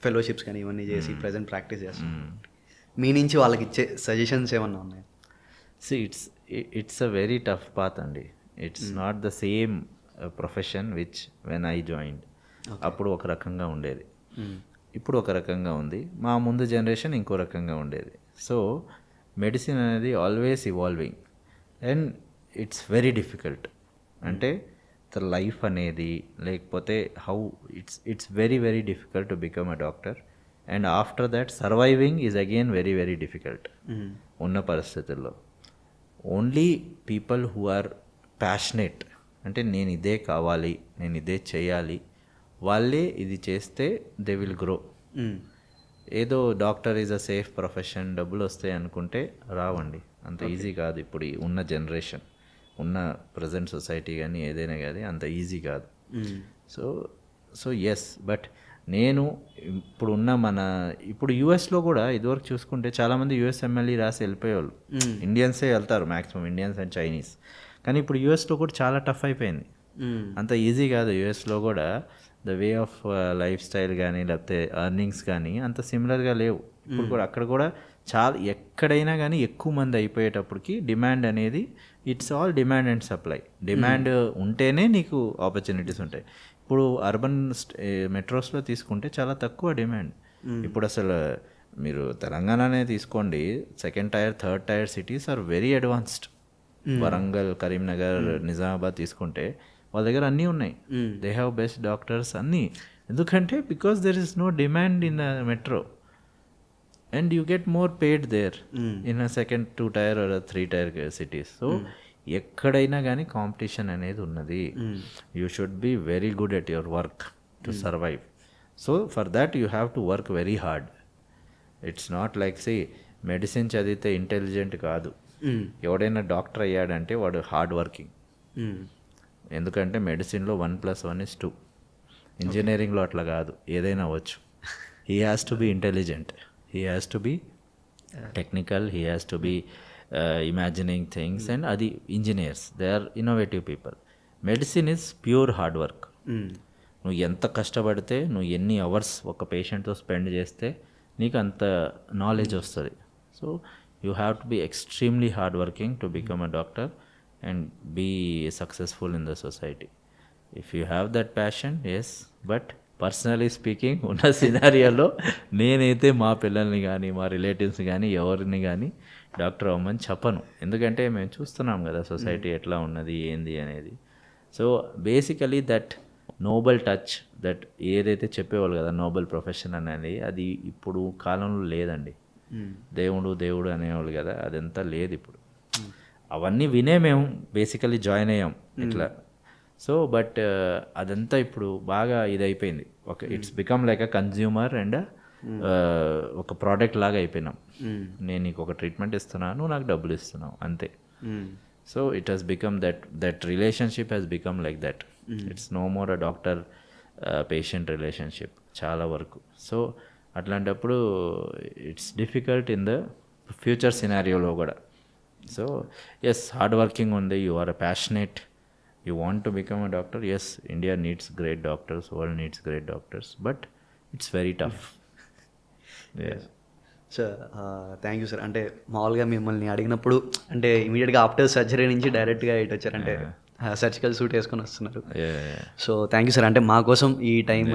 ఫెలోషిప్స్ కానీ ఇవన్నీ చేసి ప్రజెంట్ ప్రాక్టీస్ చేస్తాను. మీ నుంచి వాళ్ళకి ఇచ్చే సజెషన్స్ ఏమన్నా ఉన్నాయి? It's a very tough path అండి. It's not the same profession which when I joined. అప్పుడు ఒక రకంగా ఉండేది, ఇప్పుడు ఒక రకంగా ఉంది. మా ముందు జనరేషన్ ఇంకో రకంగా ఉండేది. సో మెడిసిన్ అనేది always evolving and it's very difficult. అంటే ద లైఫ్ అనేది లేకపోతే how it's very very difficult to become a doctor. And after that surviving is again very very difficult ఉన్న పరిస్థితుల్లో. Only people who are passionate, అంటే నేను ఇదే కావాలి, నేను ఇదే చేయాలి, వాళ్ళే ఇది చేస్తే దే విల్ గ్రో. ఏదో doctor is a safe profession, డబ్బులు వస్తాయి అనుకుంటే రావండి, అంత ఈజీ కాదు. ఇప్పుడు ఉన్న జనరేషన్, ఉన్న ప్రజెంట్ సొసైటీ కానీ ఏదైనా కానీ అంత ఈజీ కాదు. సో ఎస్, బట్ నేను ఇప్పుడు యూఎస్లో కూడా ఇదివరకు చూసుకుంటే చాలామంది USMLE రాసి వెళ్ళిపోయేవాళ్ళు. ఇండియన్సే వెళ్తారు మ్యాక్సిమం, ఇండియన్స్ అండ్ చైనీస్. కానీ ఇప్పుడు యూఎస్లో కూడా చాలా టఫ్ అయిపోయింది, అంత ఈజీ కాదు. యూఎస్లో కూడా the way of life style కానీ లేకపోతే ఎర్నింగ్స్ కానీ అంత సిమిలర్గా లేవు. ఇప్పుడు కూడా అక్కడ కూడా చాలా ఎక్కడైనా కానీ ఎక్కువ మంది అయిపోయేటప్పటికి డిమాండ్ అనేది it's all demand and supply. Demand ఉంటేనే నీకు ఆపర్చునిటీస్ ఉంటాయి. ఇప్పుడు అర్బన్ మెట్రోస్లో తీసుకుంటే చాలా తక్కువ డిమాండ్. ఇప్పుడు అసలు మీరు తెలంగాణనే తీసుకోండి, second tier third tier cities are very advanced. Warangal, Karimnagar, Nizamabad తీసుకుంటే వాళ్ళ దగ్గర అన్నీ ఉన్నాయి. దే హ్యావ్ బెస్ట్ డాక్టర్స్ అన్నీ. ఎందుకంటే because there is no demand in the metro and you get more paid there in a second 2 tier or 3 tier cities. So ఎక్కడైనా కానీ competition అనేది ఉన్నది. You should be very good at your work to survive. So for that you have to work very hard. It's not like medicine చదివితే intelligent కాదు. ఎవడైనా doctor అయ్యాడంటే వాడు hard working. ఎందుకంటే మెడిసిన్లో 1+1=2. ఇంజనీరింగ్లో అట్లా కాదు, ఏదైనా అవ్వచ్చు. He has to be intelligent, he has to be technical, he has to be imagining things. And అది engineers, they are innovative people. Medicine is pure hard work. నువ్వు ఎంత కష్టపడితే, నువ్వు ఎన్ని అవర్స్ ఒక పేషెంట్తో స్పెండ్ చేస్తే నీకు అంత నాలెడ్జ్ వస్తుంది. So you have to be extremely hard working to become a doctor and be successful in the society. If you have that passion, yes. But personally speaking ఉన్న సినారియోలో నేనైతే మా పిల్లల్ని కానీ మా రిలేటివ్స్ కానీ ఎవరిని కానీ డాక్టర్ అవ్వమని చెప్పను. ఎందుకంటే మేము చూస్తున్నాం కదా సొసైటీ ఎట్లా ఉన్నది ఏంది అనేది. So basically that Nobel touch, that ఏదైతే చెప్పేవాళ్ళు కదా నోబెల్ ప్రొఫెషన్ అనేది, అది ఇప్పుడు కాలంలో లేదండి. దేవుడు అనేవాళ్ళు కదా, అదంతా లేదు ఇప్పుడు. అవన్నీ వినే మేము బేసికలీ జాయిన్ అయ్యాం ఇట్లా. సో బట్ అదంతా ఇప్పుడు బాగా ఇదైపోయింది. It's become like a consumer and ఒక ప్రోడక్ట్ లాగా అయిపోయినాం. నేను నీకు ఒక ట్రీట్మెంట్ ఇస్తున్నాను, నువ్వు నాకు డబ్బులు ఇస్తున్నావు, అంతే. So it has become that relationship has become like that. It's no more a doctor patient relationship చాలా వరకు. సో అట్లాంటప్పుడు it's difficult in the future సినారియోలో కూడా. సో ఎస్, హార్డ్ వర్కింగ్ ఉంది, you are a passionate, you want to become a doctor. Yes, India needs great doctors, world needs great doctors, but it's very tough. Yes. Sir thank you sir. అంటే మామూలుగా మిమ్మల్ని అడిగినప్పుడు అంటే ఇమీడియట్గా after surgery నుంచి డైరెక్ట్గా ఇటు వచ్చారు, అంటే సర్జికల్ సూట్ వేసుకొని వస్తున్నారు. సో థ్యాంక్ యూ సార్, అంటే మా కోసం ఈ టైం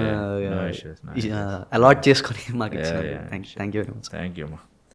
అలాట్ చేసుకొని మాకు ఇచ్చినారు. Thank you very much. Thank you అమ్మా.